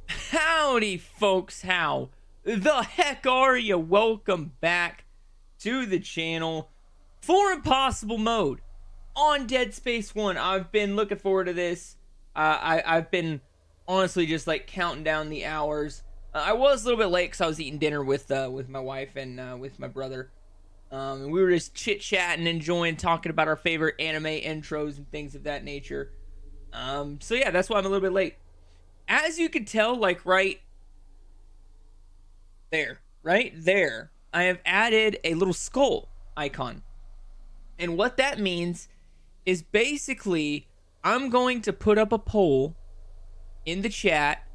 Howdy, folks. How the heck are you? Welcome back to the channel for Impossible Mode on Dead Space 1. I've been looking forward to this. I've been honestly just like counting down the hours. I was a little bit late because I was eating dinner with my wife and with my brother. And we were just chit-chatting, enjoying talking about our favorite anime intros and things of that nature. So yeah, that's why I'm a little bit late. As you can tell, like right there, I have added a little skull icon. And what that means is basically I'm going to put up a poll in the chat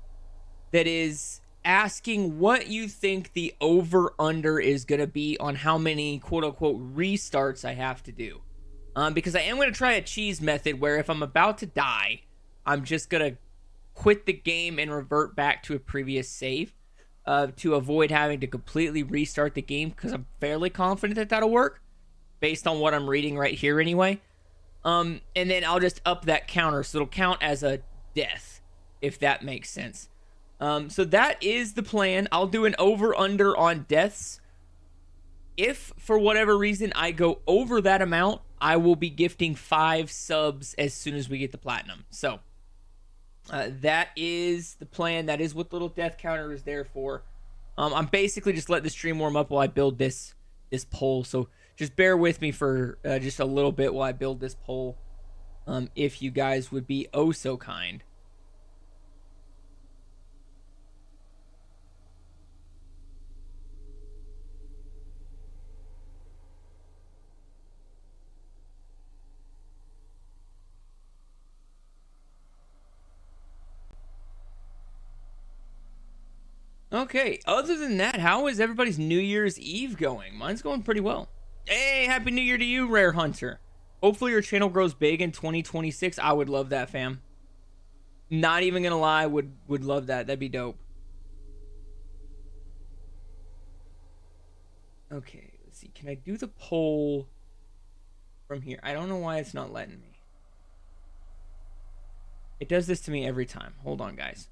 that is asking what you think the over-under is going to be on how many quote-unquote restarts I have to do. Because I am going to try a cheese method where if I'm about to die, I'm just going to quit the game and revert back to a previous save to avoid having to completely restart the game, because I'm fairly confident that that'll work based on what I'm reading right here anyway. And then I'll just up that counter so it'll count as a death, if that makes sense. So that is the plan. I'll do an over-under on deaths. If for whatever reason I go over that amount, I will be gifting 5 subs as soon as we get the platinum. So that is the plan. That is what the little death counter is there for. I'm basically just letting the stream warm up while I build this poll. So just bear with me for just a little bit while I build this poll. If you guys would be oh so kind. Okay, other than that, how is everybody's New Year's Eve going? Mine's going pretty well. Hey, Happy New Year to you, Rare Hunter. Hopefully your channel grows big in 2026. I would love that, fam. Not even gonna lie, would love that. That'd be dope. Okay, let's see. Can I do the poll from here? I don't know why it's not letting me. It does this to me every time. Hold on, guys.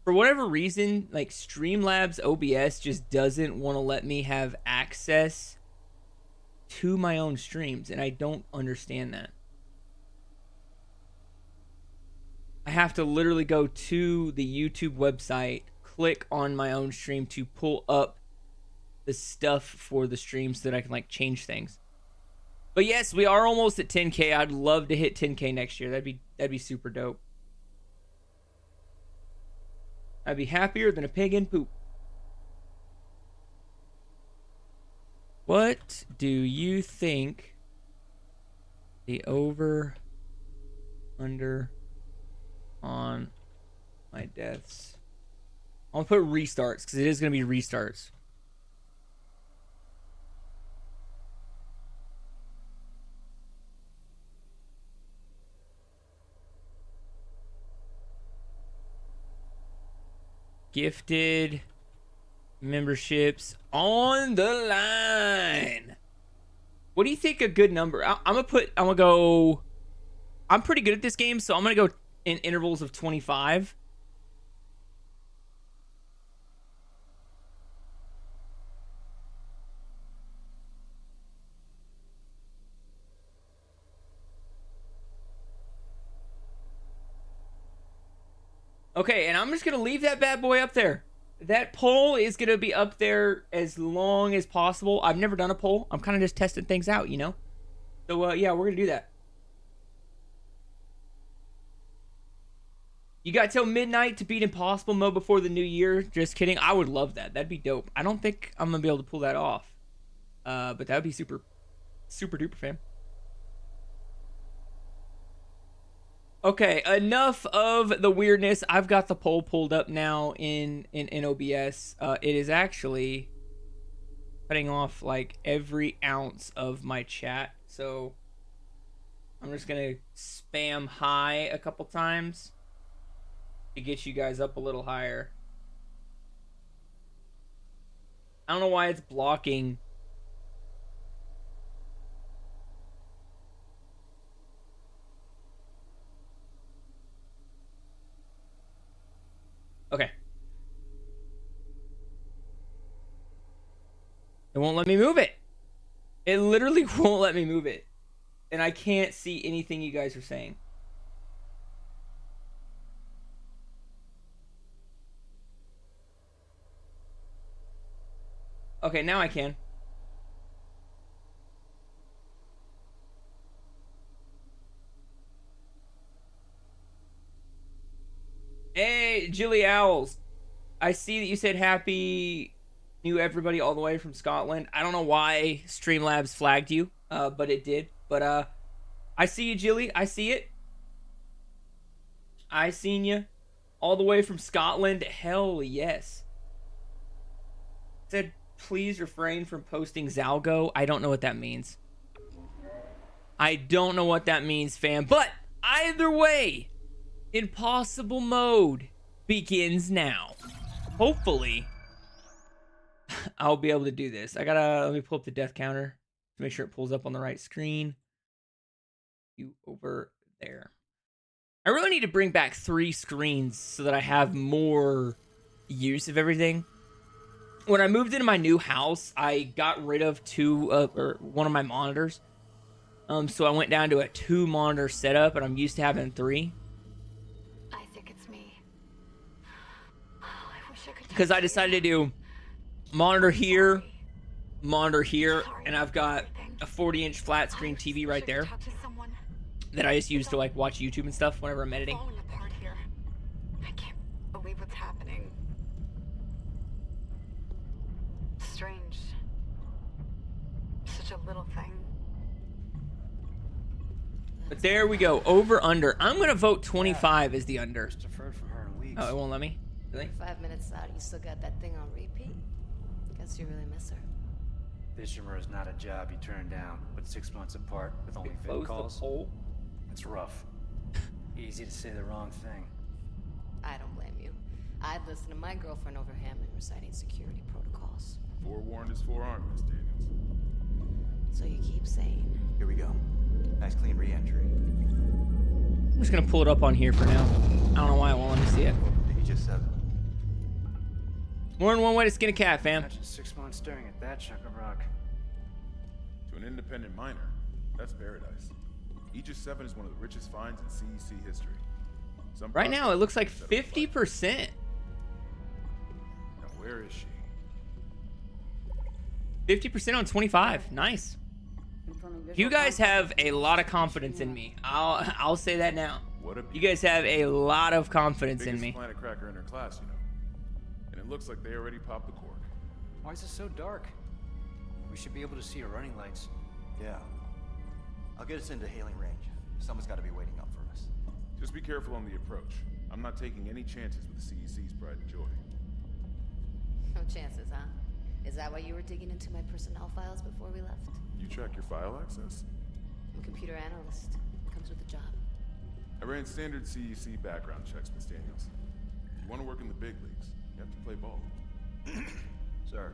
For whatever reason, like Streamlabs OBS just doesn't want to let me have access to my own streams, and I don't understand that. I have to literally go to the YouTube website, click on my own stream to pull up the stuff for the stream so that I can like change things. But yes, we are almost at 10K. I'd love to hit 10K next year. That'd be super dope. I'd be happier than a pig in poop. What do you think the over under on my deaths? I'll put restarts because it is going to be restarts. Gifted memberships on the line. What do you think a good number? I'm gonna go. I'm pretty good at this game, so I'm gonna go in intervals of 25. Okay, and I'm just gonna leave that bad boy up there. That poll is gonna be up there as long as possible. I've never done a poll. I'm kind of just testing things out, you know? So, yeah, we're gonna do that. You got till midnight to beat Impossible Mode before the new year. Just kidding. I would love that. That'd be dope. I don't think I'm gonna be able to pull that off. But that would be super, super duper, fam. Okay, enough of the weirdness. I've got the poll pulled up now in OBS. It is actually cutting off like every ounce of my chat. So I'm just gonna spam hi a couple times to get you guys up a little higher. I don't know why it's blocking. Okay. It won't let me move it. It literally won't let me move it. And I can't see anything you guys are saying. Okay, now I can. Hey, Jilly Owls. I see that you said happy new everybody all the way from Scotland. I don't know why Streamlabs flagged you, but it did. But I see you, Jilly. I see it. I seen you all the way from Scotland. Hell yes. Said please refrain from posting Zalgo. I don't know what that means. I don't know what that means, fam. But either way, impossible mode begins now. Hopefully, I'll be able to do this. Let me pull up the death counter to make sure it pulls up on the right screen. You over there. I really need to bring back 3 screens so that I have more use of everything. When I moved into my new house, I got rid of one of my monitors. So I went down to a 2-monitor setup, and I'm used to having 3. I think it's me. Oh, I wish I could. Because I decided to do monitor here, and I've got a 40-inch flat screen TV right there that I just use to like watch YouTube and stuff whenever I'm editing. Falling apart here. I can't believe what's happening. Strange. Such a little thing. But there we go. Over under. I'm gonna vote 25 as the under. Deferred from her in weeks. Oh, it won't let me. Really? 5 minutes out, you still got that thing on repeat? Guess you really miss her. Fishermer is not a job you turn down, but 6 months apart with only vid calls. It's rough. Easy to say the wrong thing. I don't blame you. I'd listen to my girlfriend over Hammond reciting security protocols. Forewarned is forearmed, Miss Daniels. So you keep saying. Here we go. Nice clean re-entry. I'm just gonna pull it up on here for now. I don't know why it won't let me see it. Aegis 7. More than one way to skin a cat, fam. Imagine 6 months staring at that chunk of rock. To an independent miner, that's paradise. Aegis 7 is one of the richest finds in CEC history. Right now, it looks like 50%. Now, where is she? 50% on 25. Nice. You guys have a lot of confidence in me. I'll say that now. You guys have a lot of confidence in me. Planet cracker in her class, you know. And it looks like they already popped the cork. Why is it so dark? We should be able to see her running lights. Yeah. I'll get us into hailing range. Someone's got to be waiting up for us. Just be careful on the approach. I'm not taking any chances with the CEC's pride and joy. No chances, huh? Is that why you were digging into my personnel files before we left? You track your file access? I'm a computer analyst. Comes with the job. I ran standard CEC background checks, Miss Daniels. If you want to work in the big leagues, you have to play ball. Sir,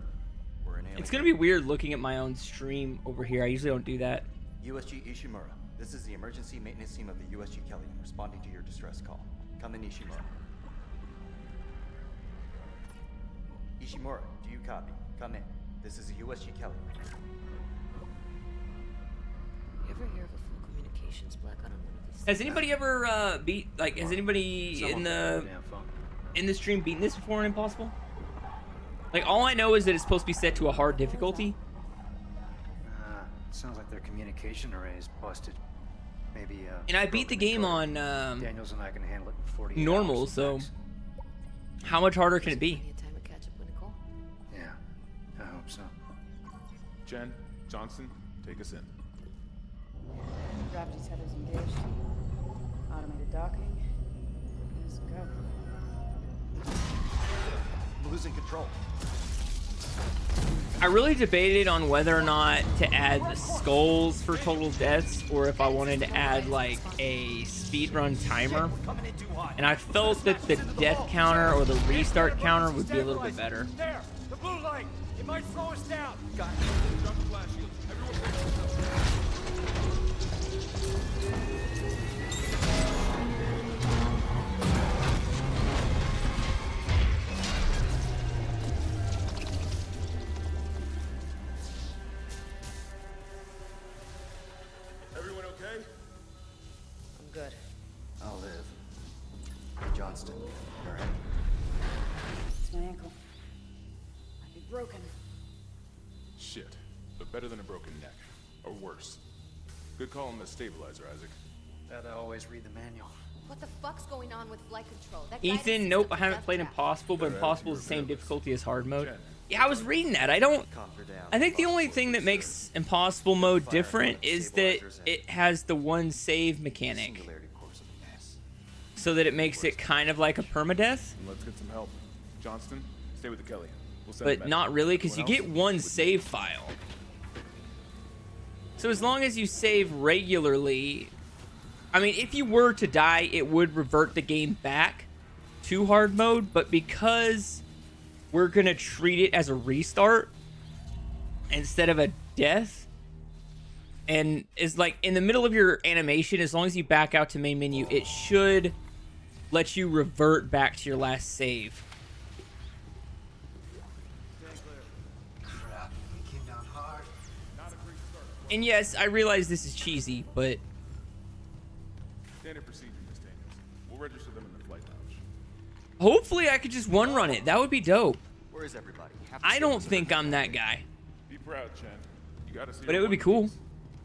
we're in hailing. It's gonna be weird looking at my own stream over here. I usually don't do that. USG Ishimura. This is the emergency maintenance team of the USG Kelly, responding to your distress call. Come in, Ishimura. Ishimura, do you copy? Come in. This is the USG Kelly. You ever hear of a full communications blackout on one of these? Has anybody ever has anybody in the stream beaten this before on Impossible? Like, all I know is that it's supposed to be set to a hard difficulty. Sounds like their communication array is busted. Maybe And I beat the game on Daniels and I can handle it in 48 normal, hours so max. how much harder can it be? Plenty of time to catch up with Nicole. Yeah, I hope so. Jen, Johnson, take us in. Gravity tethers engaged. Automated docking. Let's go. I'm losing control. I really debated on whether or not to add the skulls for total deaths or if I wanted to add like a speedrun timer. And I felt that the death counter or the restart counter would be a little bit better. There! The blue light! It might slow us down! Got it. Drop the flash shields. Everyone brace yourselves. good. I'll live. Johnston, all right? It's my ankle. Might be broken. Shit. But better than a broken neck. Or worse. Good call on the stabilizer, Isaac. Gotta always read the manual. What the fuck's going on with flight control? That guidance Ethan, nope, I system haven't is played death trap. Impossible, but Better Impossible is the attitude same regardless. difficulty as hard mode. Jen. Yeah, I was reading that. I don't I think the only thing that makes Impossible mode different is that it has the one save mechanic, Singularity course of the mass. so that it makes it kind of like a permadeath, And let's get some help. Johnston, stay with the Kelly. We'll send but them not back. really, because you Everyone get else? one save file. So as long as you save regularly, I mean, if you were to die, it would revert the game back to hard mode, but because we're going to treat it as a restart instead of a death, and is like in the middle of your animation, as long as you back out to main menu, it should let you revert back to your last save. Crap, we came down hard. And yes, I realize this is cheesy, but Standard procedure, Miss Daniels. We'll register them in the flight lounge. hopefully I could just one run it. That would be dope. Where is everybody? Have to I stay don't with think I'm that guy, Be proud, Chen. You gotta see but your it would be One cool. Piece.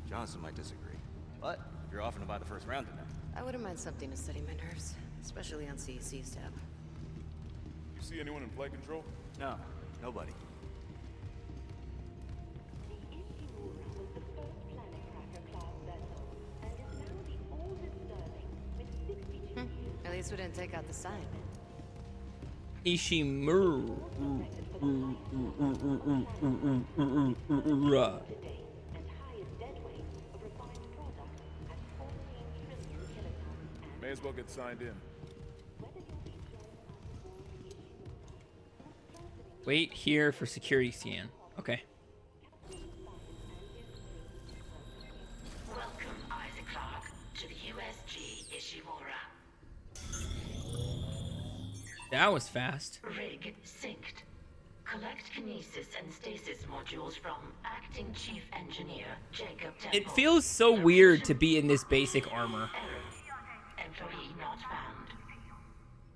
Johnson might disagree. But you're offering to buy the first round tonight. I wouldn't mind something to steady my nerves, especially on CEC's tab. You see anyone in flight control? No, nobody. At least we didn't take out the sign. Ishimura. May as well get signed in. Wait here for security scan. Okay. Welcome, Isaac Clarke, to the USG Ishimura. That was fast. Rig synced. Collect kinesis and stasis modules from Acting Chief Engineer Jacob Temple. It feels so weird to be in this basic armor. Error. Employee not found.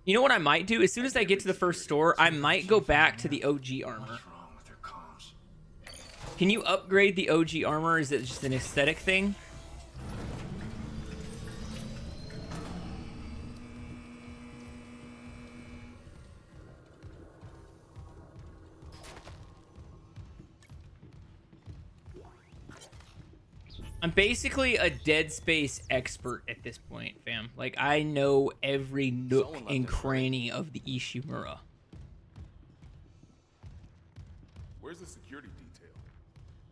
You know what I might do? As soon as I get to the first store, I might go back to the OG armor. What's wrong with their comms? Can you upgrade the OG armor? Is it just an aesthetic thing? I'm basically a Dead Space expert at this point, fam. Like, I know every nook and cranny of the Ishimura. Where's the security detail?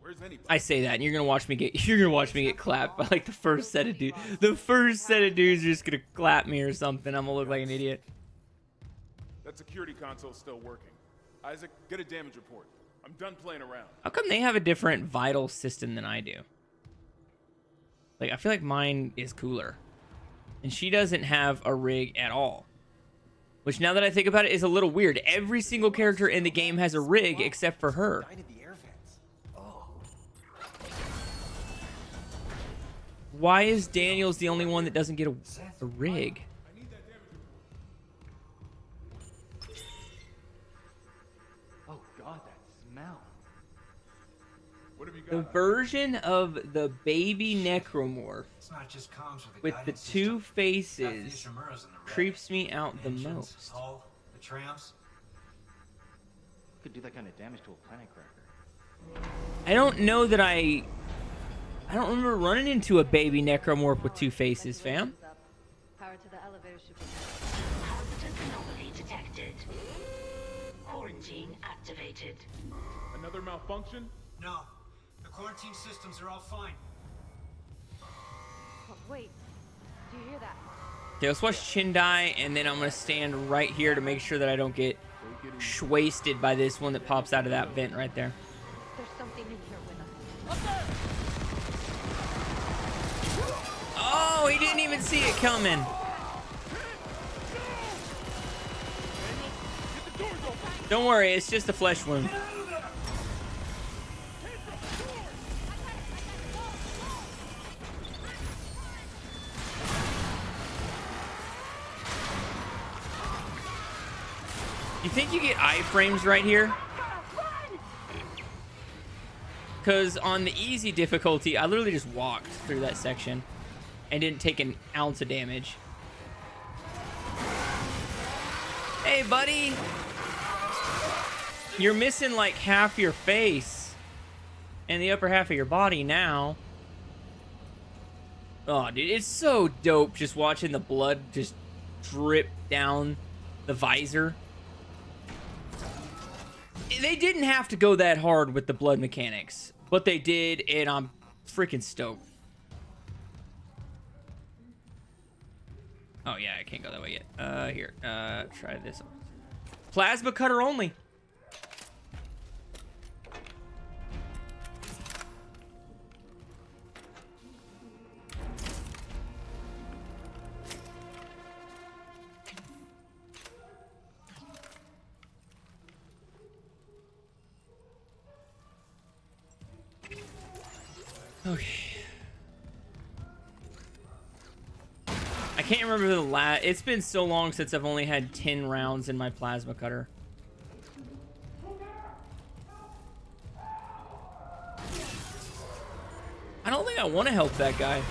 Where's anybody? I say that, and you're gonna watch me get clapped by like the first set of dudes. The first set of dudes are just gonna clap me or something. I'm gonna look like an idiot. That security console's still working. Isaac, get a damage report. I'm done playing around. How come they have a different vital system than I do? Like, I feel like mine is cooler. And she doesn't have a rig at all. Which, now that I think about it, is a little weird. Every single character in the game has a rig except for her. Died in the air vents. Oh. Why is Daniels the only one that doesn't get a rig? Oh God, that smell. What have you The got? version of the baby necromorph It's not just comms with the with the guidance two system. faces Got the Ishimuras in the wreck. creeps me out the Engines, most. hull, the trams. Could do that kind of damage to a planet cracker. I don't know that I don't remember running into a baby necromorph with two faces, fam. Power to the elevator should be. Hazardous anomaly detected. Quarantine activated. Another malfunction? No, the quarantine systems are all fine. Oh, wait. Do you hear that? Okay, let's watch Chindai, and then I'm gonna stand right here to make sure that I don't get wasted by this one that pops out of that vent right there. There's something in here with us. Oh, he didn't even see it coming. Don't worry, it's just a flesh wound. You think you get iframes right here? Because on the easy difficulty, I literally just walked through that section and didn't take an ounce of damage. Hey, buddy! You're missing like half your face and the upper half of your body now. Oh, dude, it's so dope just watching the blood just drip down the visor. They didn't have to go that hard with the blood mechanics, but they did, and I'm freaking stoked. Oh, yeah, I can't go that way yet. Here, try this. Plasma cutter only. Okay. I can't remember the last. It's been so long since I've only had 10 rounds in my plasma cutter. I don't think I want to help that guy.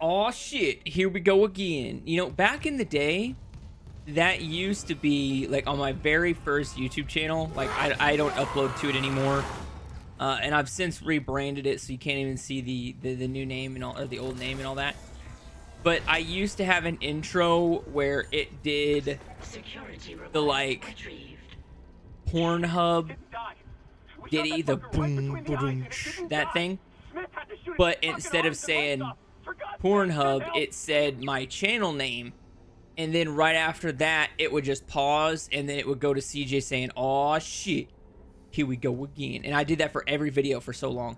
Oh shit, here we go again. You know, back in the day, that used to be like on my very first YouTube channel. Like I don't upload to it anymore. And I've since rebranded it so you can't even see the new name and all, or the old name and all that. But I used to have an intro where it did the like Pornhub Diddy, the boom boom that thing. But instead of saying Pornhub, it said my channel name, and then right after that it would just pause, and then it would go to CJ saying, "Oh shit, here we go again." And I did that for every video for so long.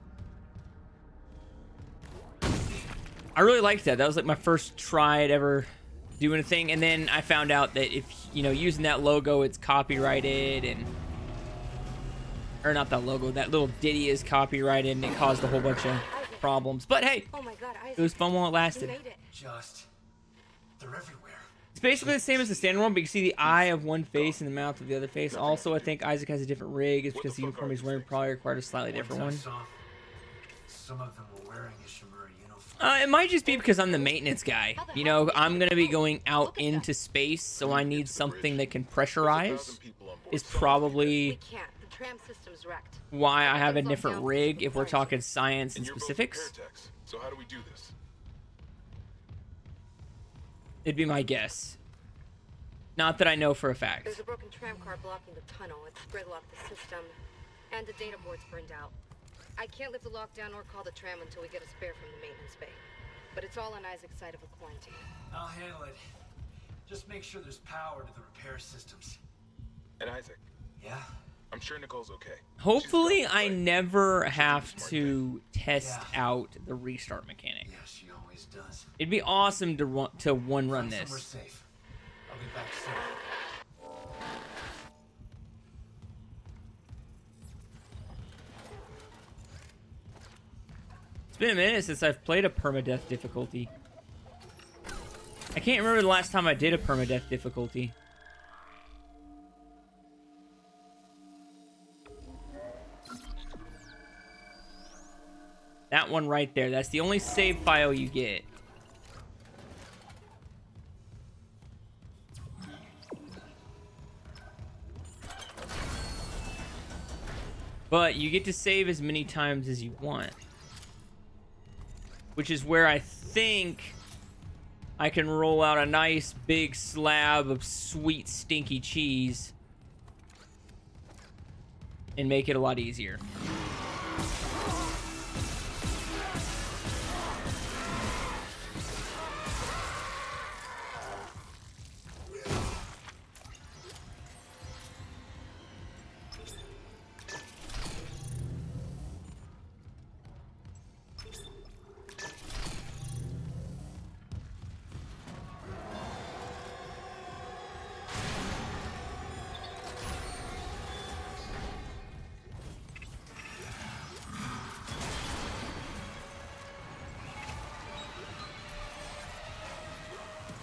I really liked that. That was like my first try at ever doing a thing, and then I found out that if, you know, using that logo, it's copyrighted, and or not that logo, that little ditty is copyrighted, and it caused a whole bunch of problems. But hey, Oh my God, Isaac, it was fun while it lasted. you made it. Just... they're everywhere. It's basically the same as the standard one, but you can see the eye of one face and the mouth of the other face. Also, I think Isaac has a different rig. It's because the uniform he's wearing probably required a slightly different one. Some of them were wearing a Shimura uniform. It might just be because I'm the maintenance guy. You know, I'm going to be going out into space, so I need something that can pressurize. Is probably We can't. The tram system's wrecked. why I have a different rig if we're talking science and And you're both specifics. Vertex, so how do we do this? It'd be my guess. Not that I know for a fact. There's a broken tram car blocking the tunnel. It's gridlocked the system, and the data board's burned out. I can't lift the lockdown or call the tram until we get a spare from the maintenance bay. But it's all on Isaac's side of a quarantine. I'll handle it. Just make sure there's power to the repair systems. And Isaac, Yeah? I'm sure Nicole's okay. Hopefully, She's got I it right. never have to test out the restart mechanic. Yeah, she always does. It'd be awesome to one run Find somewhere this. safe. I'll be back soon. It's been a minute since I've played a permadeath difficulty. I can't remember the last time I did a permadeath difficulty. That one right there. That's the only save file you get. But you get to save as many times as you want. Which is where I think I can roll out a nice big slab of sweet stinky cheese and make it a lot easier.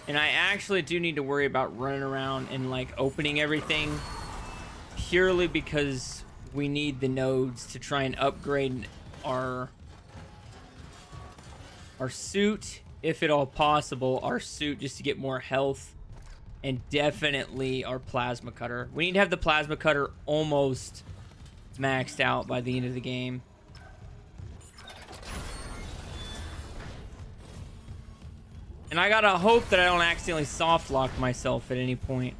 And I actually do need to worry about running around and like opening everything, purely because we need the nodes to try and upgrade our suit, if at all possible, our suit just to get more health, and definitely our plasma cutter. We need to have the plasma cutter almost maxed out by the end of the game. And I gotta hope that I don't accidentally soft lock myself at any point.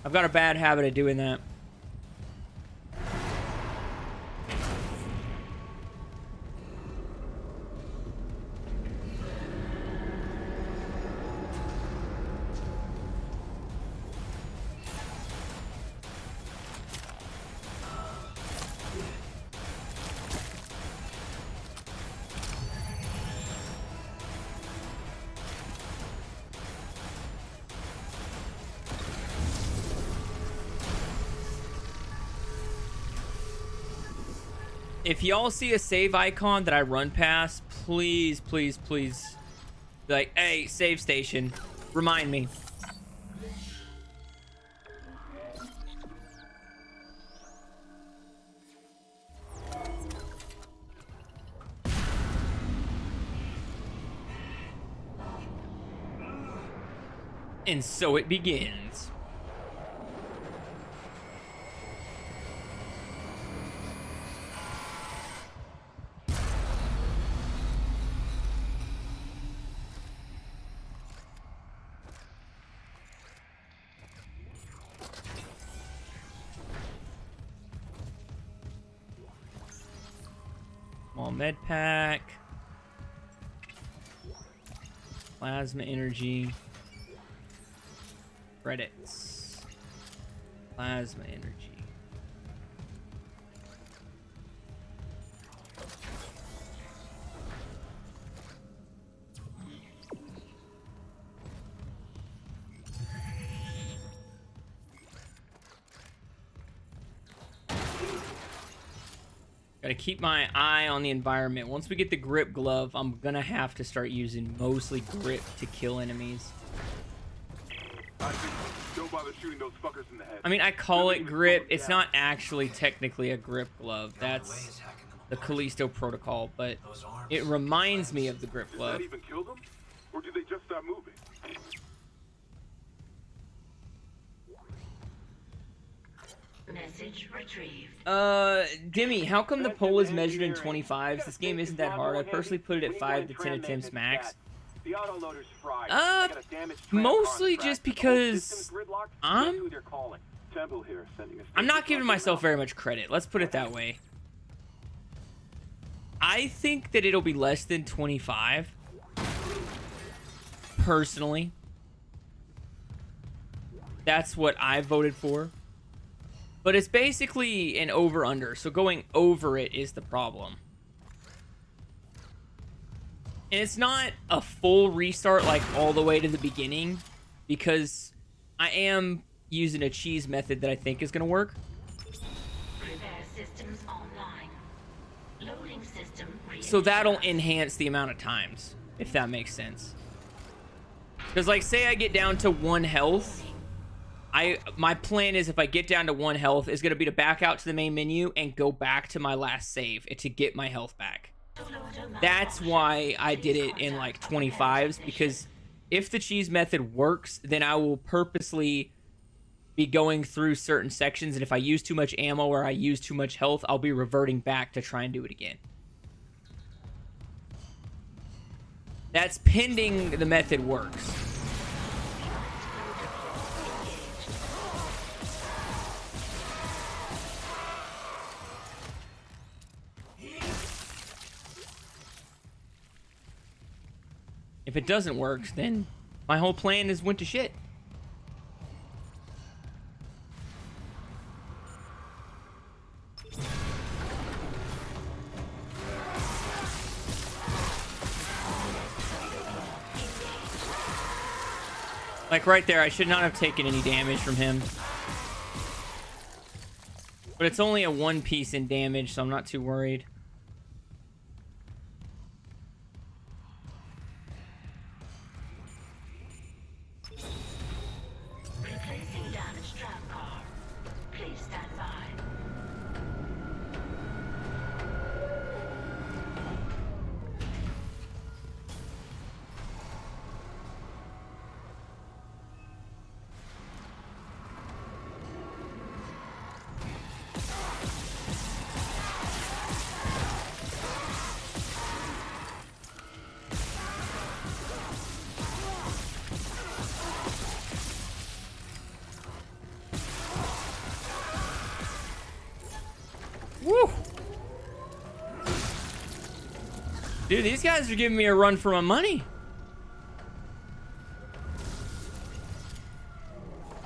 I've got a bad habit of doing that. If y'all see a save icon that I run past, please, please, please be like, hey, save station. Remind me. And so it begins. Small med pack. Plasma energy. Credits. Plasma energy. Gotta keep my eye on the environment. Once we get the grip glove, I'm gonna have to start using mostly grip to kill enemies. Don't bother shooting those fuckers in the head. I mean, I call it grip. It's not actually technically a grip glove. That's the Callisto Protocol, but it reminds me of the grip glove. Did that even kill them? Or did they just start moving? Message retrieved. Demi, how come the pole is measured in 25s? This game isn't that hard. I personally put it at 5 to 10 attempts max. The autoloader's fried. Mostly just because I'm not giving myself very much credit. Let's put it that way. I think that it'll be less than 25. Personally. That's what I voted for. But it's basically an over-under, so going over it is the problem. And it's not a full restart, like, all the way to the beginning, because I am using a cheese method that I think is going to work. Repair systems online. Loading system so that'll enhance the amount of times, if that makes sense. Because, like, say I get down to 1 health... my plan is if I get down to 1 health is going to be to back out to the main menu and go back to my last save to get my health back. That's why I did it in like 25s, because if the cheese method works, then I will purposely be going through certain sections, and if I use too much ammo or I use too much health, I'll be reverting back to try and do it again. That's pending the method works. If it doesn't work, then my whole plan is went to shit. Like right there, I should not have taken any damage from him. But it's only a 1 piece in damage, so I'm not too worried. Dude, these guys are giving me a run for my money.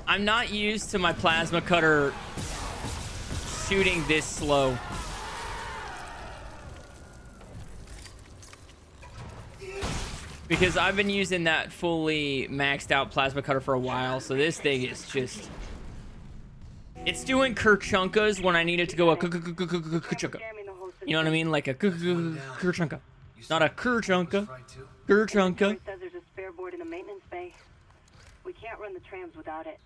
I'm not used to my plasma cutter shooting this slow. Because I've been using that fully maxed out plasma cutter for a while, so this thing is just... It's doing Kerchunkas when I need it to go a Kerchunka. You know what I mean? Like a Kerchunka. Not a Kerchunka. Kerchunka. Says there's a spare board in the maintenance bay. We can't run the trams without it.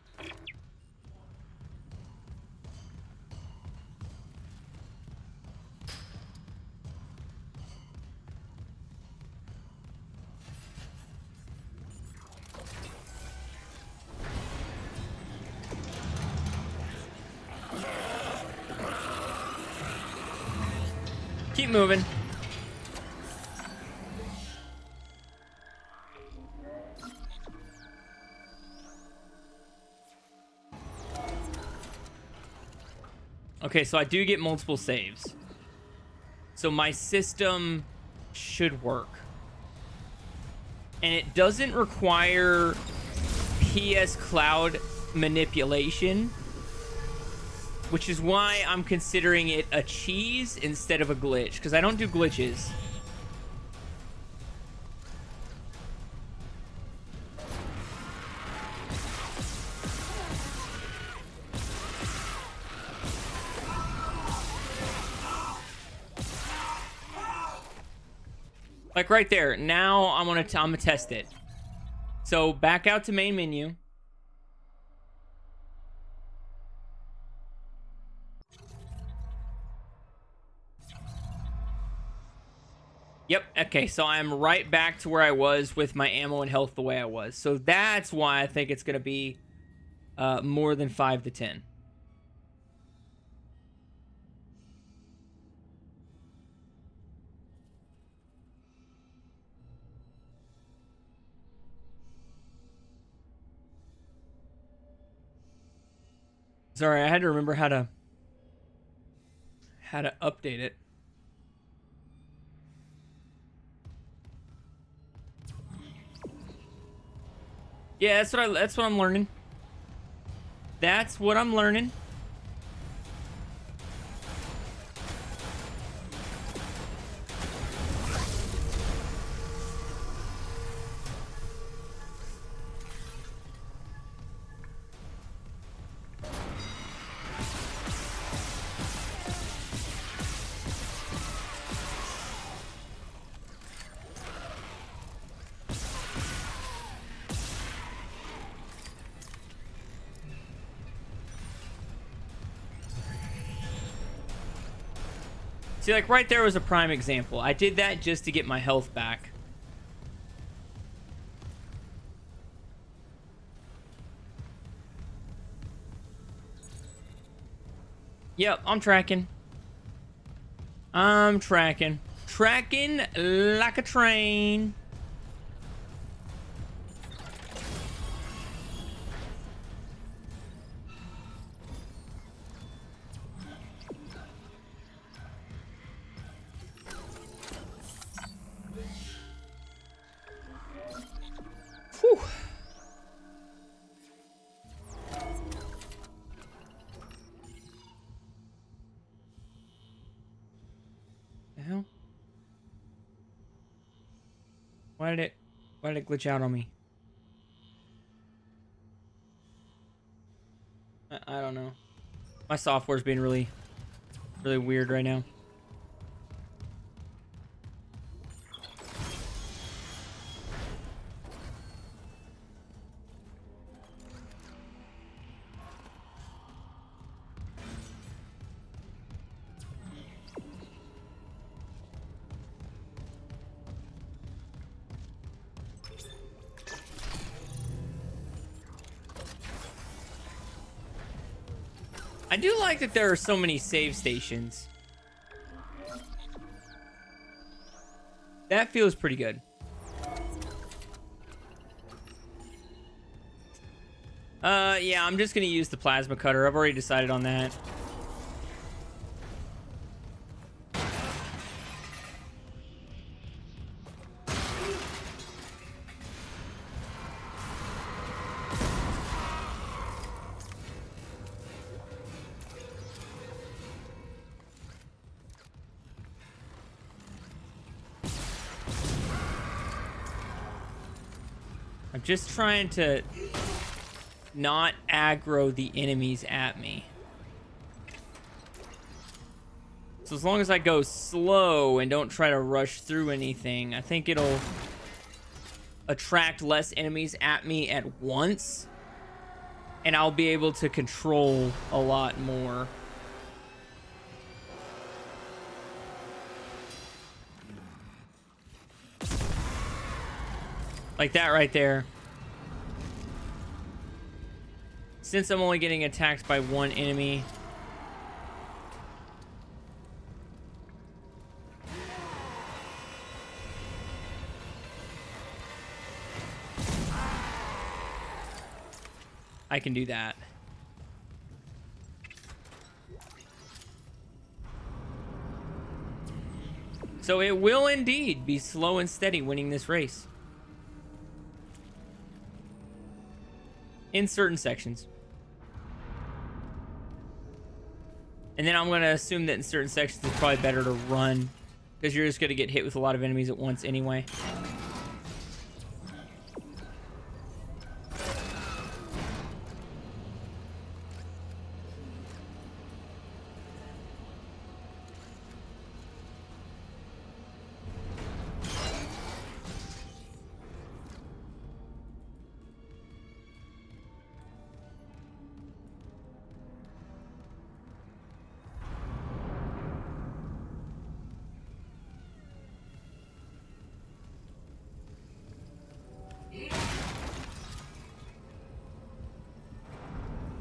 Keep moving. Okay, so I do get multiple saves. So my system should work. And it doesn't require PS Cloud manipulation, which is why I'm considering it a cheese instead of a glitch, because I don't do glitches. Like right there. Now I'm gonna test it. So back out to main menu. Yep, okay, so I'm right back to where I was with my ammo and health the way I was. So that's why I think it's going to be more than 5 to 10. Sorry, I had to remember how to update it. Yeah, that's what I'm learning. That's what I'm learning. See, like right there was a prime example. I did that just to get my health back. Yep, I'm tracking. I'm tracking. Tracking like a train. Whew. The hell? Why did it glitch out on me? I don't know. My software's being really weird right now. I do like that there are so many save stations. That feels pretty good. Yeah, I'm just gonna use the plasma cutter. I've already decided on that. I'm just trying to not aggro the enemies at me. So as long as I go slow and don't try to rush through anything, I think it'll attract less enemies at me at once. And I'll be able to control a lot more. Like that right there. Since I'm only getting attacked by one enemy. I can do that. So it will indeed be slow and steady winning this race. In certain sections. And then I'm going to assume that in certain sections it's probably better to run, because you're just going to get hit with a lot of enemies at once anyway.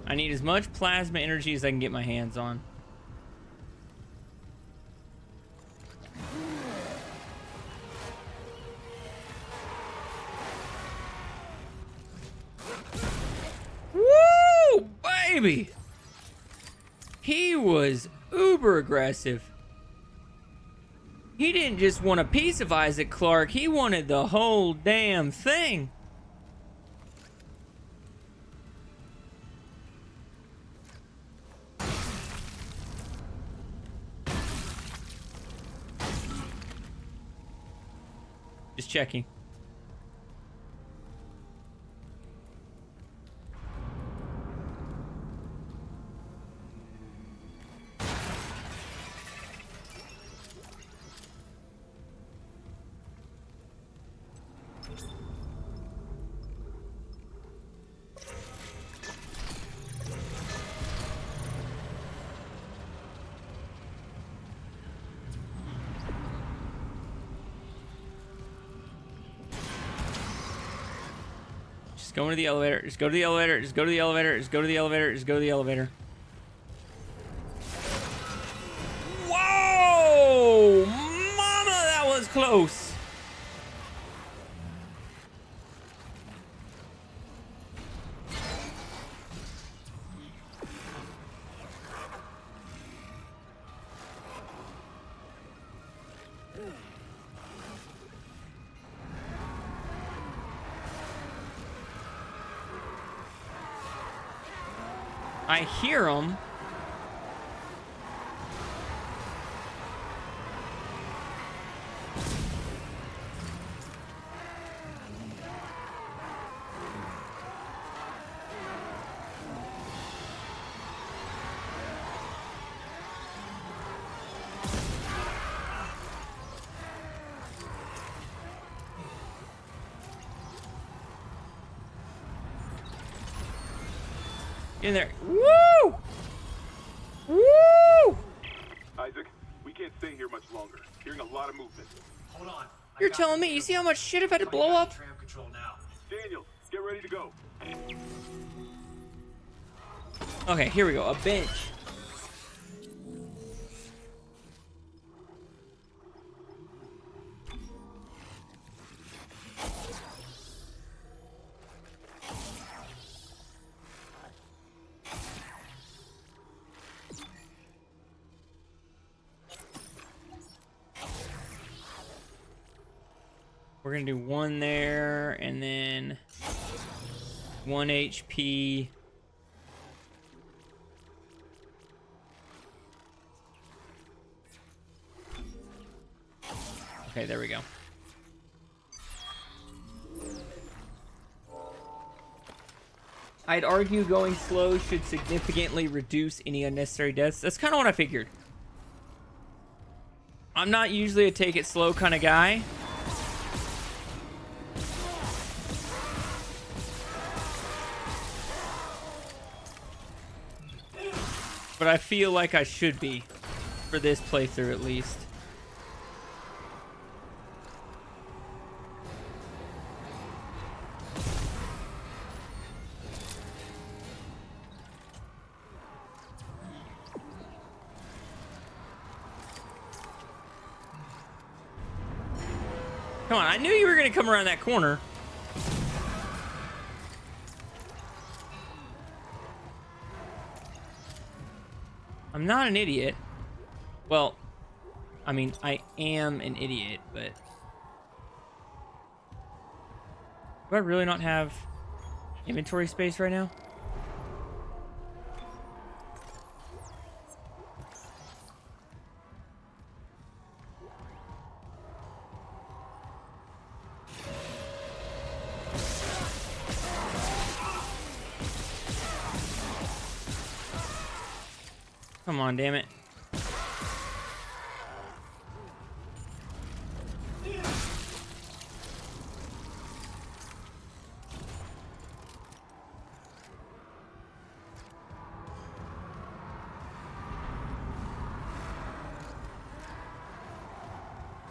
I need as much plasma energy as I can get my hands on. Woo, baby! He was uber aggressive. He didn't just want a piece of Isaac Clarke, he wanted the whole damn thing. Just checking. Go into the elevator. Just go to the elevator. Just go to the elevator. Just go to the elevator. Just go to the elevator. Whoa! Mama, that was close. I hear him. In there. Woo! Woo! Isaac, we can't stay here much longer. Hearing a lot of movement. Hold on. You're telling me? You see how much shit I've had to blow up? Tram control now. Daniel, get ready to go. Okay, here we go. A bench. We're gonna do one there, and then 1 HP. Okay, there we go. I'd argue going slow should significantly reduce any unnecessary deaths. That's kind of what I figured. I'm not usually a take it slow kind of guy. But I feel like I should be for this playthrough at least. Come on, I knew you were going to come around that corner. I'm not an idiot. Well, I mean, I am an idiot, but... Do I really not have inventory space right now? Come on, damn it.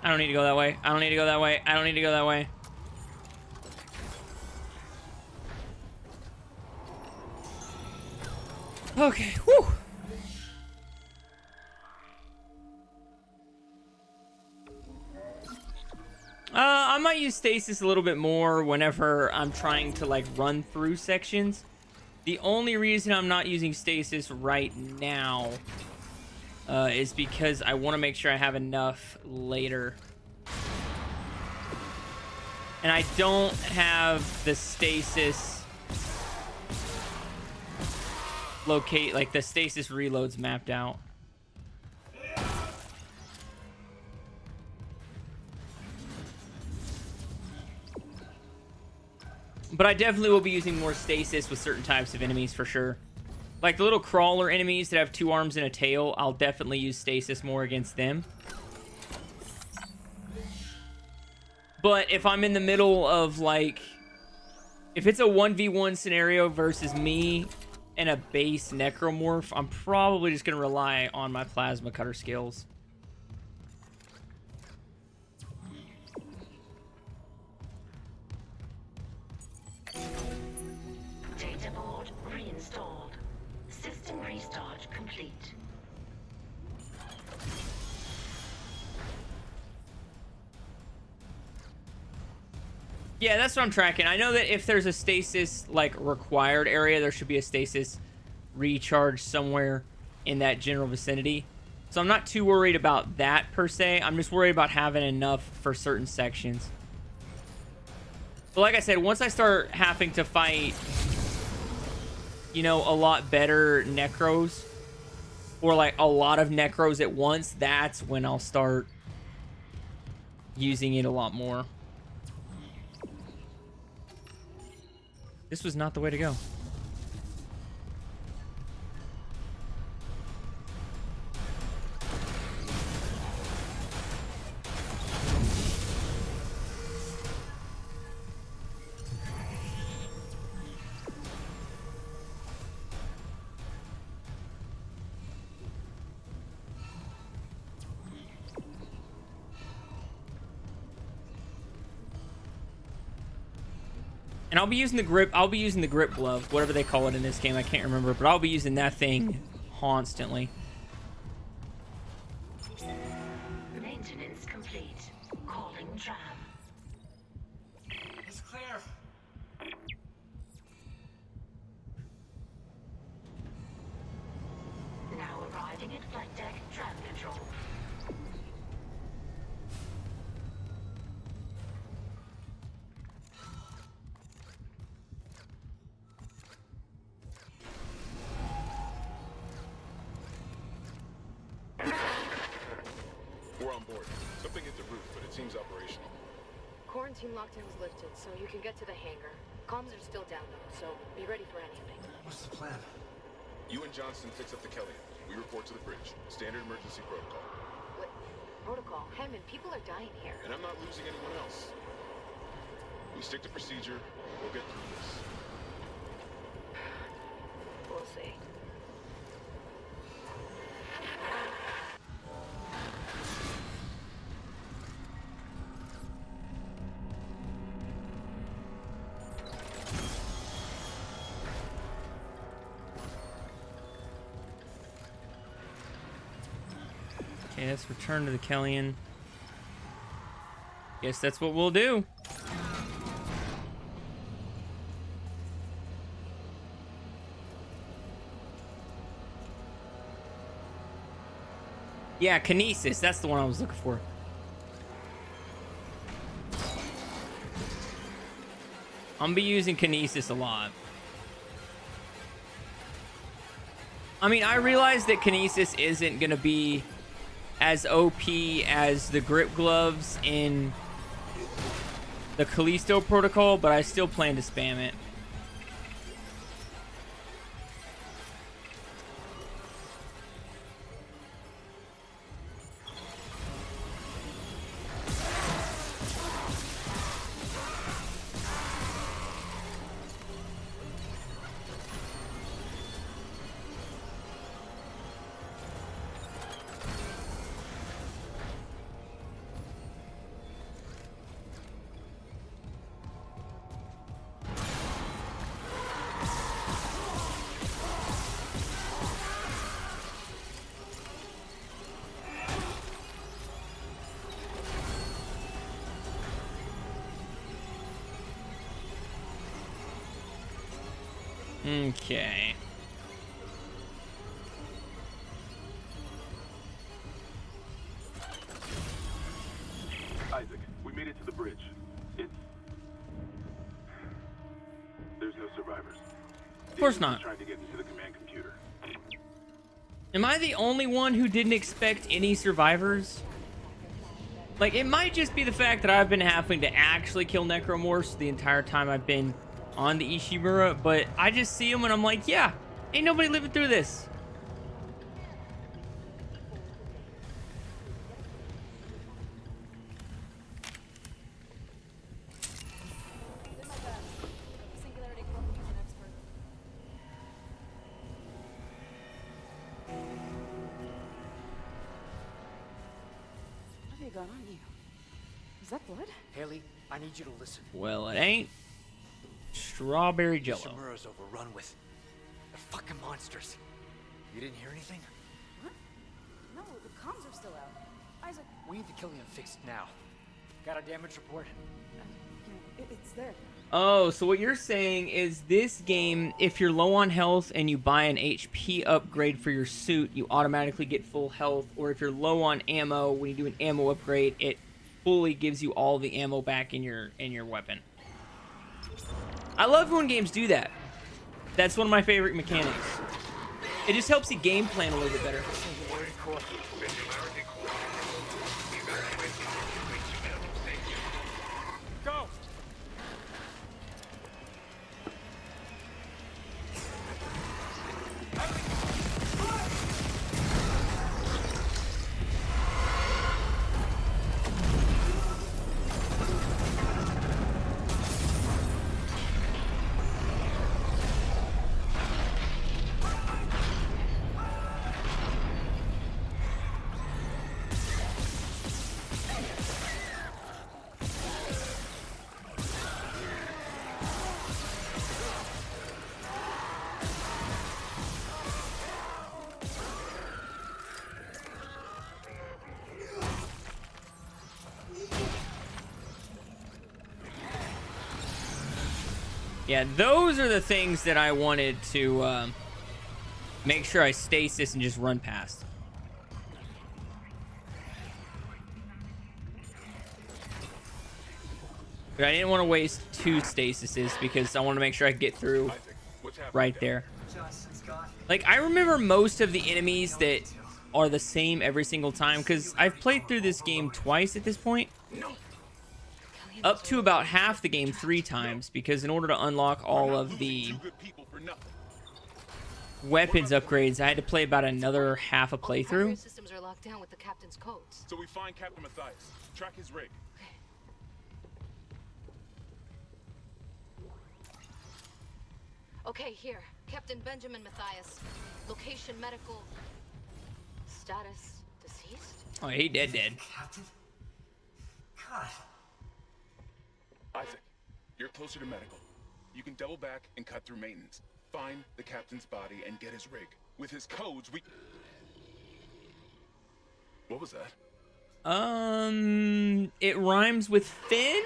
I don't need to go that way. I don't need to go that way. I don't need to go that way. Okay, whew. I might use stasis a little bit more whenever I'm trying to like run through sections. The only reason I'm not using stasis right now is because I want to make sure I have enough later. And I don't have the stasis locate, like the stasis reloads mapped out. But I definitely will be using more stasis with certain types of enemies for sure. Like the little crawler enemies that have 2 arms and a tail, I'll definitely use stasis more against them. But if I'm in the middle of like... If it's a 1v1 scenario versus me and a base necromorph, I'm probably just going to rely on my plasma cutter skills. Data board reinstalled. System restart complete. Yeah, that's what I'm tracking. I know that if there's a stasis like required area, there should be a stasis recharge somewhere in that general vicinity. So I'm not too worried about that per se. I'm just worried about having enough for certain sections. But like I said, once I start having to fight, you know, a lot better necros, or like a lot of necros at once, that's when I'll start using it a lot more. This was not the way to go. And I'll be using the grip. I'll be using the grip glove, whatever they call it in this game. I can't remember, but I'll be using that thing constantly. Maintenance complete. Calling tram. It's clear. Now arriving at flight deck tram control. We're on board. Something hit the roof, but it seems operational. Quarantine lockdown was lifted, so you can get to the hangar. Comms are still down though, so be ready for anything. What's the plan? You and Johnson fix up the Kelly. We report to the bridge. Standard emergency protocol. What? Protocol? Hammond, people are dying here. And I'm not losing anyone else. We stick to procedure. We'll get through this. We'll see. Okay, let's return to the Kellyan. Guess that's what we'll do. Yeah, Kinesis. That's the one I was looking for. I'm gonna be using Kinesis a lot. I mean, I realize that Kinesis isn't gonna be as OP as the grip gloves in the Callisto protocol, but I still plan to spam it. Okay. Isaac, we made it to the bridge. There's no survivors. Of course not. Trying to get into the command computer. Am I the only one who didn't expect any survivors? Like, it might just be the fact that I've been having to actually kill necromorphs the entire time I've been on the Ishimura, but I just see them and I'm like, yeah, ain't nobody living through this. What have you got on you? Is that blood? Haley, I need you to listen. Well, it ain't. Strawberry jello. Ishimura's overrun with... They're fucking monsters. You didn't hear anything? What? No, the comms are still out. Isaac... We need the Killian fixed now. Got a damage report? It's there. Oh, so what you're saying is this game, if you're low on health and you buy an HP upgrade for your suit, you automatically get full health. Or if you're low on ammo, when you do an ammo upgrade, it fully gives you all the ammo back in your weapon. I love when games do that. That's one of my favorite mechanics. It just helps the game plan a little bit better. Go! Yeah, those are the things that I wanted to make sure I stasis and just run past. But I didn't want to waste 2 stasises because I want to make sure I get through right there. Like, I remember most of the enemies that are the same every single time because I've played through this game twice at this point. up to about half the game 3 times, because in order to unlock all of the weapons upgrades, I had to play about another half a playthrough. Systems are locked down with the captain's codes. So we find Captain Matthias, track his rig. Okay, here. Captain Benjamin Matthias. Location medical. Status deceased? Oh, he dead. Captain? God. Isaac, you're closer to medical. You can double back and cut through maintenance. Find the captain's body and get his rig. With his codes, we... What was that? It rhymes with Finn?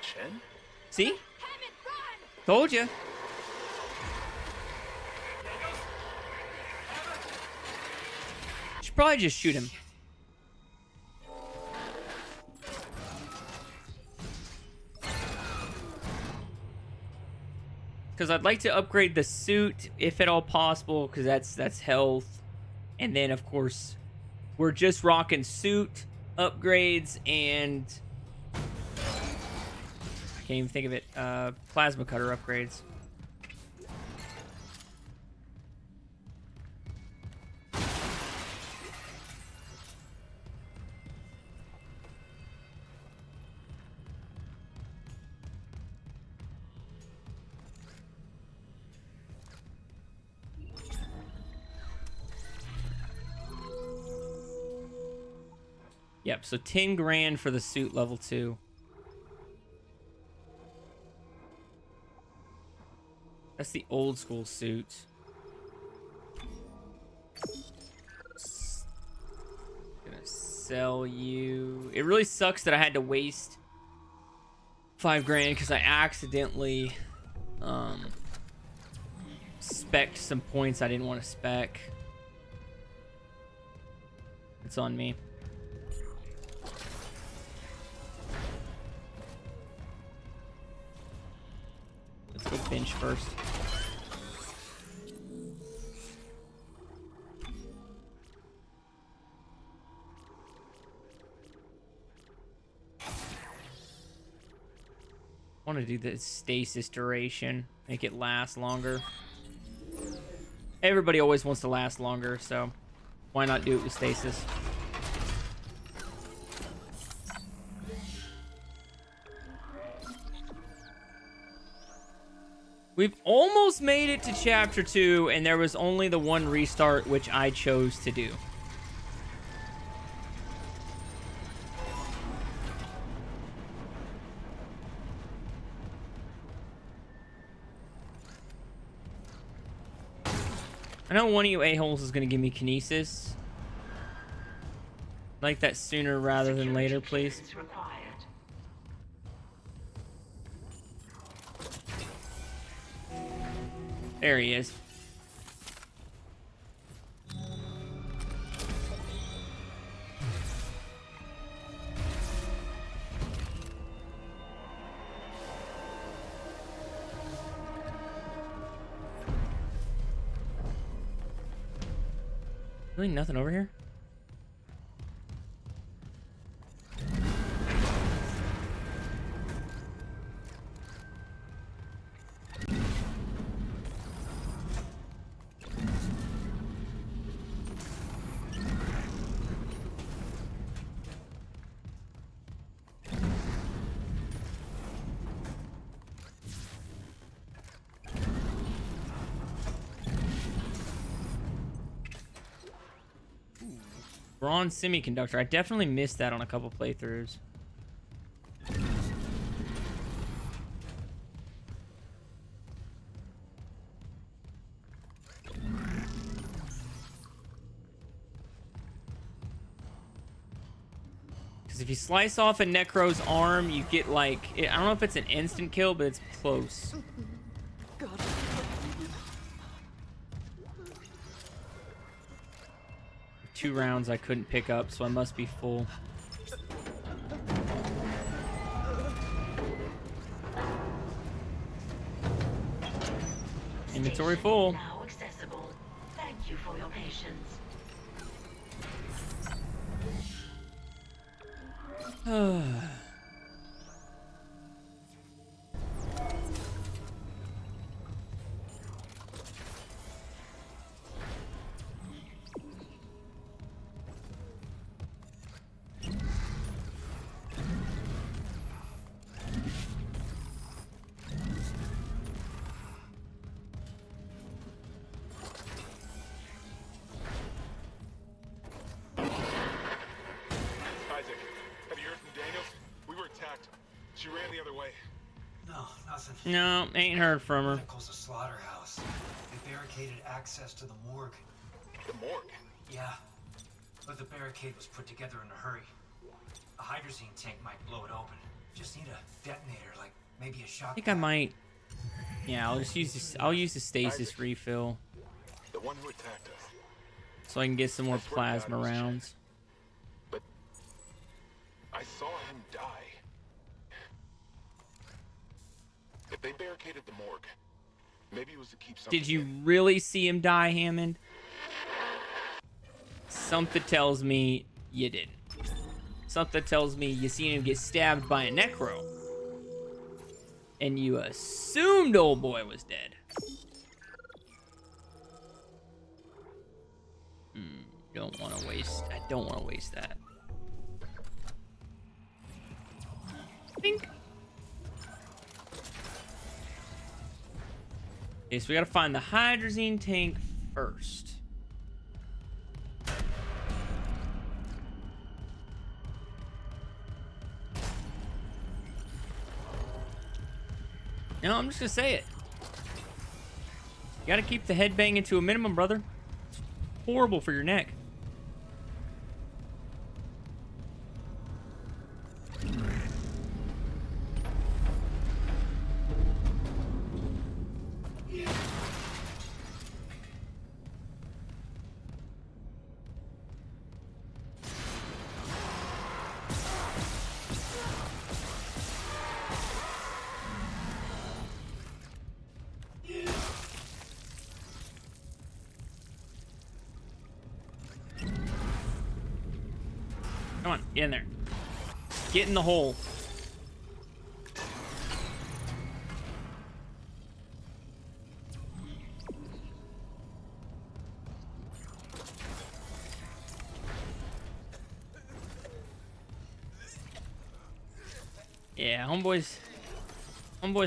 Chen? See? Told you. Should probably just shoot him. Because I'd like to upgrade the suit, if at all possible, because that's health. And then, of course, we're just rocking suit upgrades and... I can't even think of it. Plasma cutter upgrades. Yep, so 10 grand for the suit level 2. That's the old school suit. Gonna sell you. It really sucks that I had to waste 5 grand because I accidentally spec'd some points I didn't want to spec. It's on me. Let's go bench first. I want to do the stasis duration, make it last longer. Everybody always wants to last longer, so why not do it with stasis? We've almost made it to chapter 2, and there was only the one restart, which I chose to do. I know one of you a-holes is going to give me kinesis. I'd like that sooner rather than later, please. There he is. Really nothing over here? Bronze semiconductor. I definitely missed that on a couple playthroughs. Because if you slice off a Necro's arm, you get like... I don't know if it's an instant kill, but it's close. God. 2 rounds I couldn't pick up, so I must be full. Inventory full. Now accessible. Thank you for your patience. Isaac, have you heard from Daniels? We were attacked. She ran the other way. No, nothing. No, ain't heard from her. Medical's a slaughterhouse. They barricaded access to the morgue. The morgue? Yeah, but the barricade was put together in a hurry. A hydrazine tank might blow it open. Just need a detonator, like maybe a shot. I think I might. Yeah, I'll just use this. I'll use the stasis refill The one who attacked us. so I can get some more I swear to God, plasma it was rounds. But I saw him die. If they barricaded the morgue, maybe it was to keep something. Did you in. really see him die, Hammond? Something tells me you didn't. Something tells me you seen him get stabbed by a necro. And you assumed old boy was dead. Don't want to waste. I don't want to waste that. Think. Okay, so we gotta find the hydrazine tank first. No, I'm just gonna say it. You gotta keep the head banging to a minimum, brother. It's horrible for your neck. Come on, get in there. Get in the hole. Yeah, homeboy's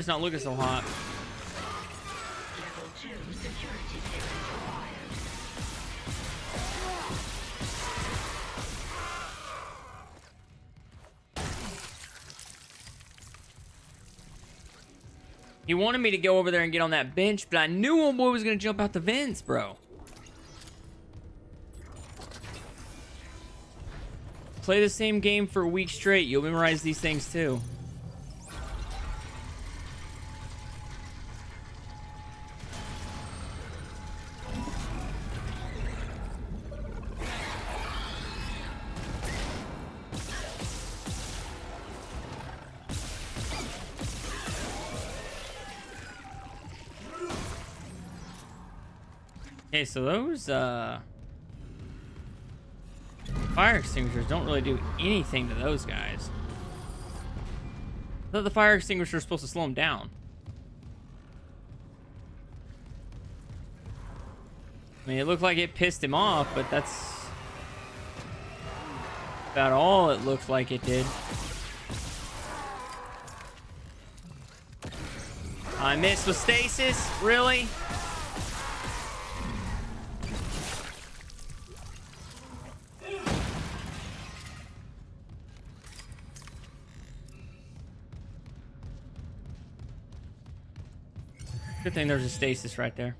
not looking so hot. Level 2 security clearance required. He wanted me to go over there and get on that bench, but I knew homeboy was gonna jump out the vents, bro. Play the same game for a week straight. You'll memorize these things too. Okay, so those fire extinguishers don't really do anything to those guys. I thought the fire extinguisher was supposed to slow them down. I mean, it looked like it pissed him off, but that's about all it looked like it did. I missed with stasis? Really? Good thing there's a stasis right there.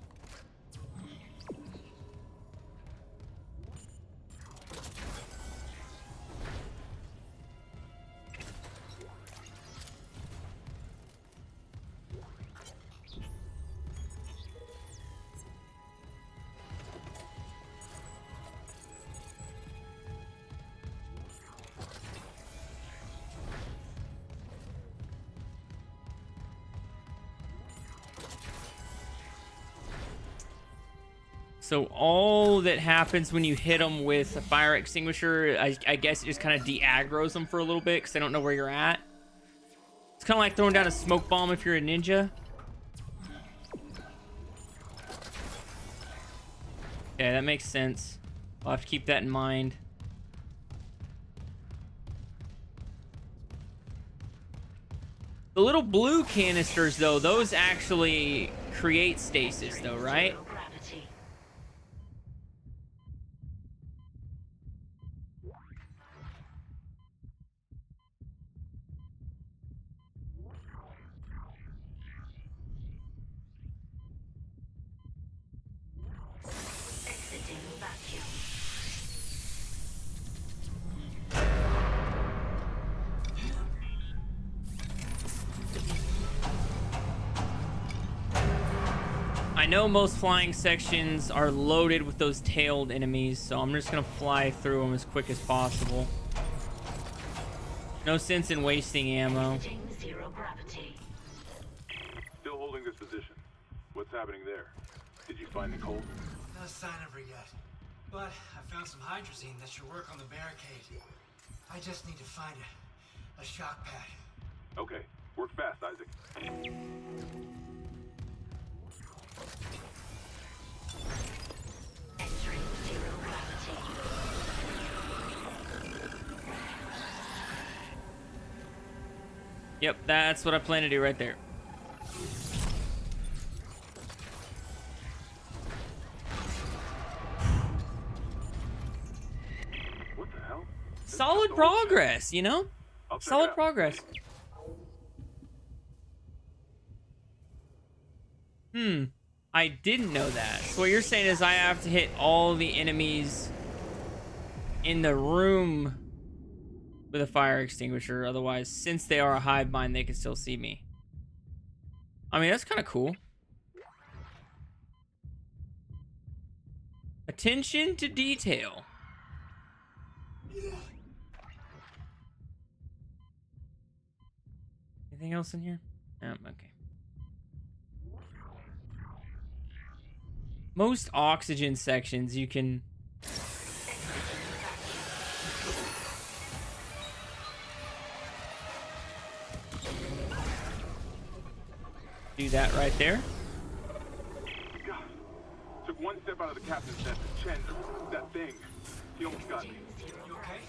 So all that happens when you hit them with a fire extinguisher, I guess it just kind of de-aggroes them for a little bit because they don't know where you're at. It's kind of like throwing down a smoke bomb if you're a ninja. Okay, that makes sense. I'll have to keep that in mind. The little blue canisters, though, those actually create stasis, though, right? I know most flying sections are loaded with those tailed enemies, so I'm just gonna fly through them as quick as possible. No sense in wasting ammo. Still holding this position. What's happening there? Did you find Nicole? No sign of her yet. But I found some hydrazine that should work on the barricade. I just need to find a shock pad. Okay, work fast, Isaac. Entering zero gravity. Yep, that's what I plan to do right there. What the hell? Solid progress, you know? Solid progress. I didn't know that. So what you're saying is I have to hit all the enemies in the room with a fire extinguisher. Otherwise, since they are a hive mind, they can still see me. I mean, that's kind of cool. Attention to detail. Anything else in here? Okay. Most oxygen sections you can... do that right there. God. Took one step out of the captain's nest. Chen, that thing. He almost got me. You okay?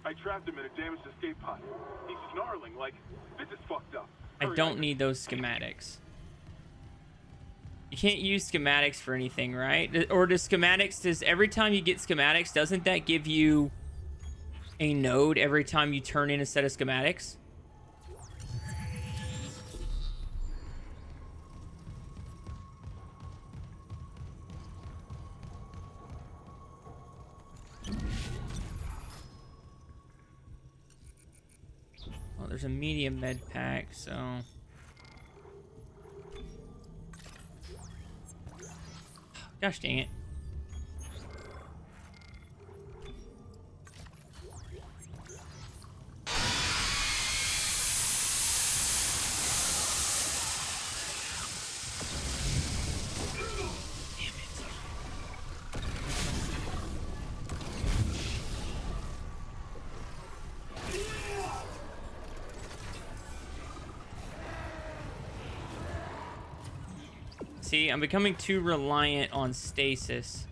I trapped him in a damaged escape pod. He's snarling like, this is fucked up. I don't need those schematics. You can't use schematics for anything, right? Or does every time you get schematics, doesn't that give you a node every time you turn in a set of schematics? Well, there's a medium med pack, so... Gosh dang it. See, I'm becoming too reliant on stasis.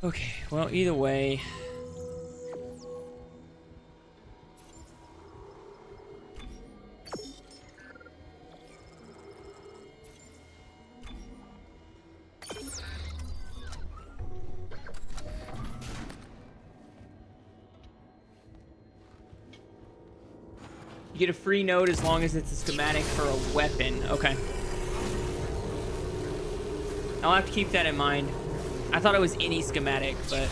Okay, well, either way... You get a free node as long as it's a schematic for a weapon. Okay. I'll have to keep that in mind. I thought it was any schematic, but...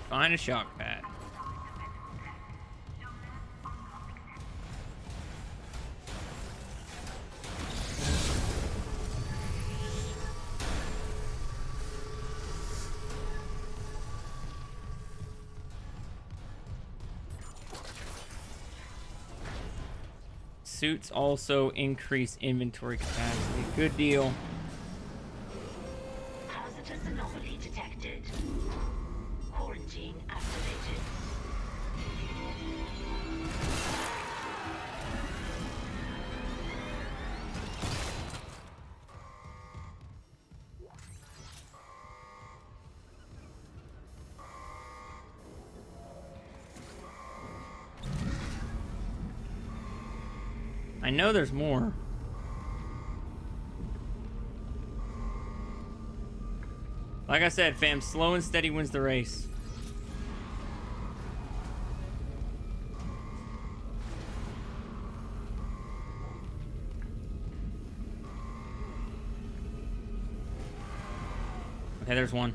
Find a shock pad. Suits also increase inventory capacity. Good deal. Hazardous anomaly detected. Quarantine activated. I know there's more. Like I said, fam, slow and steady wins the race. Okay, there's one.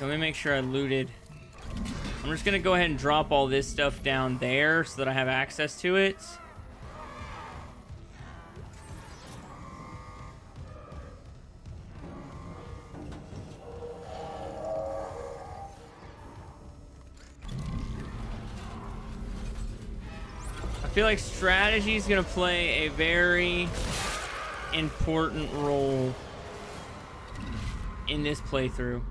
Let me make sure I looted. I'm just gonna go ahead and drop all this stuff down there so that I have access to it. I feel like strategy is gonna play a very important role in this playthrough.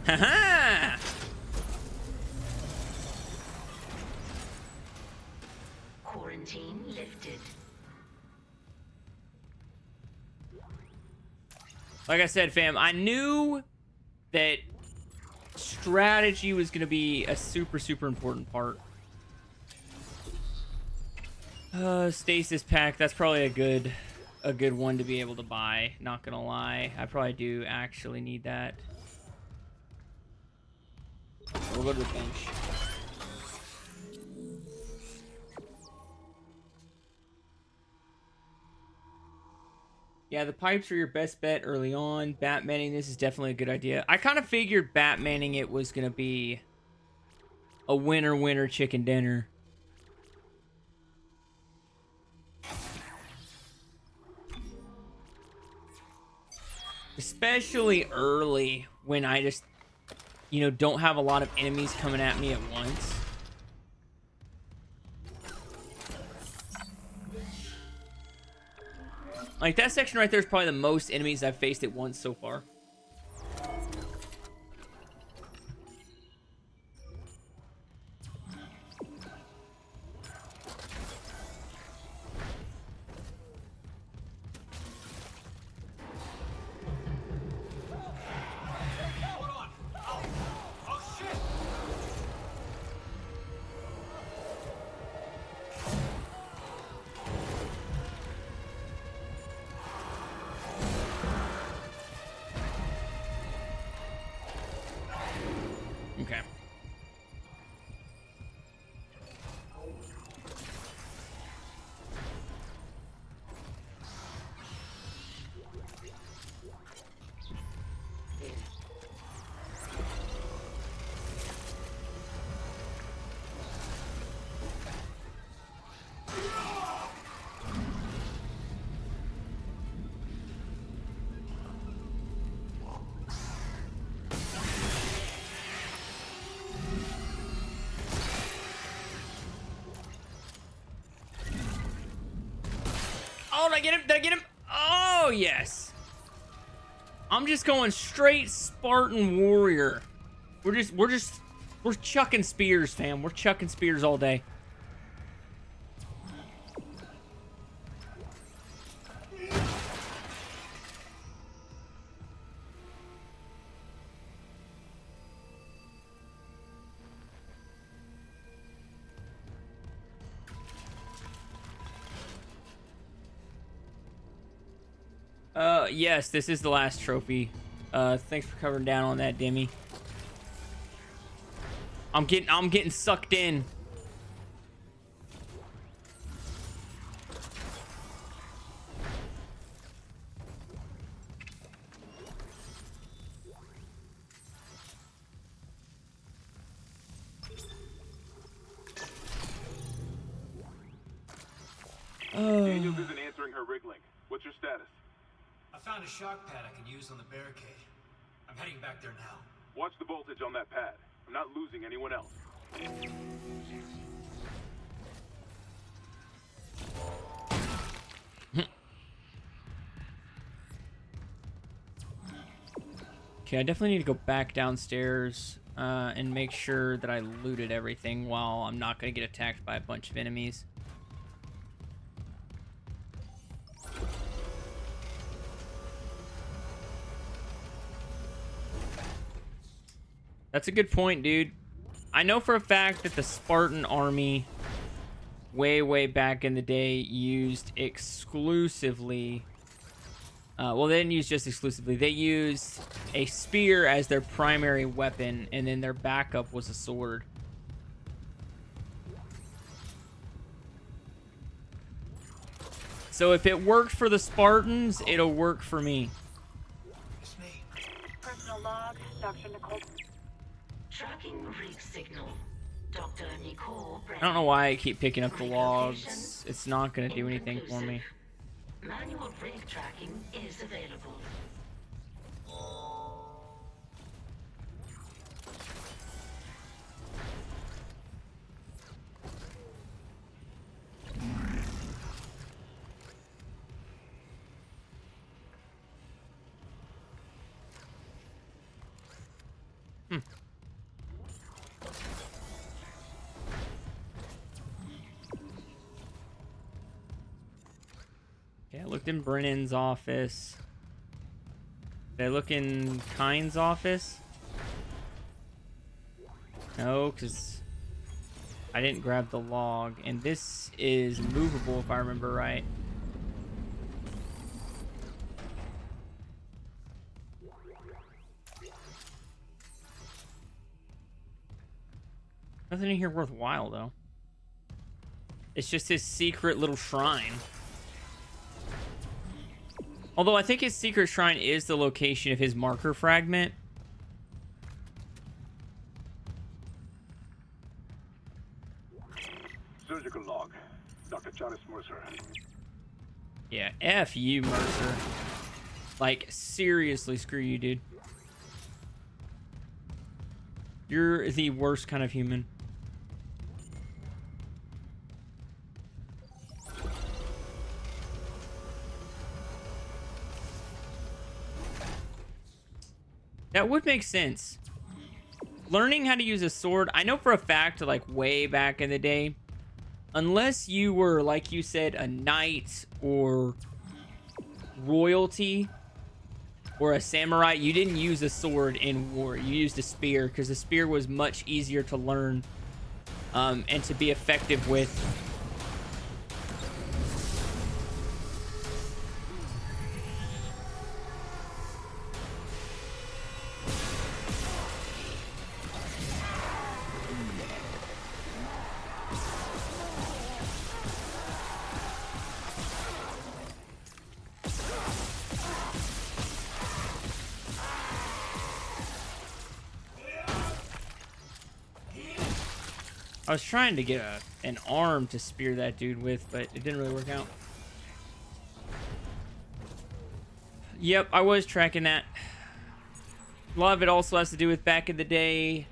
Haha! Quarantine lifted. Like I said, fam, I knew that strategy was going to be a super, super important part. Stasis pack, that's probably a good one to be able to buy, not gonna lie. I probably do actually need that. We'll go to the bench. Yeah, the pipes are your best bet early on. Batmaning this is definitely a good idea. I kind of figured Batmaning it was going to be a winner chicken dinner. Especially early when I just, you know, don't have a lot of enemies coming at me at once. Like, that section right there is probably the most enemies I've faced at once so far. Okay. I get him? Did I get him? Oh, yes. I'm just going straight Spartan warrior. We're chucking spears, fam. We're chucking spears all day. Yes, this is the last trophy. Thanks for covering down on that, Demi. I'm getting sucked in. Daniels isn't answering her rig link. What's your status? I found a shock pad I can use on the barricade. I'm heading back there now. Watch the voltage on that pad. I'm not losing anyone else. Okay, I definitely need to go back downstairs and make sure that I looted everything while I'm not going to get attacked by a bunch of enemies. That's a good point, dude. I know for a fact that the Spartan army way back in the day used exclusively... well, they didn't use just exclusively. They used a spear as their primary weapon, and then their backup was a sword. So if it worked for the Spartans, it'll work for me. It's me. Personal log, Dr. Nicole. Tracking rig signal. Dr. Nicole. I don't know why I keep picking up the logs. It's not going to do anything for me. Manual rig tracking is available. Okay, I looked in Brennan's office. Did I look in Kyne's office? No, because I didn't grab the log. And this is movable, if I remember right. Nothing in here worthwhile, though. It's just his secret little shrine. Although I think his secret shrine is the location of his marker fragment. Surgical log. Dr. Jonas Mercer. Yeah, F you, Mercer. Like, seriously, screw you, dude. You're the worst kind of human. That would make sense. Learning how to use a sword, I know for a fact, like way back in the day, unless you were, like you said, a knight or royalty or a samurai, you didn't use a sword in war. You used a spear because the spear was much easier to learn and to be effective with. I was trying to get an arm to spear that dude with, but it didn't really work out. Yep, I was tracking that. A lot of it also has to do with back in the day,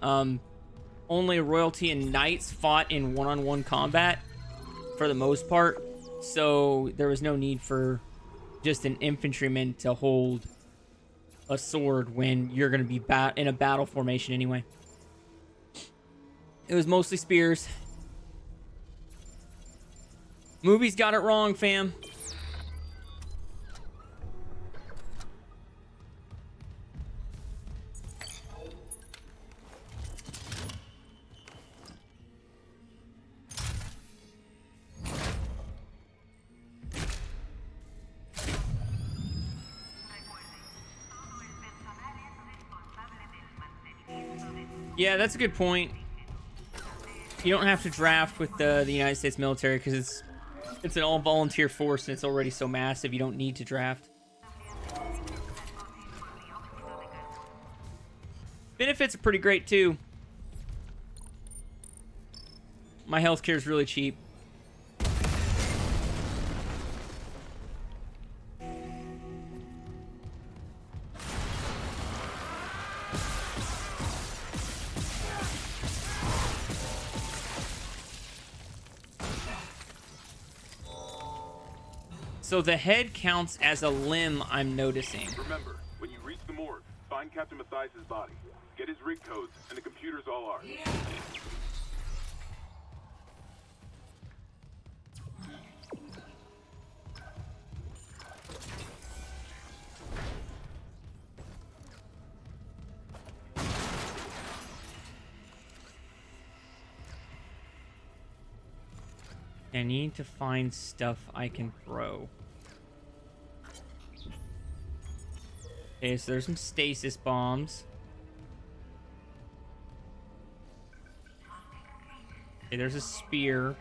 only royalty and knights fought in one-on-one combat for the most part. So there was no need for just an infantryman to hold a sword when you're going to be in a battle formation anyway. It was mostly spears. Movies got it wrong, fam. Yeah, that's a good point. You don't have to draft with the United States military because it's an all-volunteer force and it's already so massive you don't need to draft. Benefits are pretty great too. My healthcare is really cheap. So the head counts as a limb, I'm noticing. Remember, when you reach the morgue, find Captain Mathias' body. Get his rig codes, and the computer's all ours. I need to find stuff I can throw. Okay, so there's some stasis bombs. Okay, there's a spear.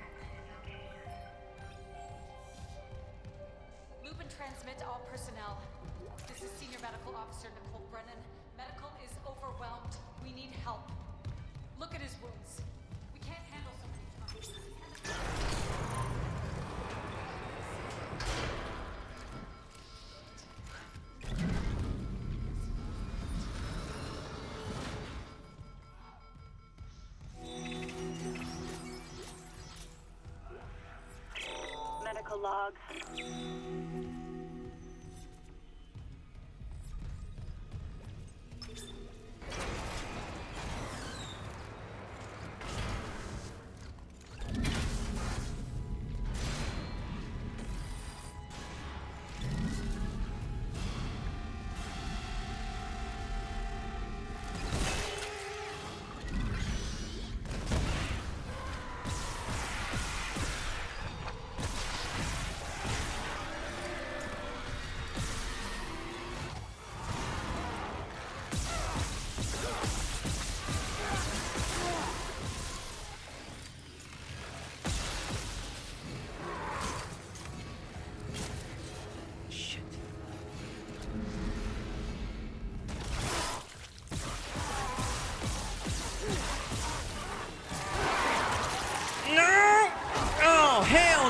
Loop and transmit to all personnel. This is Senior Medical Officer Nicole Brennan. Medical is overwhelmed. We need help. Look at his wounds. We can't handle so many times. Medical logs.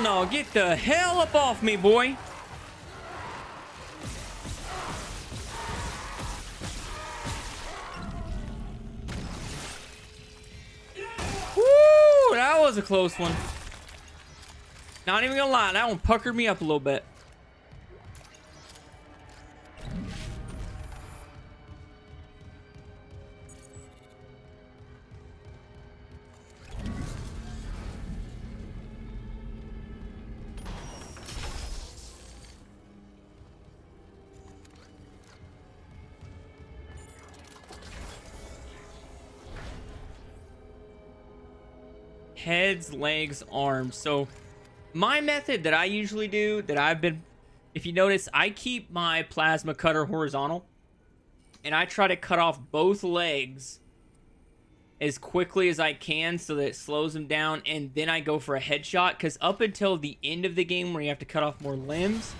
No, get the hell up off me, boy. Woo, that was a close one. Not even gonna lie, that one puckered me up a little bit. Heads, legs, arms. So my method that I usually do, if you notice, I keep my plasma cutter horizontal and I try to cut off both legs as quickly as I can so that it slows them down, and then I go for a headshot, because up until the end of the game where you have to cut off more limbs,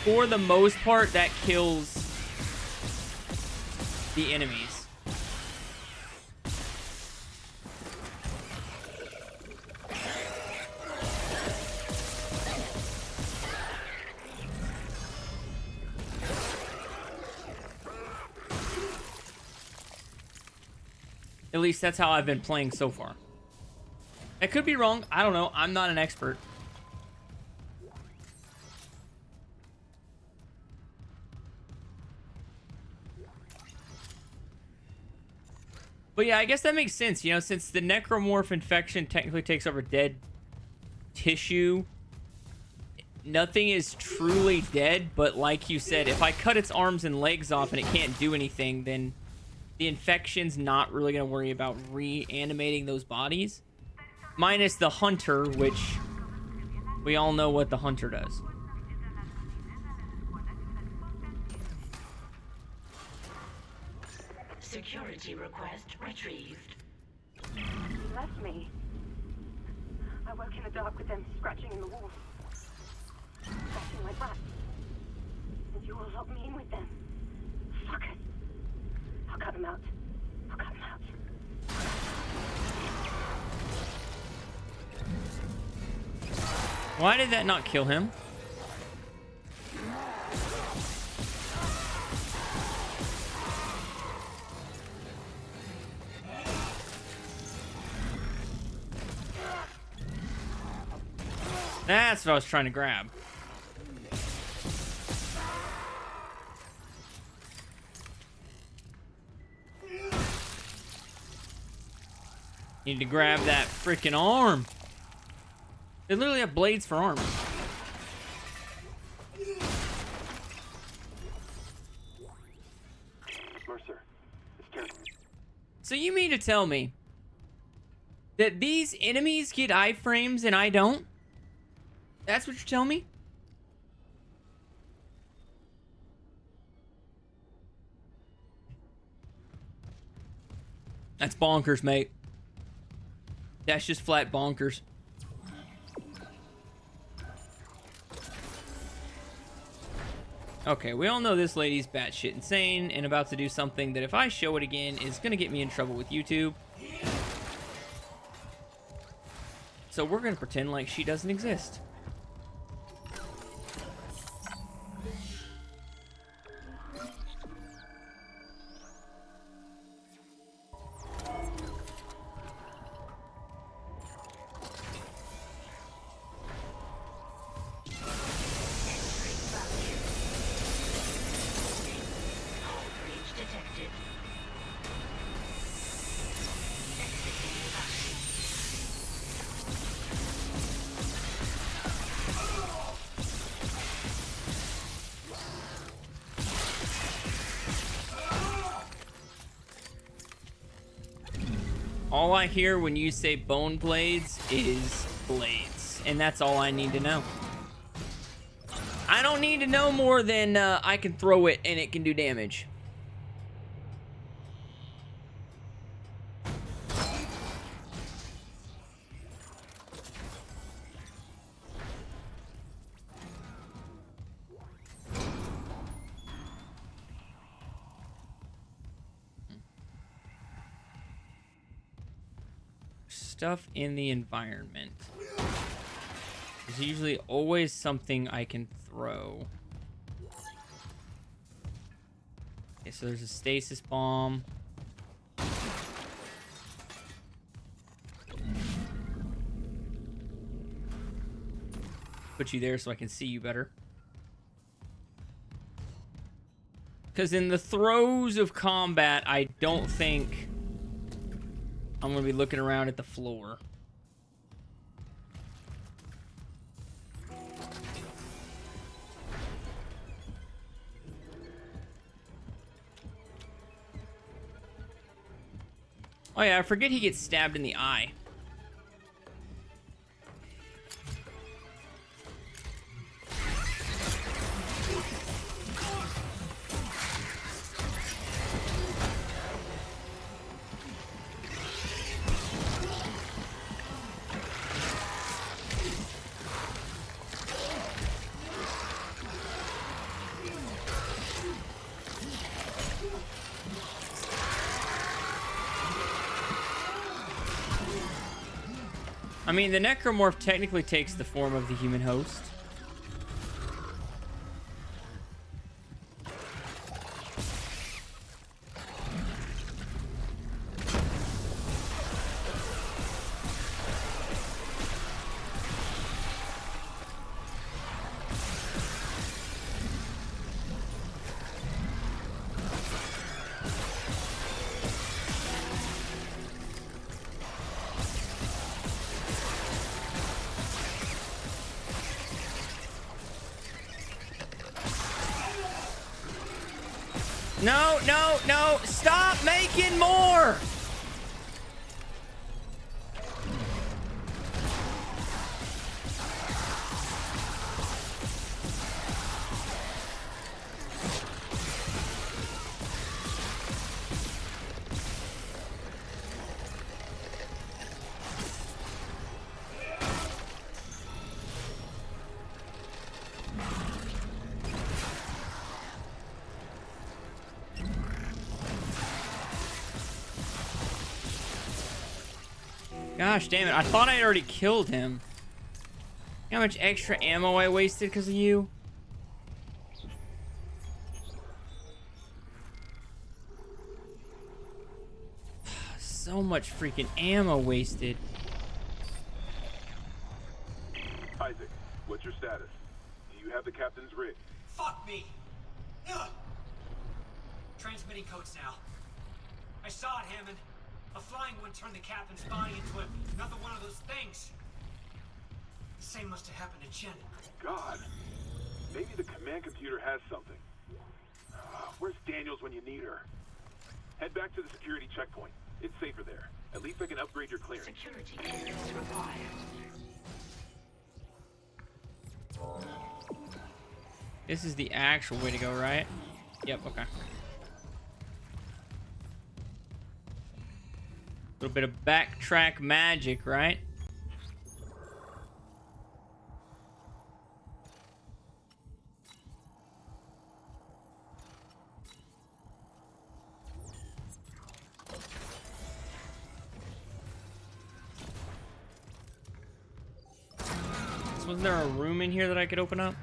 for the most part that kills the enemies. At least that's how I've been playing so far. I could be wrong. I don't know. I'm not an expert. But yeah, I guess that makes sense, you know, since the necromorph infection technically takes over dead tissue, nothing is truly dead, but like you said, if I cut its arms and legs off and it can't do anything, then the infection's not really going to worry about reanimating those bodies. Minus the hunter, which we all know what the hunter does. Security request retrieved. He left me. I woke in the dark with them scratching in the wall. Scratching my back. And you all locked me in with them. Fuckers. I'll cut them out. I'll cut them out. Why did that not kill him? That's what I was trying to grab. Need to grab that freaking arm. They literally have blades for arms. Mercer, it's terrible. So you mean to tell me that these enemies get iframes and I don't? That's what you're telling me? That's bonkers, mate. That's just flat bonkers. Okay, we all know this lady's batshit insane and about to do something that if I show it again is gonna get me in trouble with YouTube. So we're gonna pretend like she doesn't exist. All I hear when you say bone blades is blades, and that's all I need to know. I don't need to know more than I can throw it and it can do damage. Stuff in the environment. There's usually always something I can throw. Okay, so there's a stasis bomb. Put you there so I can see you better. Because in the throes of combat, I don't think I'm going to be looking around at the floor. Oh yeah, I forget he gets stabbed in the eye. I mean, the necromorph technically takes the form of the human host. No, no, no. Stop making more. Gosh damn it. I thought I already killed him. How much extra ammo I wasted because of you? So much freaking ammo wasted. Isaac, what's your status? Do you have the captain's rig? Fuck me! Ugh. Transmitting codes now. I saw it, Hammond. A flying one turned the captain's body into another one of those things. The same must have happened to Chen. God. Maybe the command computer has something. Where's Daniels when you need her? Head back to the security checkpoint. It's safer there. At least I can upgrade your clearance. Security clearance required. This is the actual way to go, right? Yep, okay. A little bit of backtrack magic, right? So wasn't there a room in here that I could open up?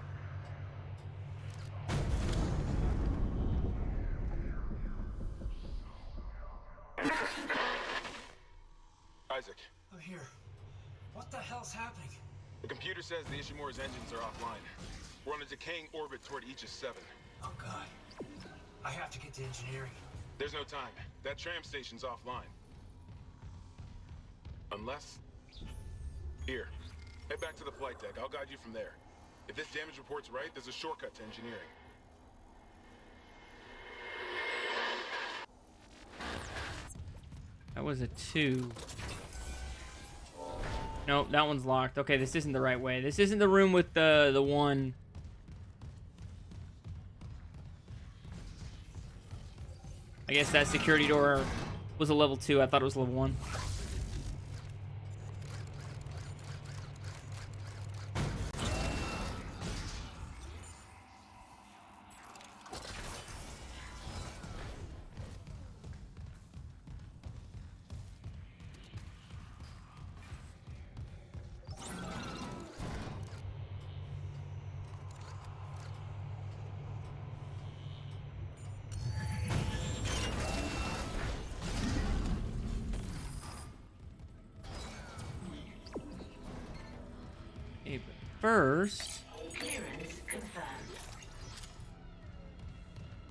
Isaac, I'm here. What the hell's happening? the computer says the Ishimura's engines are offline. We're on a decaying orbit toward Aegis 7. Oh god. I have to get to engineering. There's no time. That tram station's offline. Unless... Here. Head back to the flight deck. I'll guide you from there. If this damage report's right, there's a shortcut to engineering. That was a 2. Nope, that one's locked. Okay, this isn't the right way. This isn't the room with the one. I guess that security door was a level 2. I thought it was level 1. First, Clearance confirmed.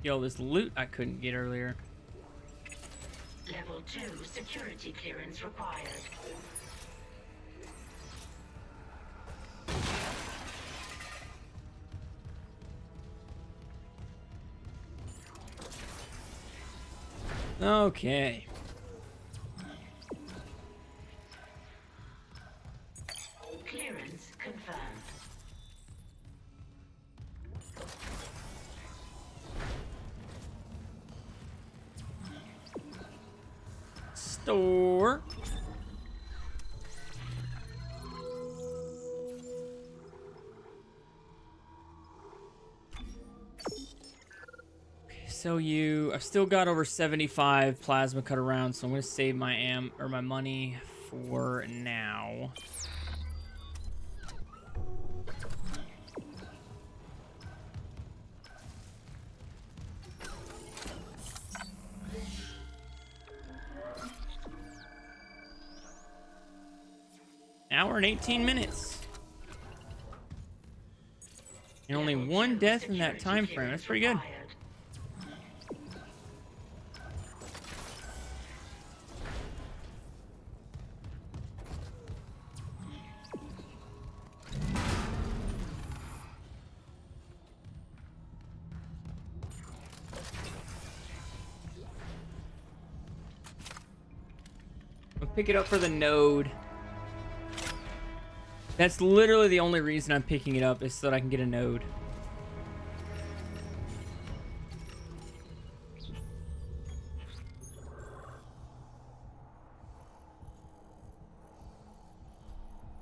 yo, this loot I couldn't get earlier. Level 2 security clearance required. Okay. Clearance confirmed. Store. So I've still got over 75 plasma cut around, so I'm gonna save my my money for now. Hour and 18 minutes. And only one death in that time frame. That's pretty good. I'll pick it up for the node. That's literally the only reason I'm picking it up, is so that I can get a node.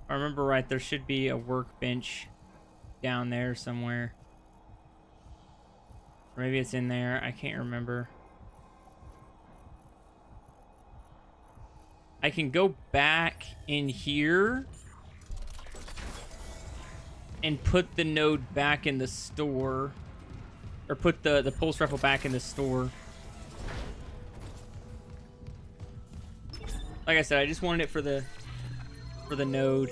If I remember right, there should be a workbench down there somewhere. Or maybe it's in there. I can't remember. I can go back in here and put the node back in the store. Or put the pulse rifle back in the store. Like I said, I just wanted it for the node.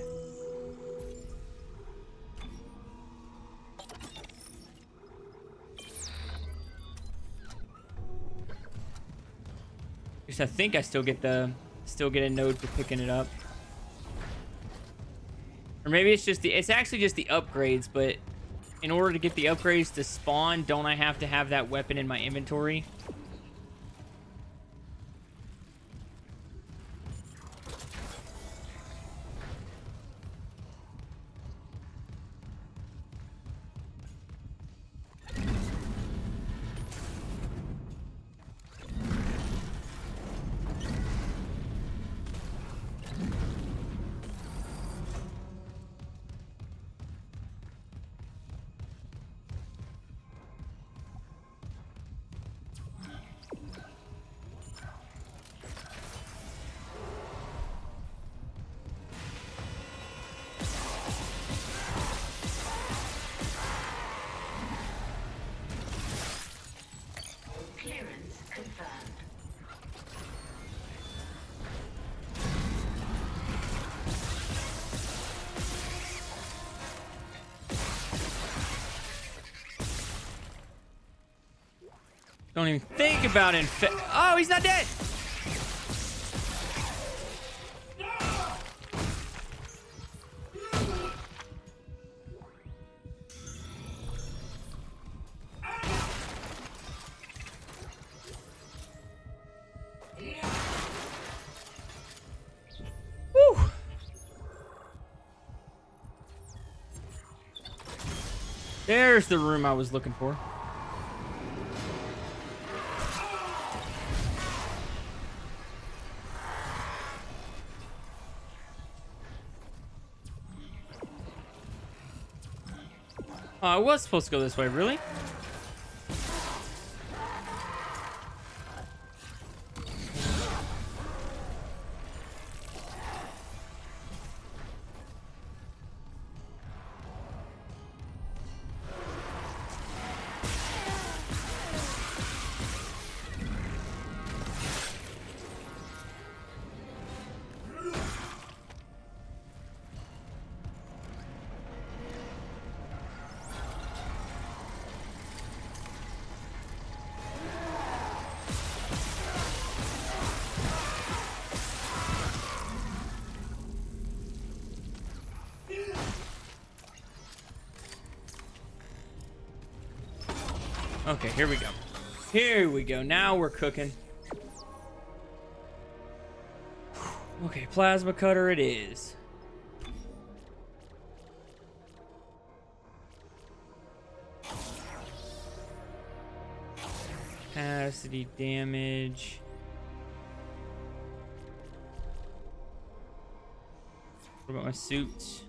I think I still get a node for picking it up. Or maybe it's actually just the upgrades, but in order to get the upgrades to spawn, don't I have to have that weapon in my inventory? Clearance confirmed. Don't even think about Oh, he's not dead! Woo! There's the room I was looking for. Oh, I was supposed to go this way, really? Okay, here we go. Here we go. Now we're cooking. Okay, plasma cutter it is. Capacity damage. What about my suit?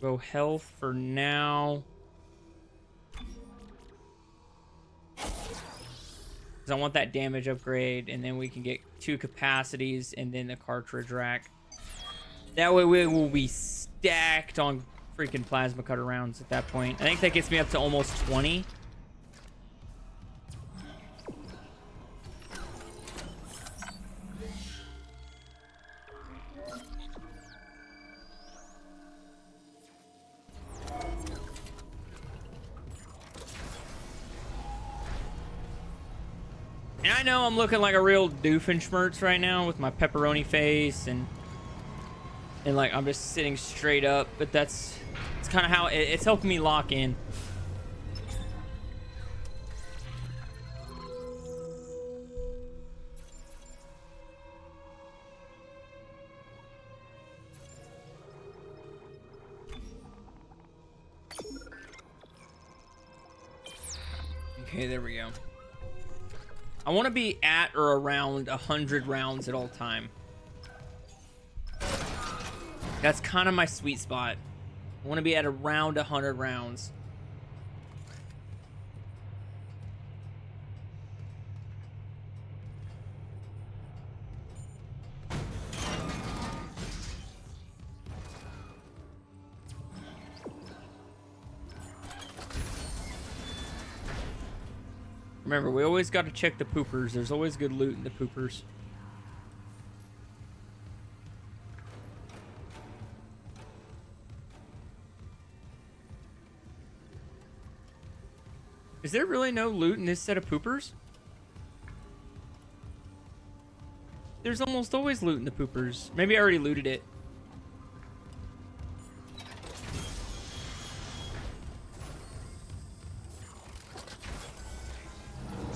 Go health for now. I want that damage upgrade, and then we can get 2 capacities and then the cartridge rack. That way we will be stacked on freaking plasma cutter rounds at that point. I think that gets me up to almost 20. And I know I'm looking like a real doofenshmirtz right now with my pepperoni face and like I'm just sitting straight up, but it's kind of how it's helping me lock in. Okay, there we go. I want to be at or around 100 rounds at all time. That's kind of my sweet spot. I want to be at around 100 rounds. Remember, we always got to check the poopers. There's always good loot in the poopers. Is there really no loot in this set of poopers? There's almost always loot in the poopers. Maybe I already looted it.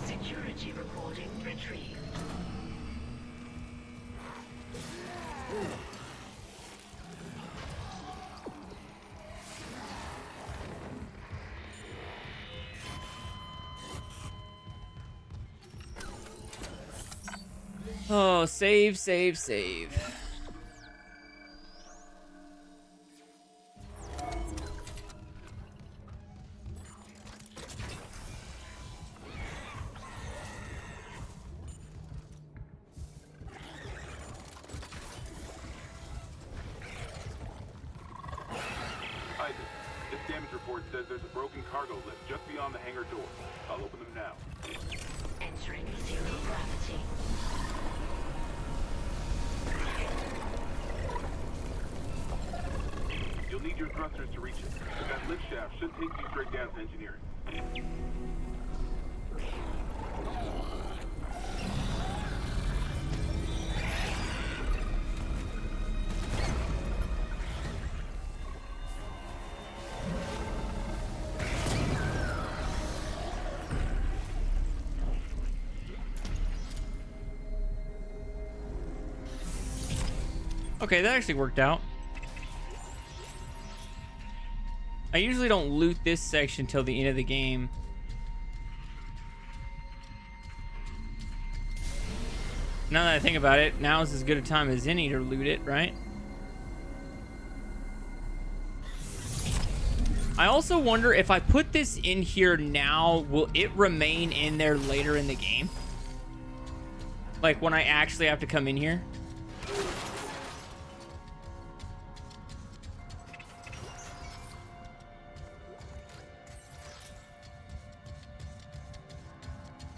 Security recording retrieved. Oh, save, save, save. Isaac, this damage report says there's a broken cargo lift just beyond the hangar door. I'll open them now. Entering zero gravity. You'll need your thrusters to reach it, but that lift shaft should take you straight down to engineering. Okay, that actually worked out. I usually don't loot this section till the end of the game. Now that I think about it, now is as good a time as any to loot it, right? I also wonder if I put this in here now, will it remain in there later in the game? Like when I actually have to come in here?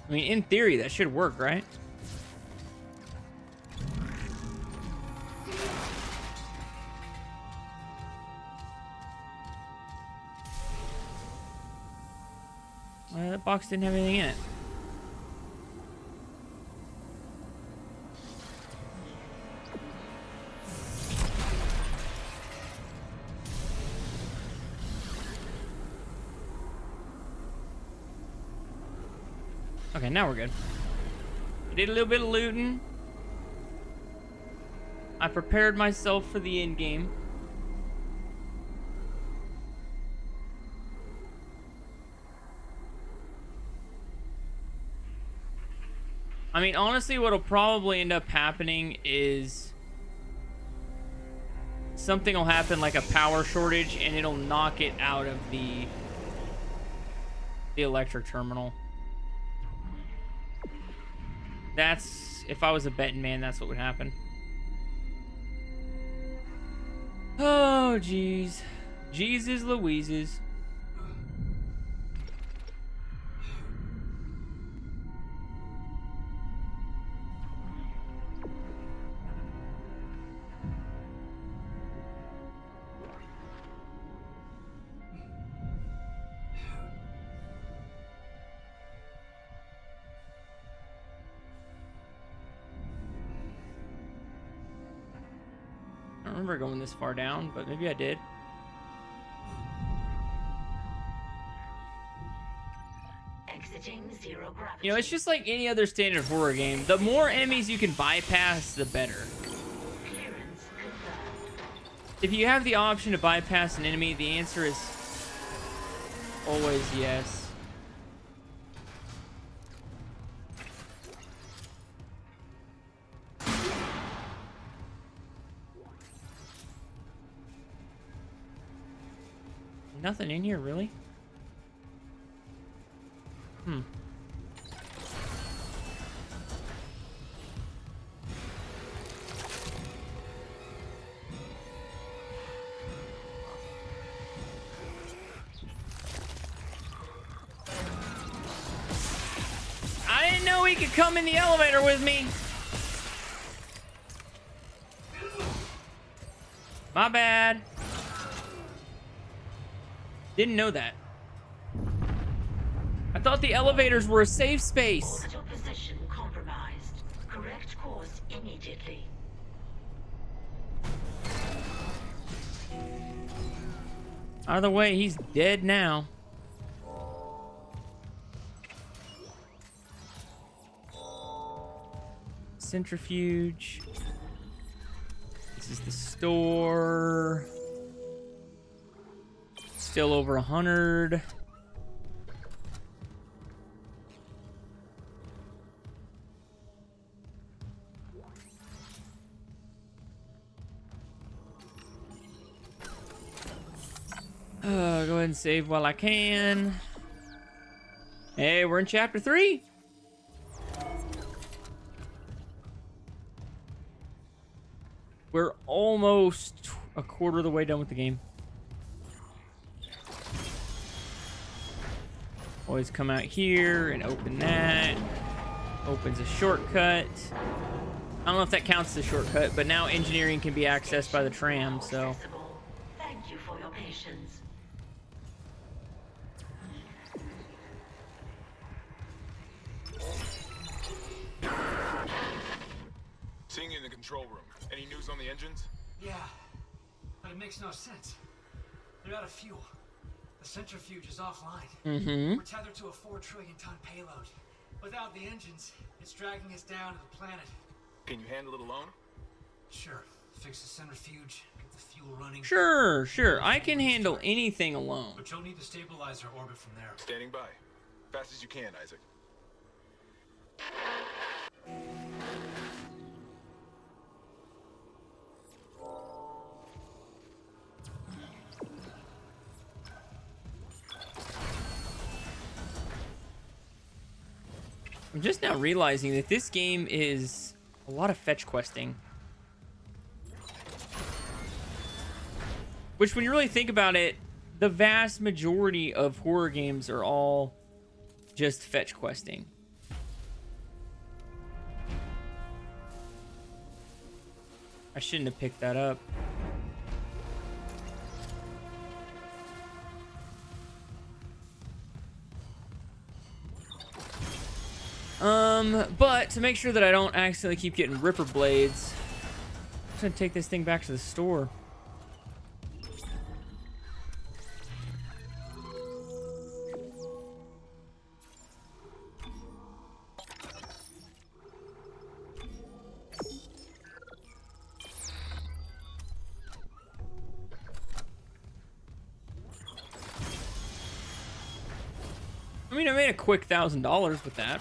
I mean, in theory, that should work, right? Well, that box didn't have anything in it. Okay, now we're good. I did a little bit of looting. I prepared myself for the end game. I mean, honestly, what'll probably end up happening is something will happen like a power shortage and it'll knock it out of the electric terminal. That's, if I was a betting man, that's what would happen. Oh, jeez. Jesus Louises. I don't remember going this far down, but maybe I did. Exiting zero gravity. You know, it's just like any other standard horror game. The more enemies you can bypass, the better. Clearance confirmed. If you have the option to bypass an enemy, the answer is always yes. Nothing in here, really? Hmm. I didn't know he could come in the elevator with me. My bad. Didn't know that. I thought the elevators were a safe space. Orbital position compromised. Correct course immediately. Either way, he's dead now. Centrifuge. This is the store. Still over 100. Go ahead and save while I can. Hey, we're in chapter 3. We're almost a quarter of the way done with the game. Always come out here and open that. Opens a shortcut. I don't know if that counts as a shortcut, but now engineering can be accessed by the tram, so. Thank you for your patience. Seeing you in the control room. Any news on the engines? Yeah, but it makes no sense. They're out of fuel. The centrifuge is offline. Mm-hmm. We're tethered to a 4 trillion ton payload. Without the engines, it's dragging us down to the planet. Can you handle it alone? Sure. Fix the centrifuge, get the fuel running. Sure. I can handle anything alone. But you'll need to stabilize our orbit from there. Standing by. Fast as you can, Isaac. I'm just now realizing that this game is a lot of fetch questing. Which, when you really think about it, the vast majority of horror games are all just fetch questing. I shouldn't have picked that up. But to make sure that I don't accidentally keep getting Ripper Blades, I'm just gonna take this thing back to the store. I mean, I made a quick $1,000 with that.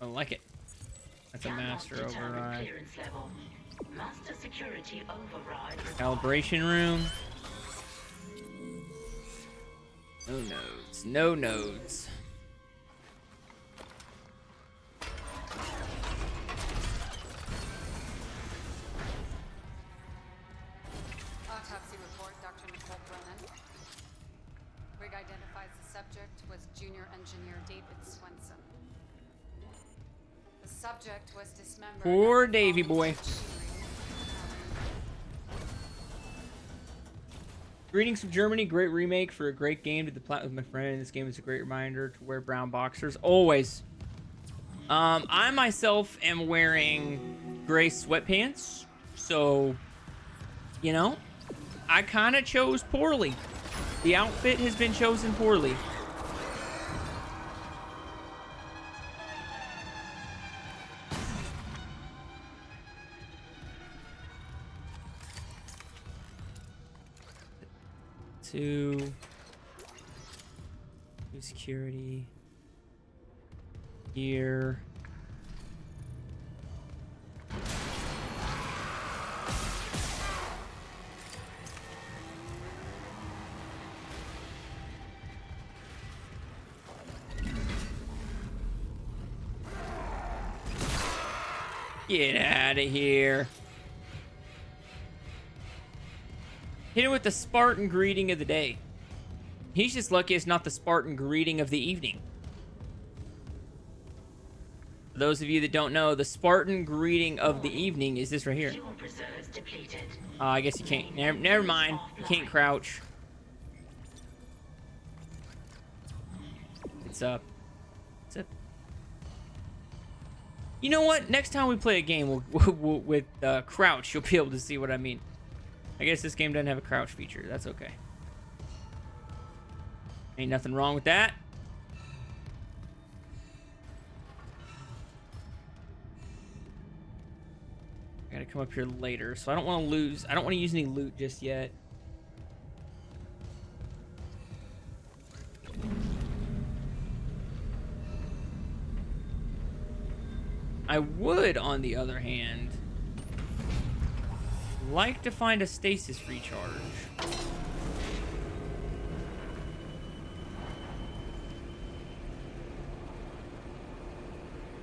I like it. That's a master override. Master security override. Calibration room. No nodes. No nodes. Autopsy report, Dr. Nicole Brennan. Rig identifies the subject was junior engineer David Swenson. The subject was dismembered. Poor Davy boy. Greetings from Germany. Great remake for a great game. Did the plat with my friend. This game is a great reminder to wear brown boxers. Always. I myself am wearing gray sweatpants. So, you know, I kind of chose poorly. The outfit has been chosen poorly. 2. Security. Here. Get out of here. Hit him with the Spartan greeting of the day. He's just lucky it's not the Spartan greeting of the evening. For those of you that don't know, the Spartan greeting of the evening is this right here. I guess you can't. Never mind. You can't crouch. It's up. It's up. You know what? Next time we play a game with crouch, you'll be able to see what I mean. I guess this game doesn't have a crouch feature. That's okay. Ain't nothing wrong with that. I gotta come up here later, so I don't want to lose. I don't want to use any loot just yet. I would, on the other hand, like to find a stasis recharge.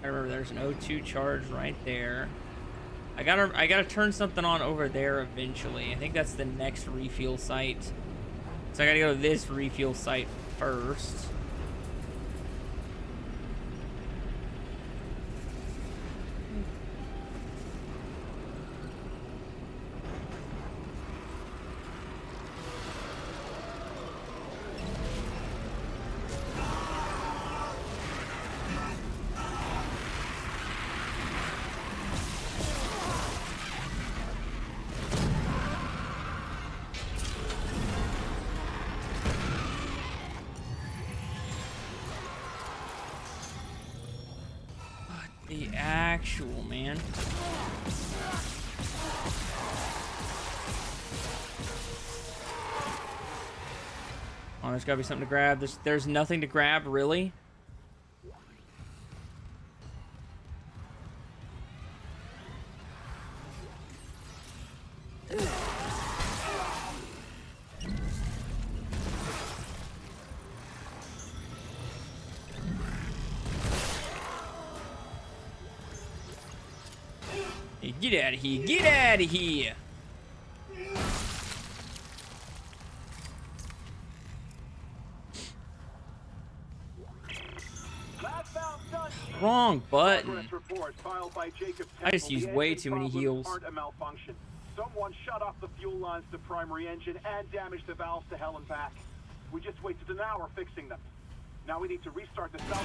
I remember there's an O2 charge right there. I gotta turn something on over there eventually. I think that's the next refuel site. So I gotta go to this refuel site first. The actual, man. Oh, there's gotta be something to grab. There's nothing to grab, really? Hey, get out of here. Get out of here. Wrong button. I just used way too many heals. Someone shut off the fuel lines to primary engine and damaged the valves to hell and back. We just wasted an hour fixing them. Now we need to restart the south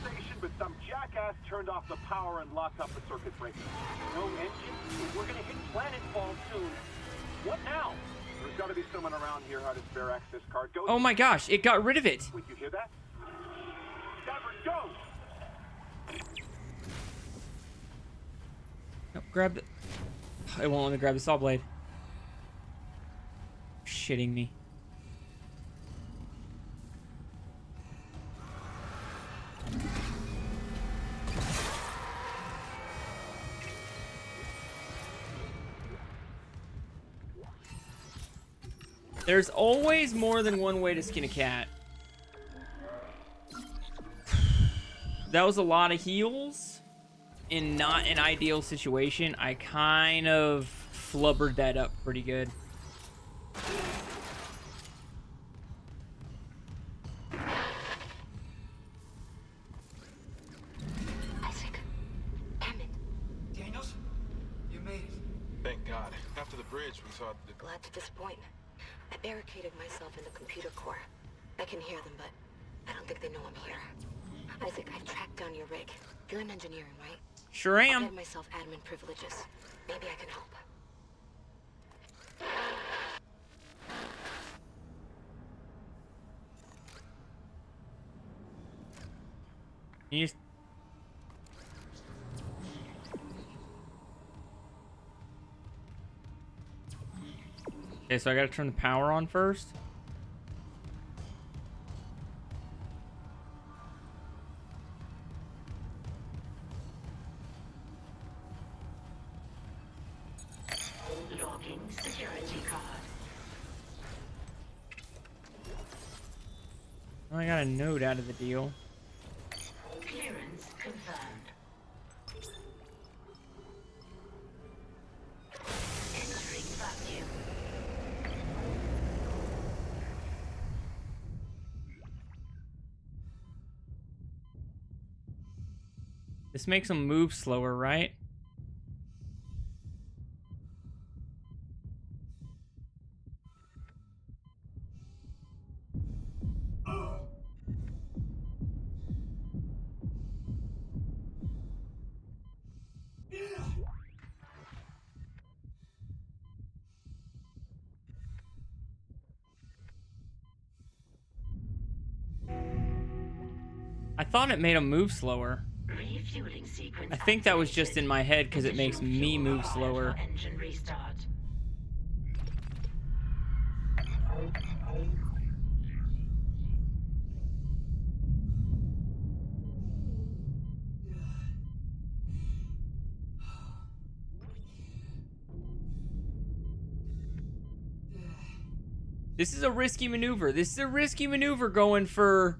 fueling station, but some jackass turned off the power and locked up the circuit breaker. No engine? We're gonna hit planetfall soon. What now? There's gotta be someone around here who had a spare access card. Go. Oh my gosh, it got rid of it. Wait, you hear that? Stanford, go! Nope, grab the... It won't let me grab the saw blade. Shitting me. There's always more than one way to skin a cat. That was a lot of heals in not an ideal situation. I kind of flubbered that up pretty good. Isaac. Hammond. Daniels? You made it. Thank God. After the bridge, we saw the... Glad to disappoint. I barricaded myself in the computer core. I can hear them, but I don't think they know I'm here. Isaac, I've tracked down your rig. You're in engineering, right? Sure am. I'll get myself admin privileges. Maybe I can help. You just... Okay, so I gotta turn the power on first. I got a note out of the deal. Clearance confirmed. Entering vacuum. This makes them move slower, right? I thought it made them move slower. Refueling sequence I think that was just activated. in my head because it makes Additional me fuel move required slower. for engine restart. This is a risky maneuver. This is a risky maneuver going for...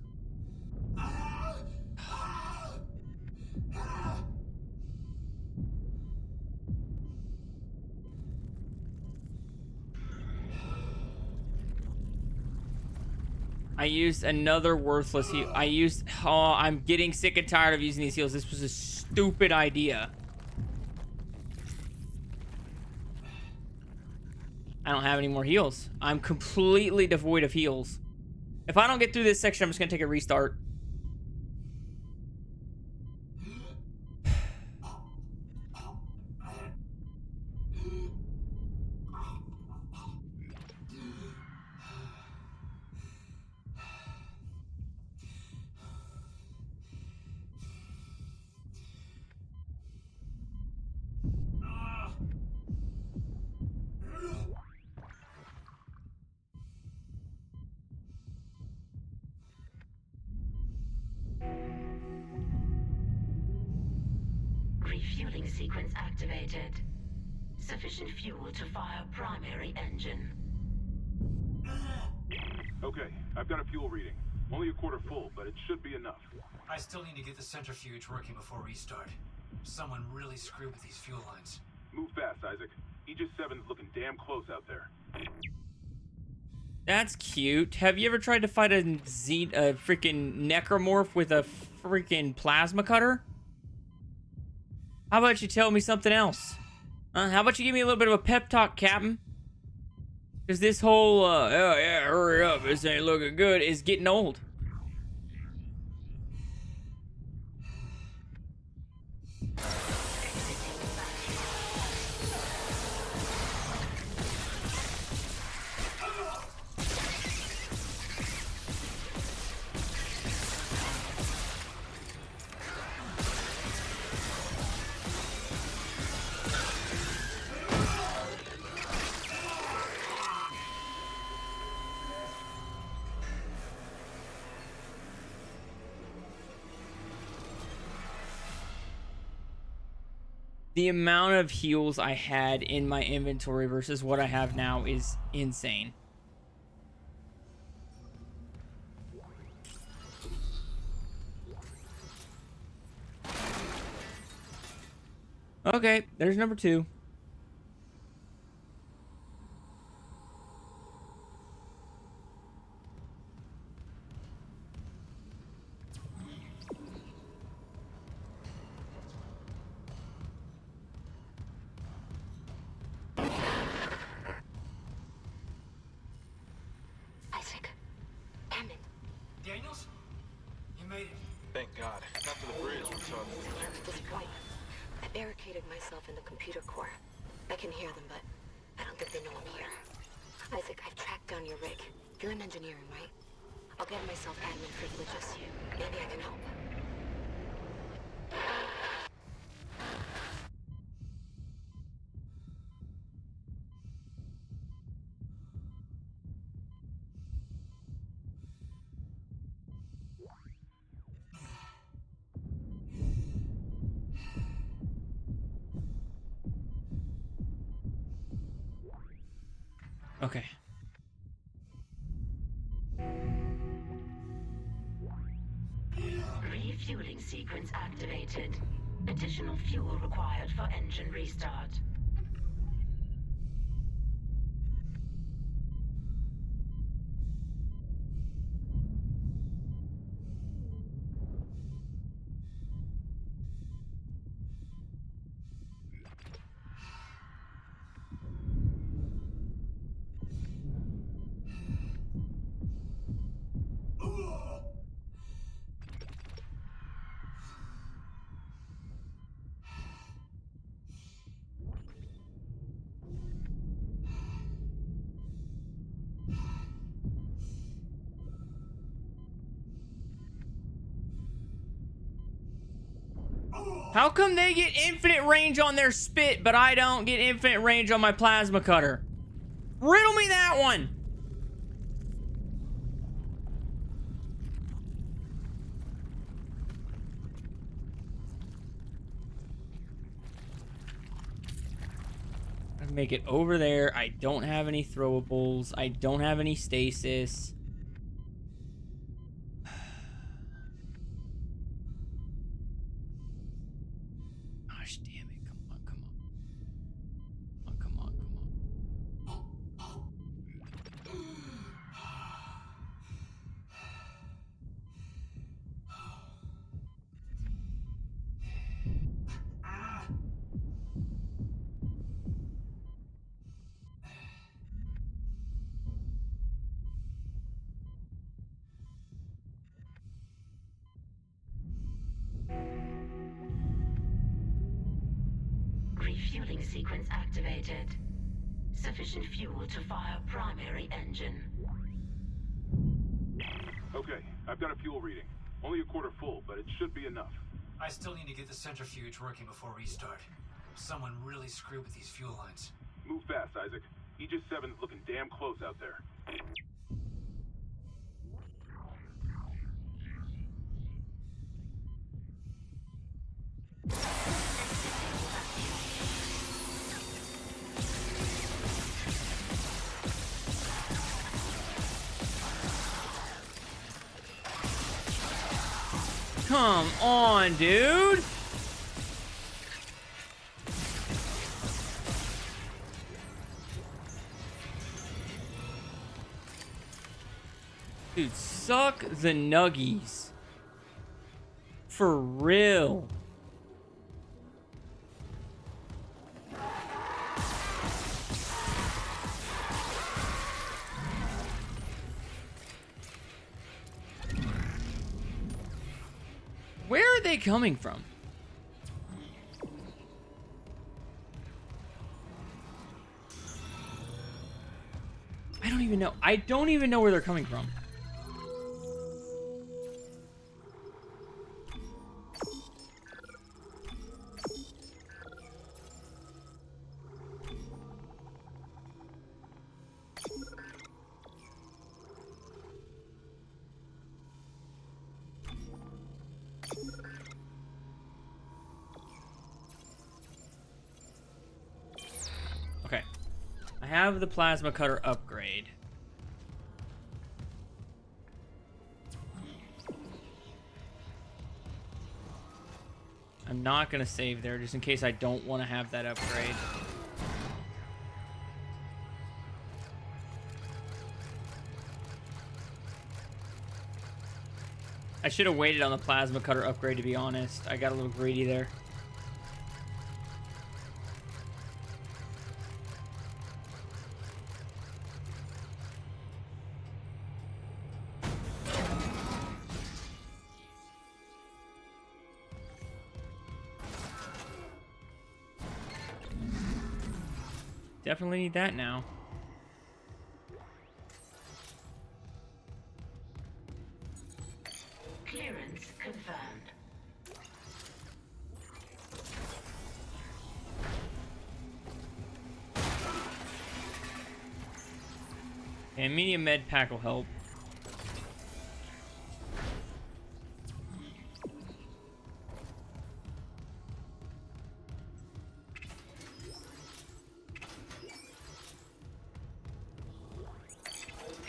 I used another worthless heal. Oh, I'm getting sick and tired of using these heals. This was a stupid idea. I don't have any more heals. I'm completely devoid of heals. If I don't get through this section, I'm just going to take a restart. Refueling sequence activated. Sufficient fuel to fire primary engine. Okay, I've got a fuel reading. Only a quarter full, but it should be enough. I still need to get the centrifuge working before restart. Someone really screwed with these fuel lines. Move fast, Isaac. Aegis 7's looking damn close out there. That's cute. Have you ever tried to fight a freaking necromorph with a freaking plasma cutter? How about you tell me something else? How about you give me a little bit of a pep talk, Captain? Because this whole, oh yeah, hurry up, this ain't looking good, is getting old. The amount of heals I had in my inventory versus what I have now is insane. Okay, there's number 2. Isaac. Damn it. Daniels? You made it. Thank God. Got to the bridge, we saw them. At this point, I barricaded myself in the computer core. I can hear them, but I don't think they know I'm here. Isaac, I've tracked down your rig. You're in engineering, right? I'll get myself admin privileges. Maybe I can help. Okay. Refueling sequence activated. Additional fuel required for engine restart. How come they get infinite range on their spit, but I don't get infinite range on my plasma cutter? Riddle me that one. I make it over there. I don't have any throwables. I don't have any stasis. Gosh damn it. Come on, come on. Come on, come on. Refueling sequence activated. Sufficient fuel to fire primary engine. Okay, I've got a fuel reading. Only a quarter full, but it should be enough. I still need to get the centrifuge working before restart. Someone really screwed with these fuel lines. Move fast, Isaac. Aegis 7's looking damn close out there. Come on, dude. Dude, suck the nuggies. For real. Where are they coming from? I don't even know. I don't even know where they're coming from. Okay. I have the plasma cutter upgrade. I'm not gonna save there just in case I don't want to have that upgrade. I should have waited on the plasma cutter upgrade, to be honest. I got a little greedy there. Definitely need that now. Clearance confirmed. And medium med pack will help.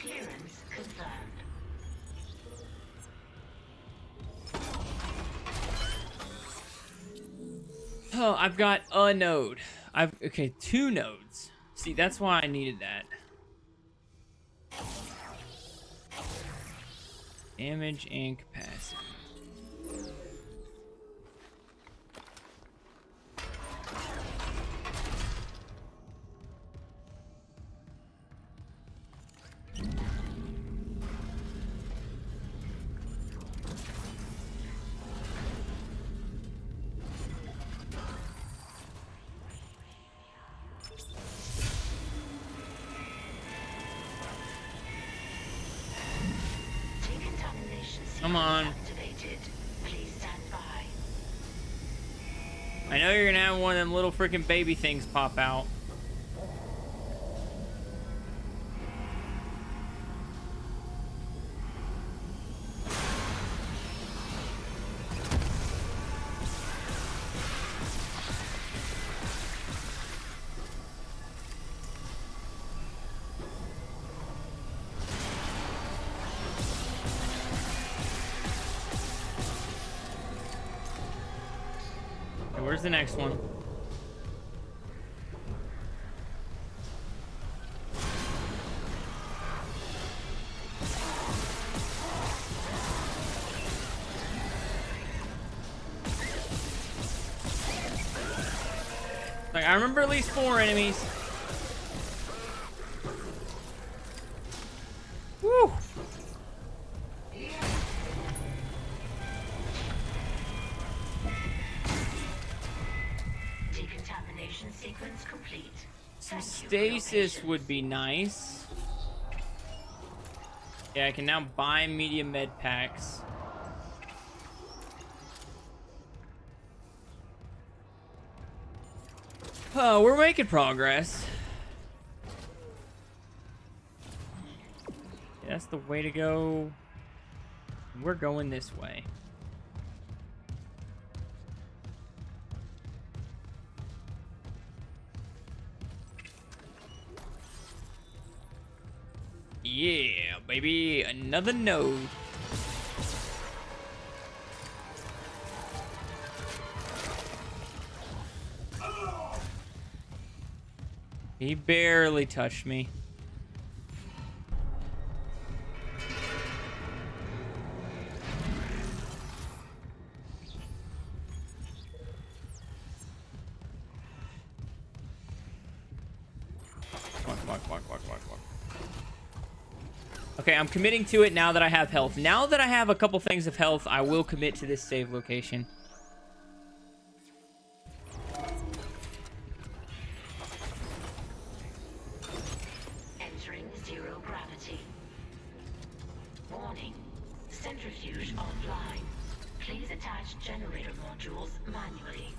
Clearance confirmed. Oh, I've got a node. Okay, 2 nodes. See, that's why I needed that. Damage and capacity. Come on. Please stand by. I know you're gonna have one of them little freaking baby things pop out. Where's the next one? Like, I remember at least 4 enemies. Woo! Decontamination sequence complete. Some stasis would be nice. Yeah, I can now buy medium med packs. Oh, we're making progress. Yeah, that's the way to go. We're going this way. Yeah, baby, another node. He barely touched me. Walk. Okay, I'm committing to it now that I have health. Now that I have a couple things of health, I will commit to this save location. Entering zero gravity. Warning. Centrifuge offline. Please attach generator modules manually.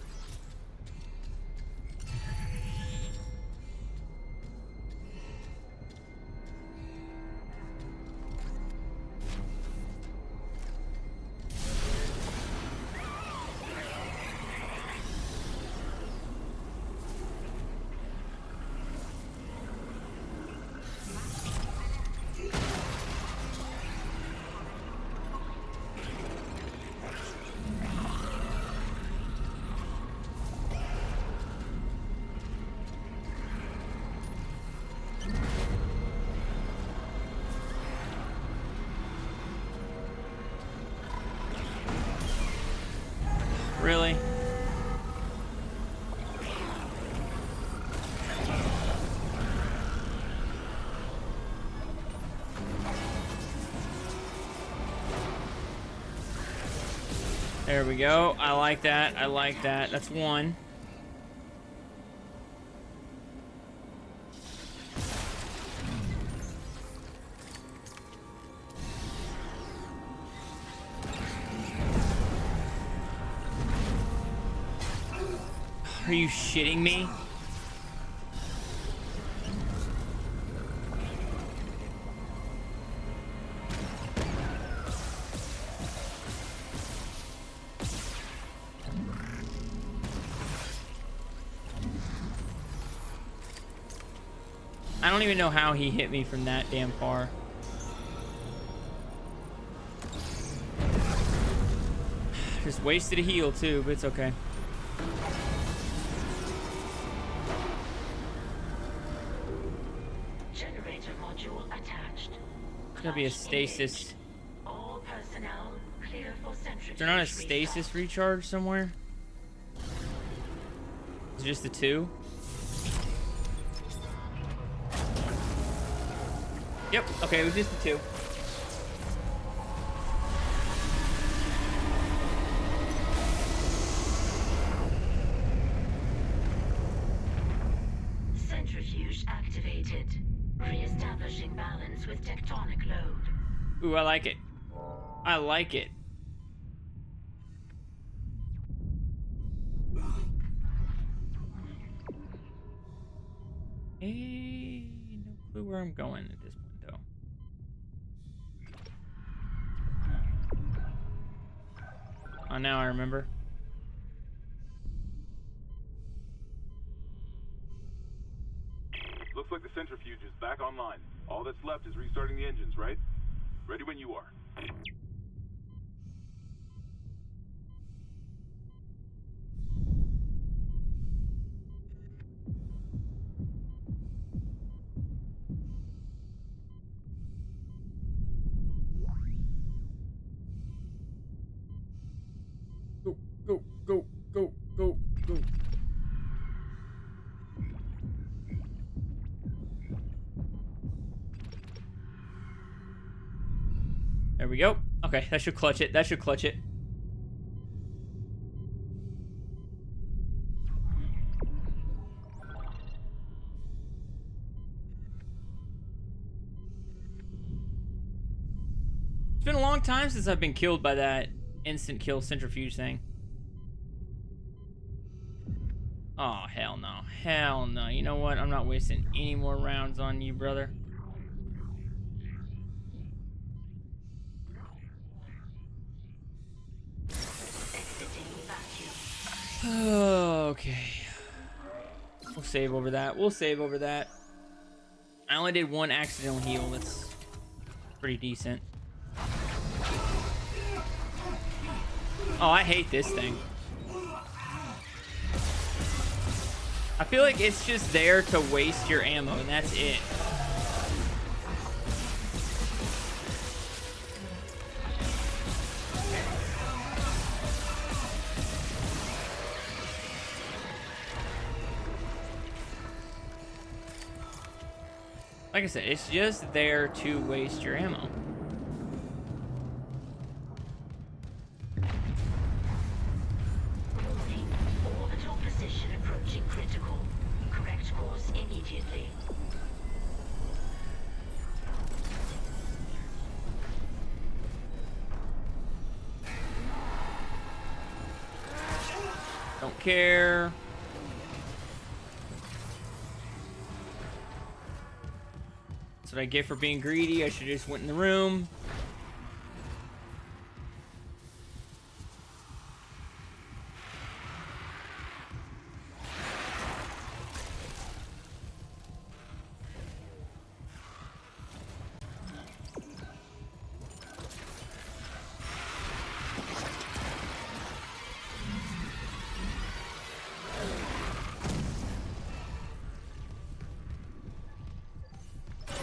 Really? There we go. I like that. I like that. That's 1. Are you shitting me? I don't even know how he hit me from that damn far. Just wasted a heal too, but it's okay. There's gotta be a stasis. All personnel clear for centrifuge. Is there not a stasis recharge somewhere? Is it just the two? Yep, okay, it was just the two. Centrifuge activated. Re-establishing balance with tectonic load. Ooh, I like it. I like it. No clue where I'm going at this point, though. Oh, now I remember. Looks like the centrifuge is back online. All that's left is restarting the engines, right? Ready when you are. Go, go, go, go, go, go. There we go. Okay, that should clutch it. That should clutch it. It's been a long time since I've been killed by that instant kill centrifuge thing. Oh, hell no. Hell no. You know what? I'm not wasting any more rounds on you, brother. Okay. We'll save over that. We'll save over that. I only did one accidental heal. That's pretty decent. Oh, I hate this thing. I feel like it's just there to waste your ammo, and that's it. Like I said, it's just there to waste your ammo. Orbital position approaching critical. Correct course immediately. Don't care. That's what I get for being greedy. I should have just went in the room.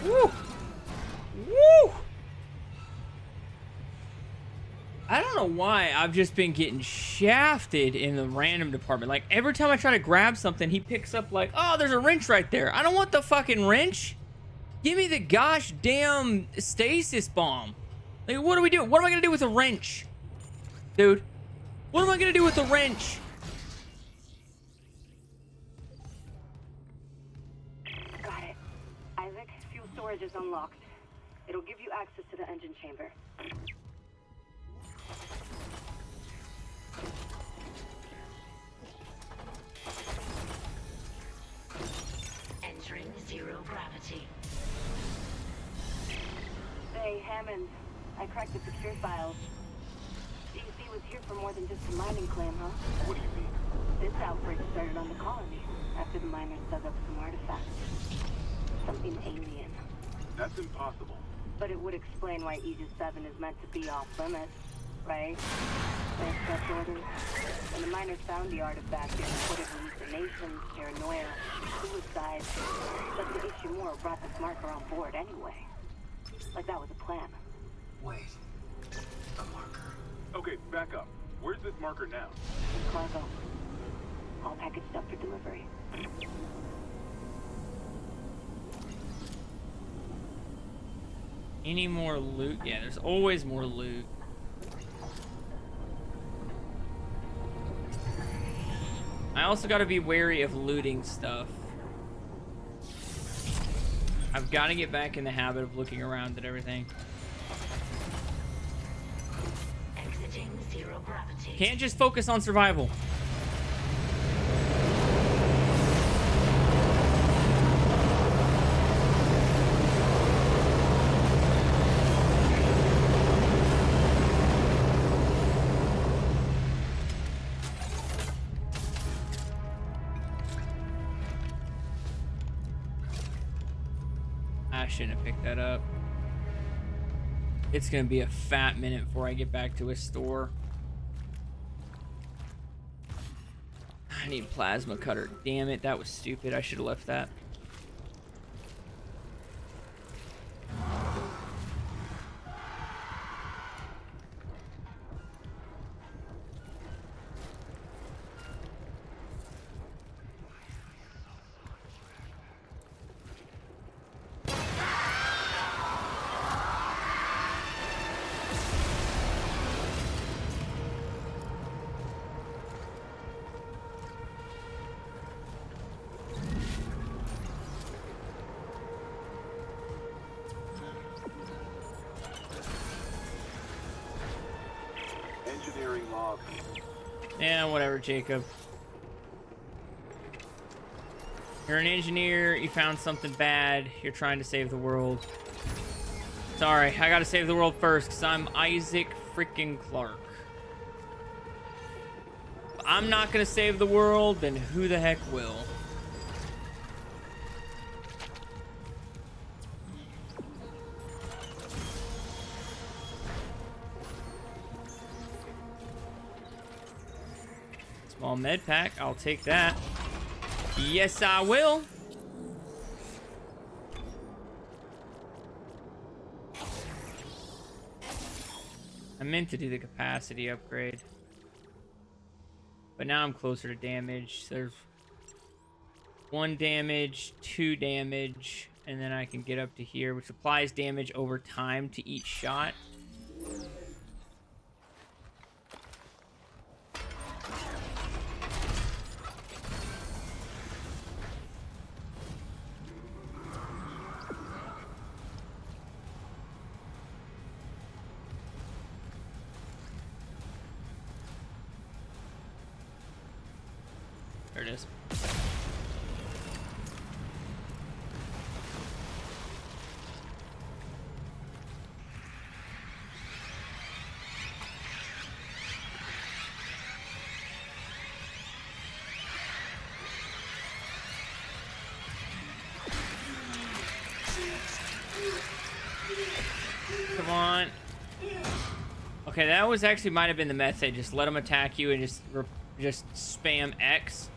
Woo! Woo! I don't know why I've just been getting shafted in the random department. Like, every time I try to grab something, he picks up like, oh, there's a wrench right there. I don't want the fucking wrench. Give me the gosh damn stasis bomb. Like, what do we do? What am I gonna do with a wrench? Dude, what am I gonna do with a wrench? Got it. Isaac, fuel storage is unlocked. It'll give you access to the engine chamber. Entering zero gravity. Hey, Hammond. I cracked the secure files. DC was here for more than just a mining claim, huh? What do you mean? This outbreak started on the colony after the miners dug up some artifacts. Something alien. That's impossible. But it would explain why Aegis 7 is meant to be off limits, right? Their special orders. When the miners found the artifact, it reported hallucinations, paranoia, suicide. But the issue more brought this marker on board anyway. Like that was a plan. Wait. A marker. Okay, back up. Where's this marker now? In cargo. All packaged up for delivery. Any more loot? Yeah, there's always more loot. I also got to be wary of looting stuff. I've got to get back in the habit of looking around at everything. Exiting zero gravity. Can't just focus on survival. I shouldn't have picked that up. It's gonna be a fat minute before I get back to a store. I need plasma cutter. Damn it, that was stupid. I should have left that. Engineering log. Yeah, whatever, Jacob. You're an engineer, you found something bad, you're trying to save the world. Sorry, I gotta save the world first, because I'm Isaac freaking Clarke. If I'm not gonna save the world, then who the heck will? Small med pack, I'll take that. Yes, I will. I meant to do the capacity upgrade. But now I'm closer to damage. There's 1 damage, 2 damage, and then I can get up to here, which applies damage over time to each shot. There it is. Come on. Okay, that was actually might have been the method. Just let them attack you and just spam X.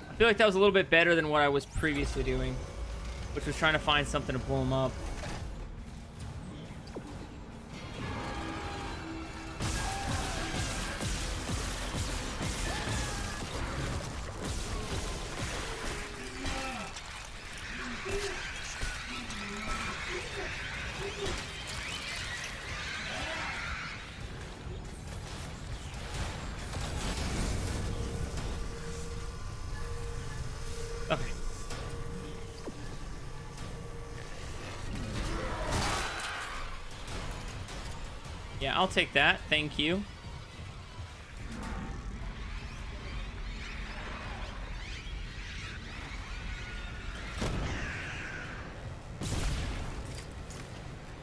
I feel like that was a little bit better than what I was previously doing, which was trying to find something to blow them up. Okay. Yeah, I'll take that. Thank you.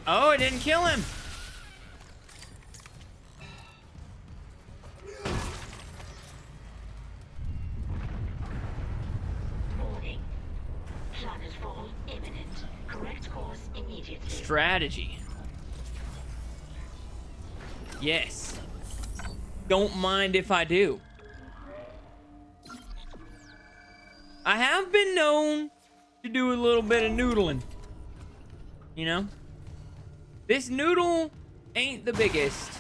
Oh, it didn't kill him. Warning. Planetfall imminent. Correct course immediately. Strategy. Yes. Don't mind if I do. I have been known to do a little bit of noodling. You know? This noodle ain't the biggest,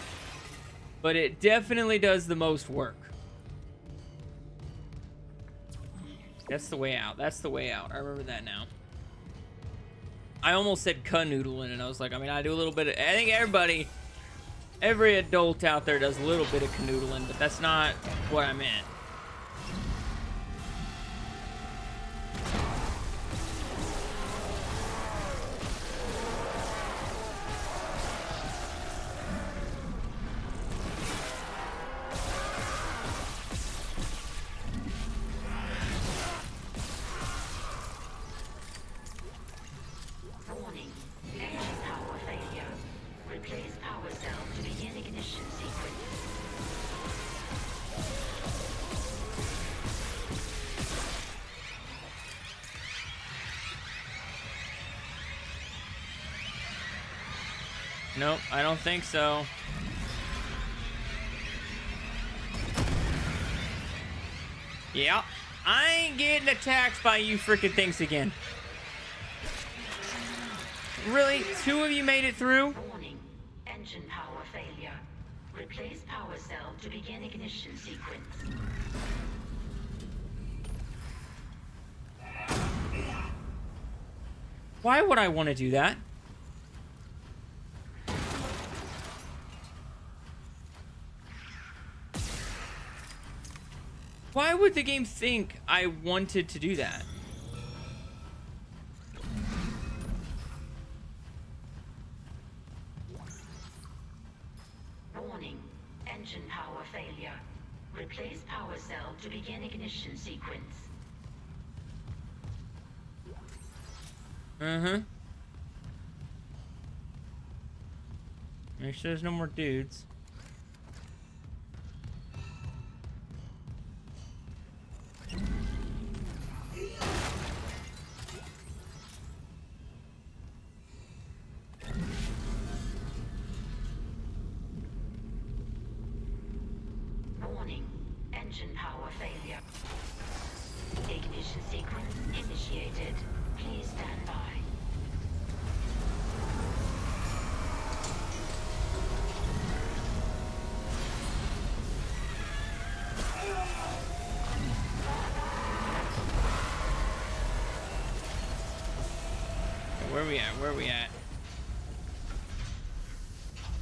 but it definitely does the most work. That's the way out. That's the way out. I remember that now. I almost said canoodling, and I was like, I mean, I do a little bit of... I think every adult out there does a little bit of canoodling, but that's not what I meant. Warning. Engine power failure. Replace power cell to begin ignition sequence. Nope, I don't think so. Yeah, I ain't getting attacked by you freaking things again. Really? 2 of you made it through? Warning. Engine power failure. Replace power cell to begin ignition sequence. Why would I want to do that? Why would the game think I wanted to do that? Warning. Engine power failure. Replace power cell to begin ignition sequence. Make sure there's no more dudes. Warning. Engine power failure. Ignition sequence initiated. Please stand by. Where we at? Where we at?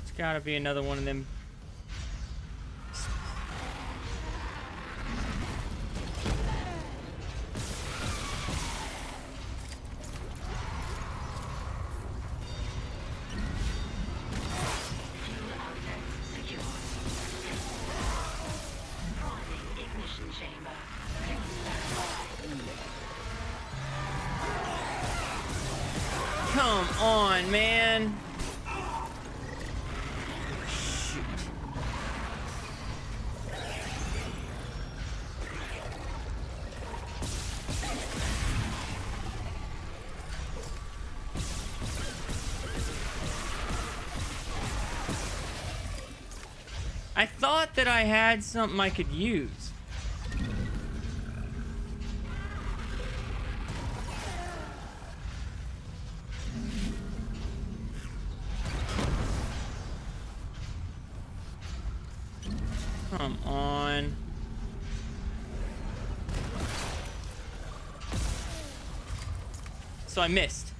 It's gotta be another one of them. Fuel outlets secure. Priming ignition chamber. Please stand by. Come on, man. Shoot. I thought that I had something I could use. Come on. So I missed.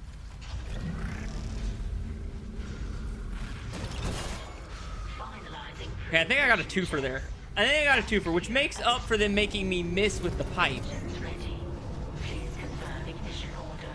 Okay, I think I got a 2 for there. I think I got a 2 for, which makes up for them making me miss with the pipe. Ready. Please confirm ignition order.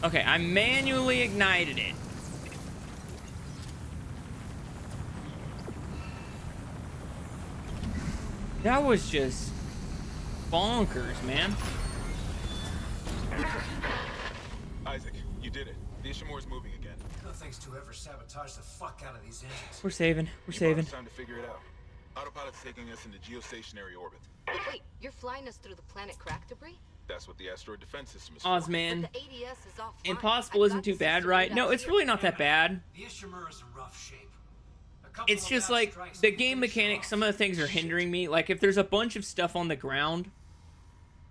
Okay, I manually ignited it. That was just bonkers, man. Isaac, you did it. The Ishimura's moving again. No thanks to whoever sabotaged the fuck out of these engines. We're saving. We're saving. It's time to figure it out. Autopilot's taking us into geostationary orbit. Wait, you're flying us through the planet crack debris? That's what the asteroid defense system is Oz, for. man. But the ADS is offline. Impossible isn't too bad, right? No, it's really not that bad. The Ishimura's in rough shape. A couple It's of just bad like strikes the and game finish her mechanics, off. some of the things are hindering me. Like if there's a bunch of stuff on the ground,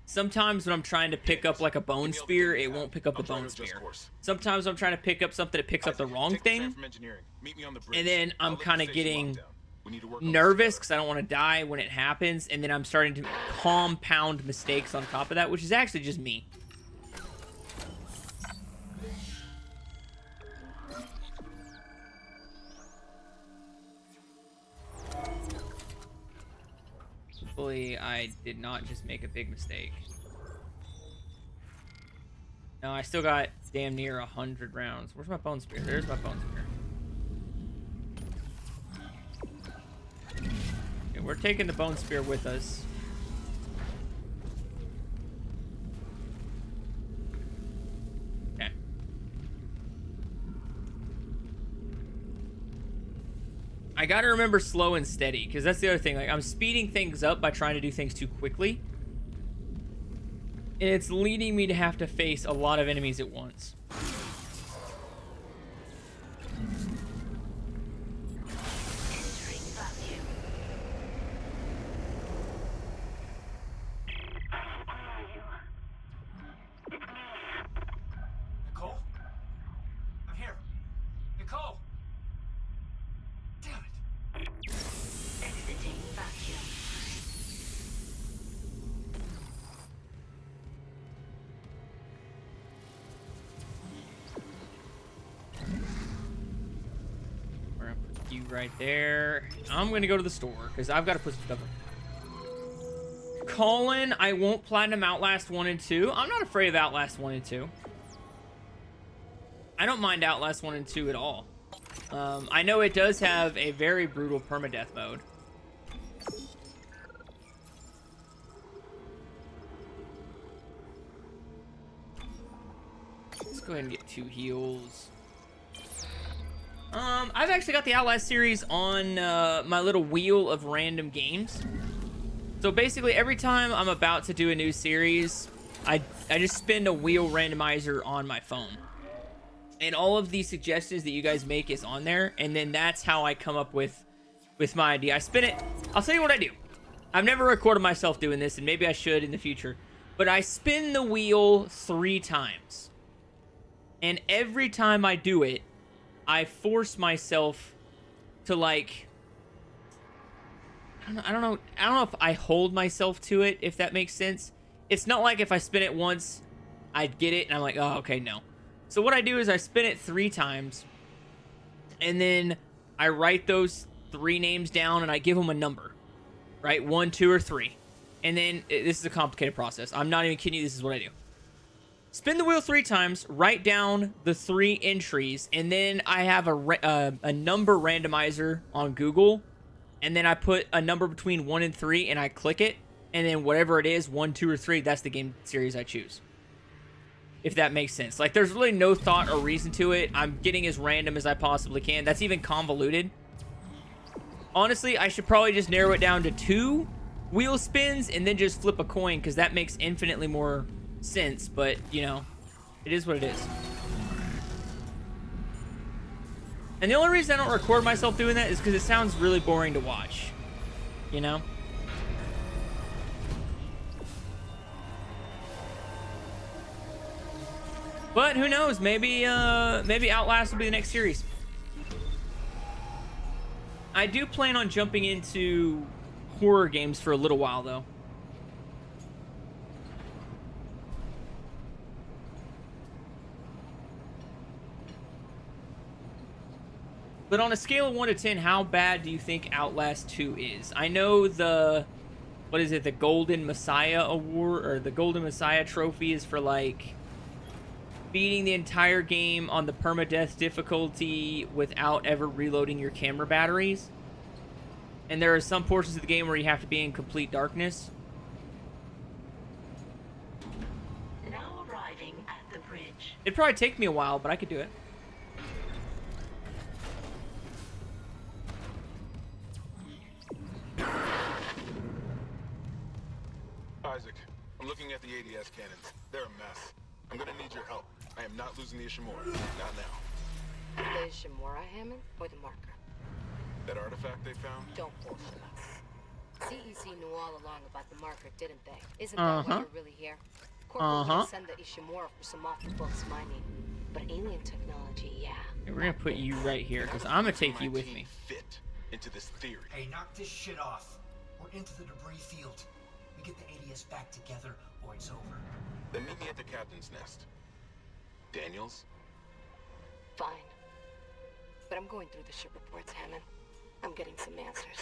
sometimes when I'm trying to pick up like a bone spear, it won't pick up the bone spear. Sometimes I'm trying to pick up something that picks up the wrong thing. And then I'm kind of getting nervous because I don't want to die when it happens. And then I'm starting to compound mistakes on top of that, which is actually just me. Hopefully I did not just make a big mistake. No, I still got damn near 100 rounds. Where's my bone spear? There's my bone spear. Okay, we're taking the bone spear with us. Okay. I gotta remember slow and steady, because that's the other thing. Like, I'm speeding things up by trying to do things too quickly. And it's leading me to have to face a lot of enemies at once. Nicole? I'm here. Nicole! Damn it. Exiting vacuum. We're gonna put you right there. I'm gonna go to the store because I've got to put some stuff in. Colin, I won't platinum Outlast 1 and 2. I'm not afraid of Outlast 1 and 2. I don't mind Outlast 1 and 2 at all. I know it does have a very brutal permadeath mode. Let's go ahead and get 2 heals. I've actually got the Outlast series on my little wheel of random games. So basically, every time I'm about to do a new series, I just spin a wheel randomizer on my phone. And all of the suggestions that you guys make is on there. And then that's how I come up with my idea. I spin it. I'll tell you what I do. I've never recorded myself doing this, and maybe I should in the future. But I spin the wheel 3 times. And every time I do it, I force myself to, like... I don't know if I hold myself to it, if that makes sense. It's not like if I spin it once, I get it, and I'm like, oh, okay, no. So what I do is I spin it 3 times, and then I write those 3 names down, and I give them a number, right? 1, 2, or 3. And then, this is a complicated process. I'm not even kidding you, this is what I do. Spin the wheel 3 times, write down the 3 entries, and then I have a number randomizer on Google, and then I put a number between 1 and 3, and I click it, and then whatever it is, 1, 2, or 3, that's the game series I choose. If that makes sense. Like, there's really no thought or reason to it. I'm getting as random as I possibly can. That's even convoluted. Honestly, I should probably just narrow it down to 2 wheel spins, and then just flip a coin, because that makes infinitely more sense, but, you know, it is what it is. And the only reason I don't record myself doing that is because it sounds really boring to watch. You know? But who knows? Maybe Outlast will be the next series. I do plan on jumping into horror games for a little while, though. But on a scale of 1 to 10, how bad do you think Outlast 2 is? I know the, what is it, the Golden Messiah Award, or the Golden Messiah Trophy is for, like, beating the entire game on the permadeath difficulty without ever reloading your camera batteries. And there are some portions of the game where you have to be in complete darkness. Now arriving at the bridge. It'd probably take me a while, but I could do it. cannons. They're a mess. I'm gonna need your help. I am not losing the Ishimura. Not now. The Ishimura, Hammond, or the marker? That artifact they found? Don't bullshit us. CEC knew all along about the marker, didn't they? Isn't that why you're really here? Corporate wouldn't send the Ishimura for some off-the-books mining. But alien technology, yeah. Hey, we're gonna put you right here, because I'm gonna take you with me. Fit into this theory. Hey, knock this shit off. We're into the debris field. We get the ADS back together, or it's over. Then meet me at the captain's nest. Daniels? Fine. But I'm going through the ship reports, Hammond. I'm getting some answers.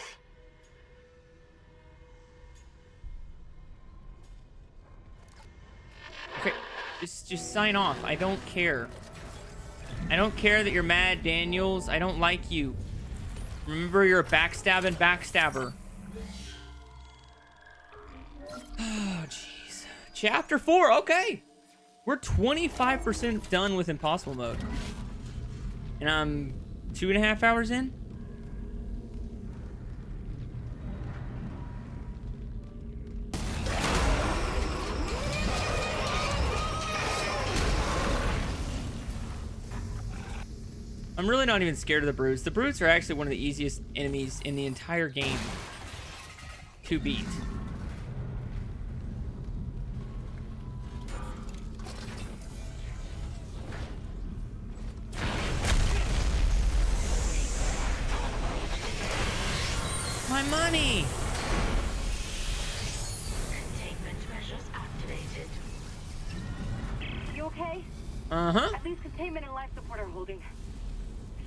Okay, just sign off. I don't care. I don't care that you're mad, Daniels. I don't like you. Remember, you're a backstabbing backstabber. Oh, jeez. Chapter 4, okay. We're 25% done with Impossible Mode. And I'm 2.5 hours in? I'm really not even scared of the brutes. The brutes are actually one of the easiest enemies in the entire game to beat. My money! Containment measures activated. You okay? Uh-huh. At least containment and life support are holding.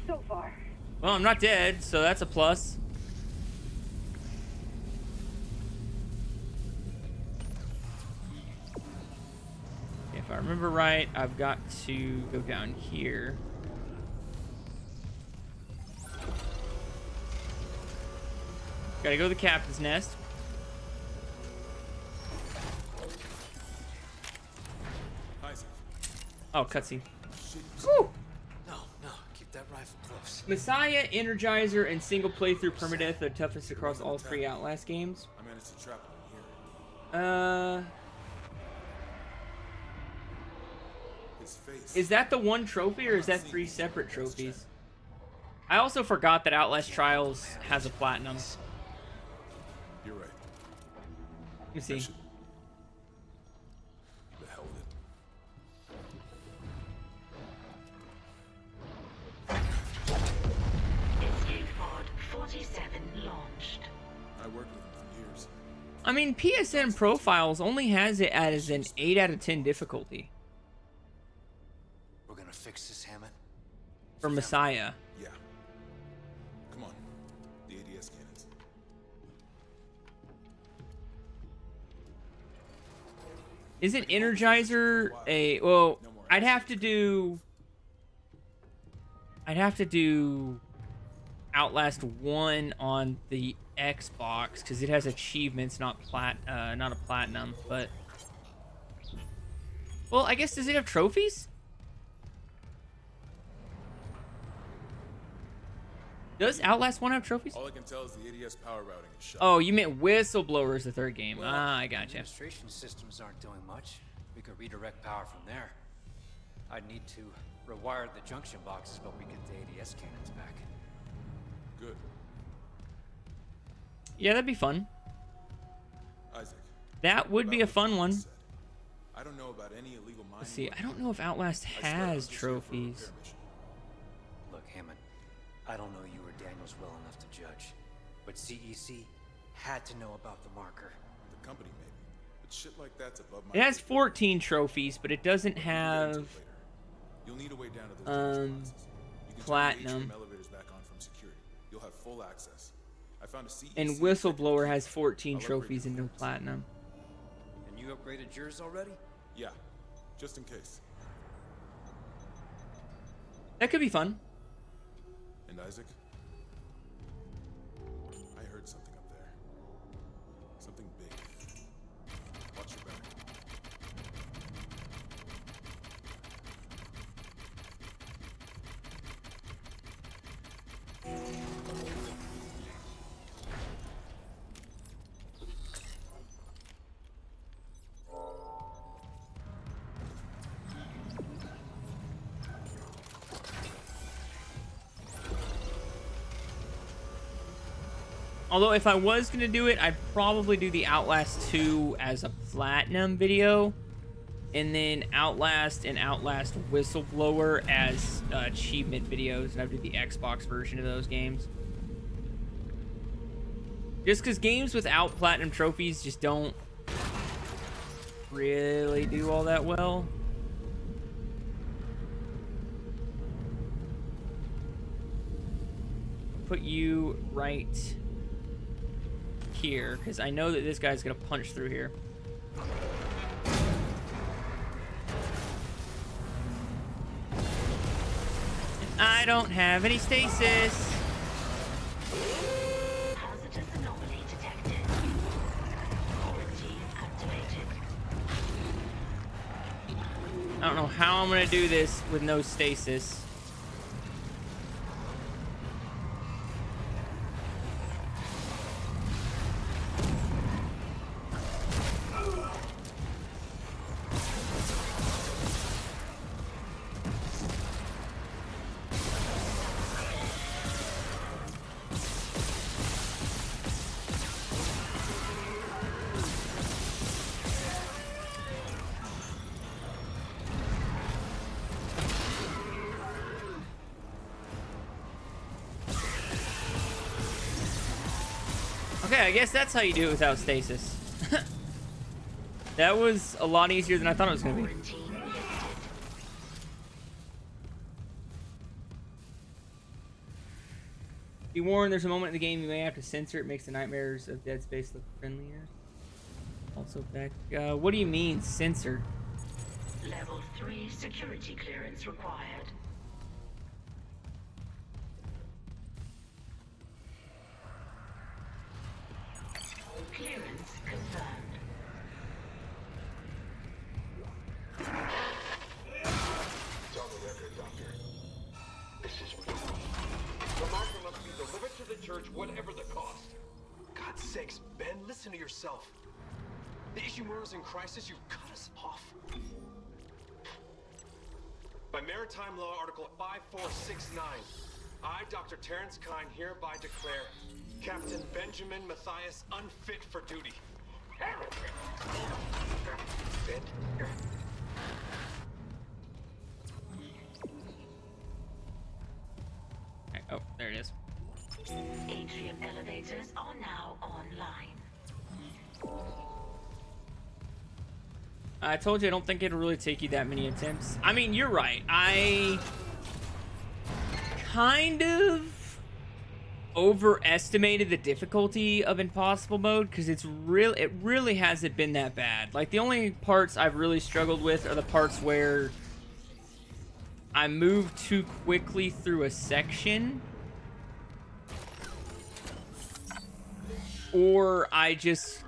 So far. Well, I'm not dead, so that's a plus. If I remember right, I've got to go down here. Gotta go to the captain's nest. Oh, cutscene. Woo! No, keep that rifle close. Messiah, Energizer, and single playthrough permadeath are the toughest across all 3 Outlast games. I managed to trap him here. His face. Is that the one trophy, or is that 3 separate trophies? I also forgot that Outlast Trials has a platinum. You're right. Let me see. The hell with it. Escape pod 47 launched. I worked with him for years. I mean, PSN Profiles only has it as an 8 out of 10 difficulty. We're gonna fix this, Hammond. For Messiah. Yeah. Come on. The ADS cannons. Isn't Energizer a... Well, I'd have to do Outlast 1 on the Xbox, because it has achievements, not a platinum, but... Well, I guess, does it have trophies? Does Outlast 1 have trophies? All I can tell is the ADS power routing is shut. Oh, you meant Whistleblower is the third game. Well, I gotcha. Administration systems aren't doing much. We could redirect power from there. I'd need to rewire the junction boxes, but we get the ADS cannons back. Good. Yeah, that'd be fun. Isaac. That would be a fun one. I don't know about any illegal mining. Let's see. I don't know if Outlast has trophies. Look, Hammond, I don't know you or Daniels well enough to judge, but CEC had to know about the marker. The company maybe, but shit like that's above my. It has 14 trophies, but it doesn't have You'll need a way down to those junction boxes. You can platinum. turn the atrium elevators back on from security. You'll have full access. I found a CEC And Whistleblower has 14 trophies and no platinum. And you upgraded yours already? Yeah, just in case. That could be fun. And Isaac, I heard something up there. Something big. Watch your back. Although if I was going to do it, I'd probably do the Outlast 2 as a platinum video. And then Outlast and Outlast Whistleblower as achievement videos. And I'd do the Xbox version of those games. Just because games without platinum trophies just don't really do all that well. Put you right here, because I know that this guy's gonna punch through here. And I don't have any stasis. Hazardous anomaly detected. Quarantine activated. I don't know how I'm gonna do this with no stasis. Okay, I guess that's how you do it without stasis. That was a lot easier than I thought it was going to be. Be warned, there's a moment in the game you may have to censor. It makes the nightmares of Dead Space look friendlier. Also back... what do you mean, censor? Level 3 security clearance required. Clearance confirmed. It's on the record, Doctor. This is real. The marker must be delivered to the church, whatever the cost. God's sakes, Ben, listen to yourself. The Ishimura's in crisis, you've cut us off. By Maritime Law Article 5469, I, Dr. Terrence Kine, hereby declare Captain Benjamin Matthias unfit for duty. Ben? Right, oh, there it is. Atrium elevators are now online. I told you I don't think it'll really take you that many attempts. I mean, you're right. I kind of overestimated the difficulty of impossible mode because it really hasn't been that bad. Like, the only parts I've really struggled with are the parts where I move too quickly through a section, or I just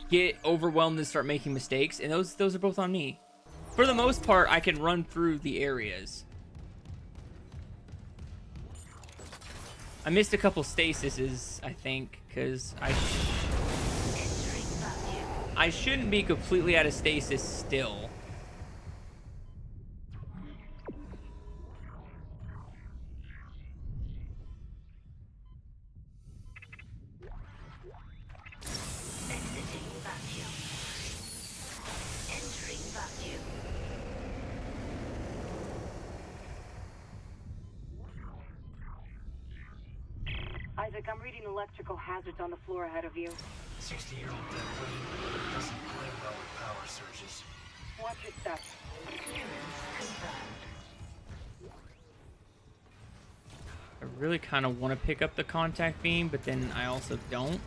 get overwhelmed and start making mistakes, and those are both on me. For the most part, I can run through the areas. I missed a couple stasises, I think, because I shouldn't be completely out of stasis still. Exiting vacuum. Entering vacuum. Isaac, I'm reading electrical hazards on the floor ahead of you. 60-year-old dead weight doesn't play well with power surges. Watch your step. I really kind of want to pick up the contact beam, but then I also don't.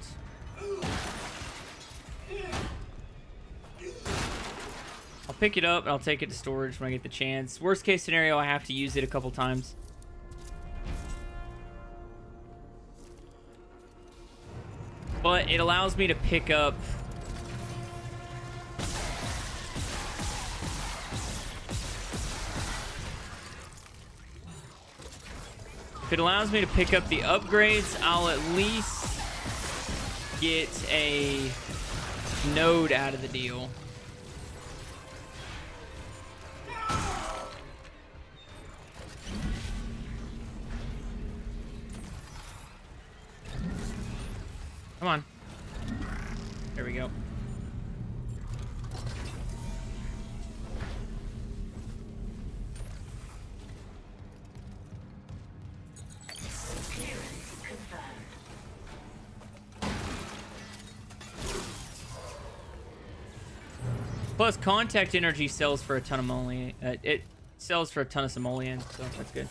I'll pick it up and I'll take it to storage when I get the chance. Worst case scenario, I have to use it a couple times. But it allows me to pick up if it allows me to pick up the upgrades, I'll at least get a node out of the deal. Plus, contact energy sells for a ton of simoleon. It sells for a ton of simoleon, so that's good.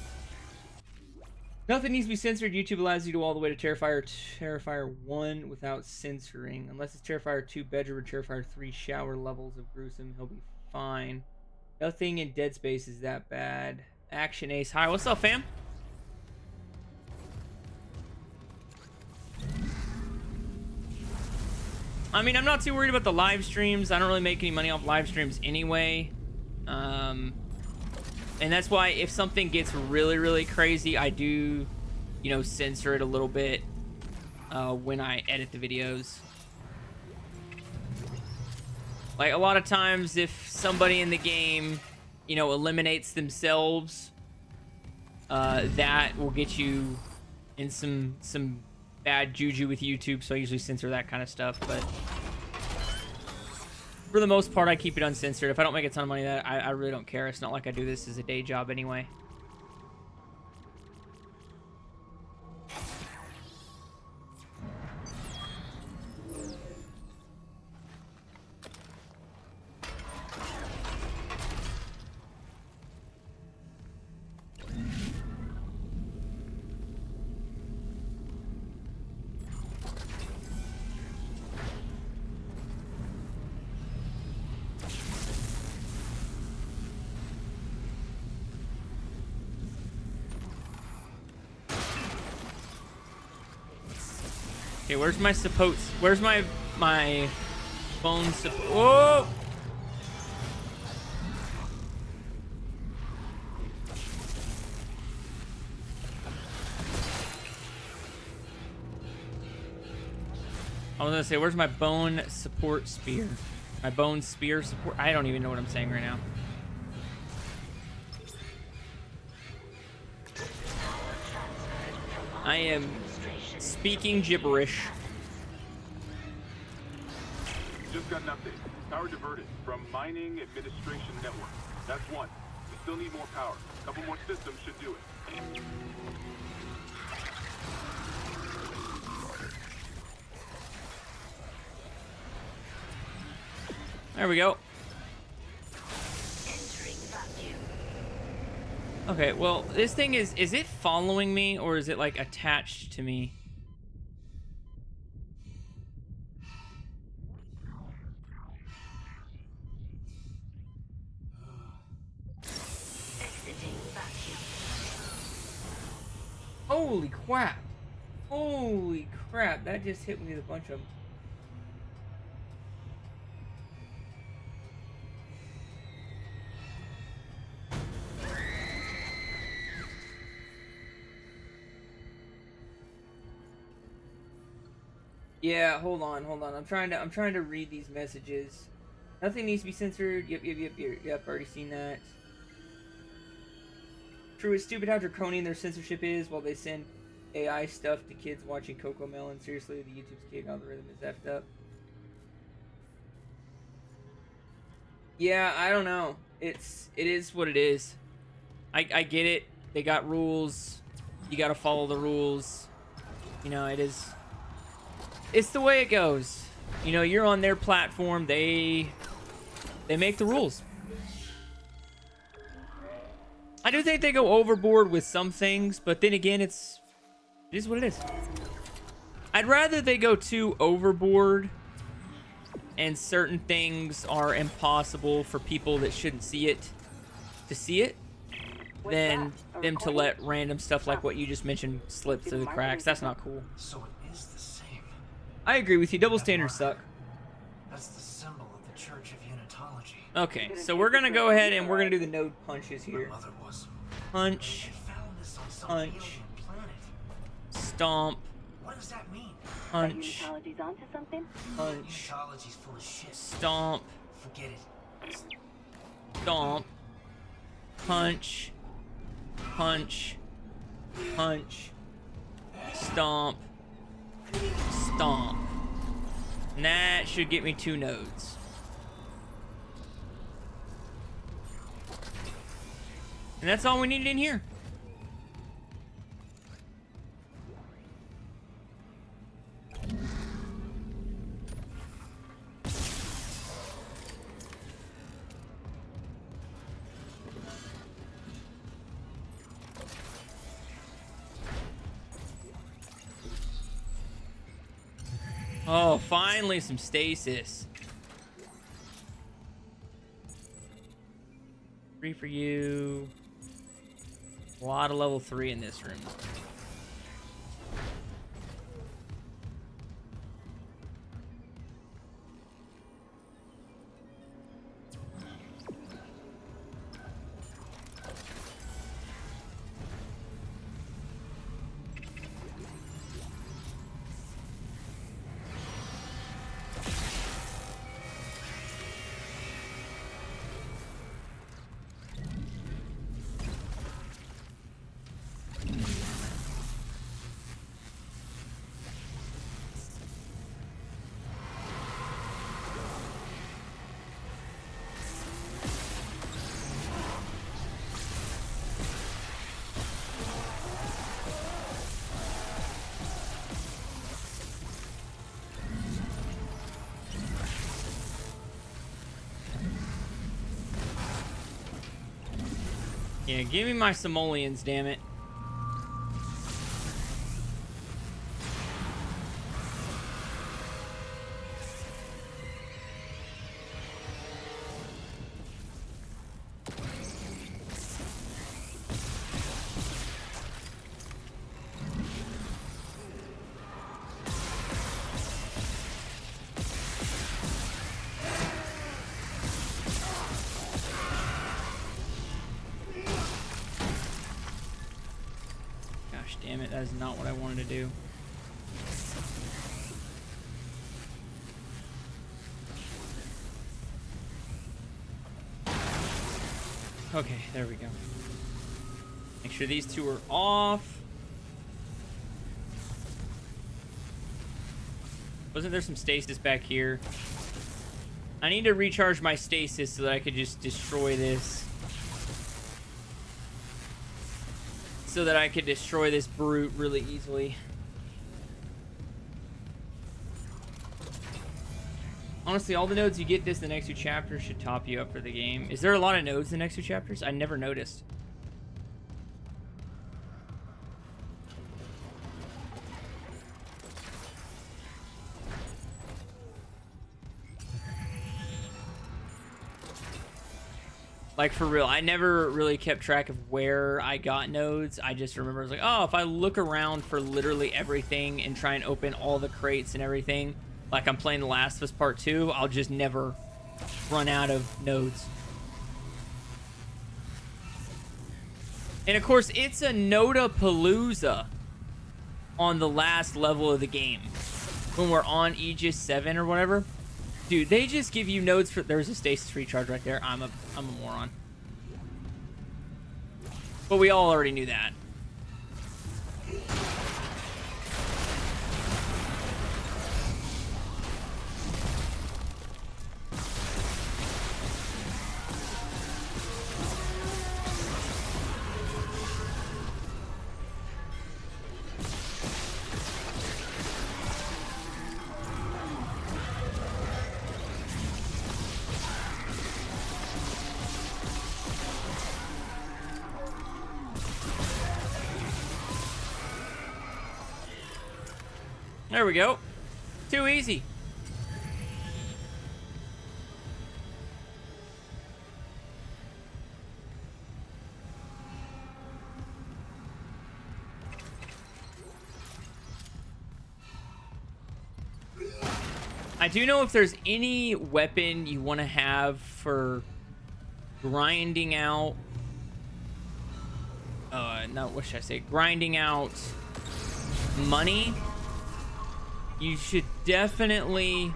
Nothing needs to be censored. YouTube allows you to go all the way to Terrifier 1 without censoring. Unless it's Terrifier 2 bedroom or Terrifier 3 shower levels of gruesome, he'll be fine. Nothing in Dead Space is that bad. Action Ace. Hi, what's up, fam? I mean, I'm not too worried about the live streams. I don't really make any money off live streams anyway. And that's why if something gets really, really crazy, I do, you know, censor it a little bit when I edit the videos. Like, a lot of times if somebody in the game, you know, eliminates themselves, that will get you in some bad juju with YouTube, so I usually censor that kind of stuff, but for the most part, I keep it uncensored. If I don't make a ton of money, that I really don't care. It's not like I do this as a day job anyway. Okay, where's my support? Where's my phone support? Whoa! I was gonna say, where's my bone support spear? My bone spear support? I don't even know what I'm saying right now. I am speaking gibberish. Just got an update. Power diverted from Mining Administration Network. That's one. We still need more power. A couple more systems should do it. There we go. Okay, well, this thing is it following me or is it like attached to me? Holy crap. Holy crap, that just hit me with a bunch of... Yeah, hold on. I'm trying to read these messages. Nothing needs to be censored. Yep, already seen that. True, it's stupid how draconian their censorship is while they send AI stuff to kids watching Coco Melon. Seriously, the YouTube's kid algorithm is effed up. Yeah, I don't know. It is what it is. I get it. They got rules. You gotta follow the rules. You know, it's the way it goes. You know, you're on their platform. They make the rules. I do think they go overboard with some things, but then again, it is what it is. I'd rather they go too overboard and certain things are impossible for people that shouldn't see it to see it than them to let random stuff like what you just mentioned slip through the cracks. That's not cool. So it is the same. I agree with you. Double standards suck. That's the symbol of the Church of Unitology. Okay, so we're gonna go ahead and we're gonna do the node punches here. Punch, punch, stomp, what does that mean? punch, Unitology's onto something? punch, Unitology's full of shit. stomp, Forget it. stomp, punch, punch, punch, stomp, stomp. And that should get me 2 nodes. And that's all we needed in here. Oh, finally some stasis. 3 for you. A lot of level 3 in this room. Yeah, give me my simoleons, damn it. Damn it, that is not what I wanted to do. Okay, there we go. Make sure these two are off. Wasn't there some stasis back here? I need to recharge my stasis so that I could just destroy this. So that I could destroy this brute really easily. Honestly, all the nodes you get the next 2 chapters should top you up for the game. Is there a lot of nodes in the next 2 chapters? I never noticed. Like, for real, I never really kept track of where I got nodes. I just remember, I was like, oh, if I look around for literally everything and try and open all the crates and everything, like I'm playing The Last of Us Part 2, I'll just never run out of nodes. And, of course, it's a Noda-palooza on the last level of the game. When we're on Aegis 7 or whatever. Dude, they just give you nodes for... There's a stasis recharge right there. I'm a moron. But we all already knew that. There we go. Too easy. I do know if there's any weapon you want to have for grinding out... no, what should I say? Grinding out money. You should definitely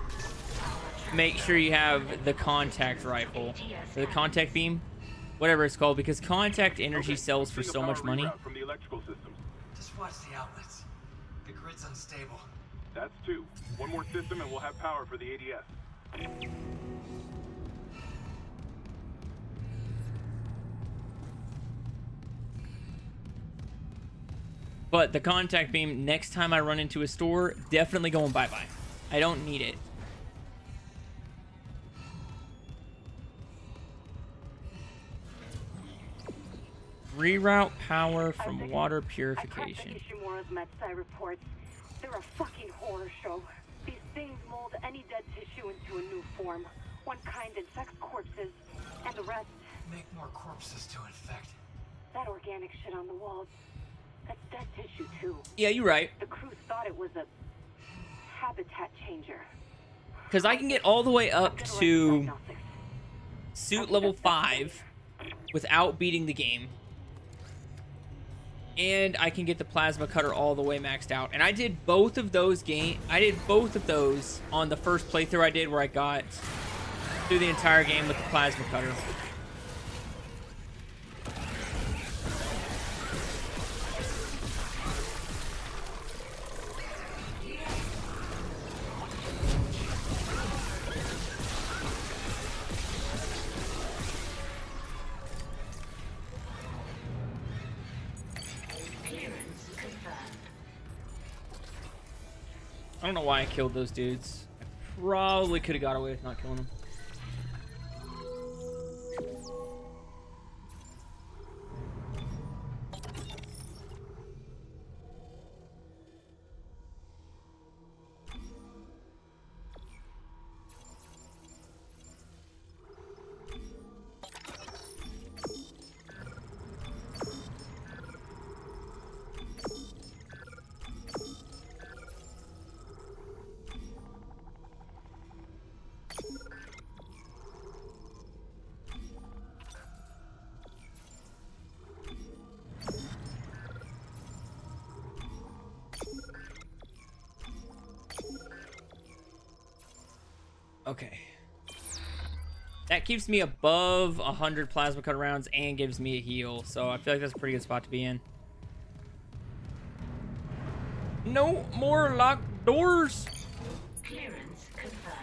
make sure you have the contact rifle, or the contact beam, whatever it's called, because contact energy sells for so much money. From the electrical systems. Just watch the outlets. The grid's unstable. That's 2. One more system and we'll have power for the ADS. But the contact beam, next time I run into a store, definitely going bye-bye. I don't need it. Reroute power from water purification. Ishimura's MedSci reports. They're a fucking horror show. These things mold any dead tissue into a new form. One kind infects corpses, and the rest... Make more corpses to infect. That organic shit on the walls, that's dead tissue too. Yeah, you're right. The crew thought it was a habitat changer. Because I can get all the way up to suit level 5 without beating the game. And I can get the plasma cutter all the way maxed out. And I did both of those on the first playthrough I did, where I got through the entire game with the plasma cutter. I don't know why I killed those dudes. I probably could have got away with not killing them. Okay. That keeps me above 100 plasma cutter rounds and gives me a heal, so I feel like that's a pretty good spot to be in. No more locked doors. Clearance confirmed.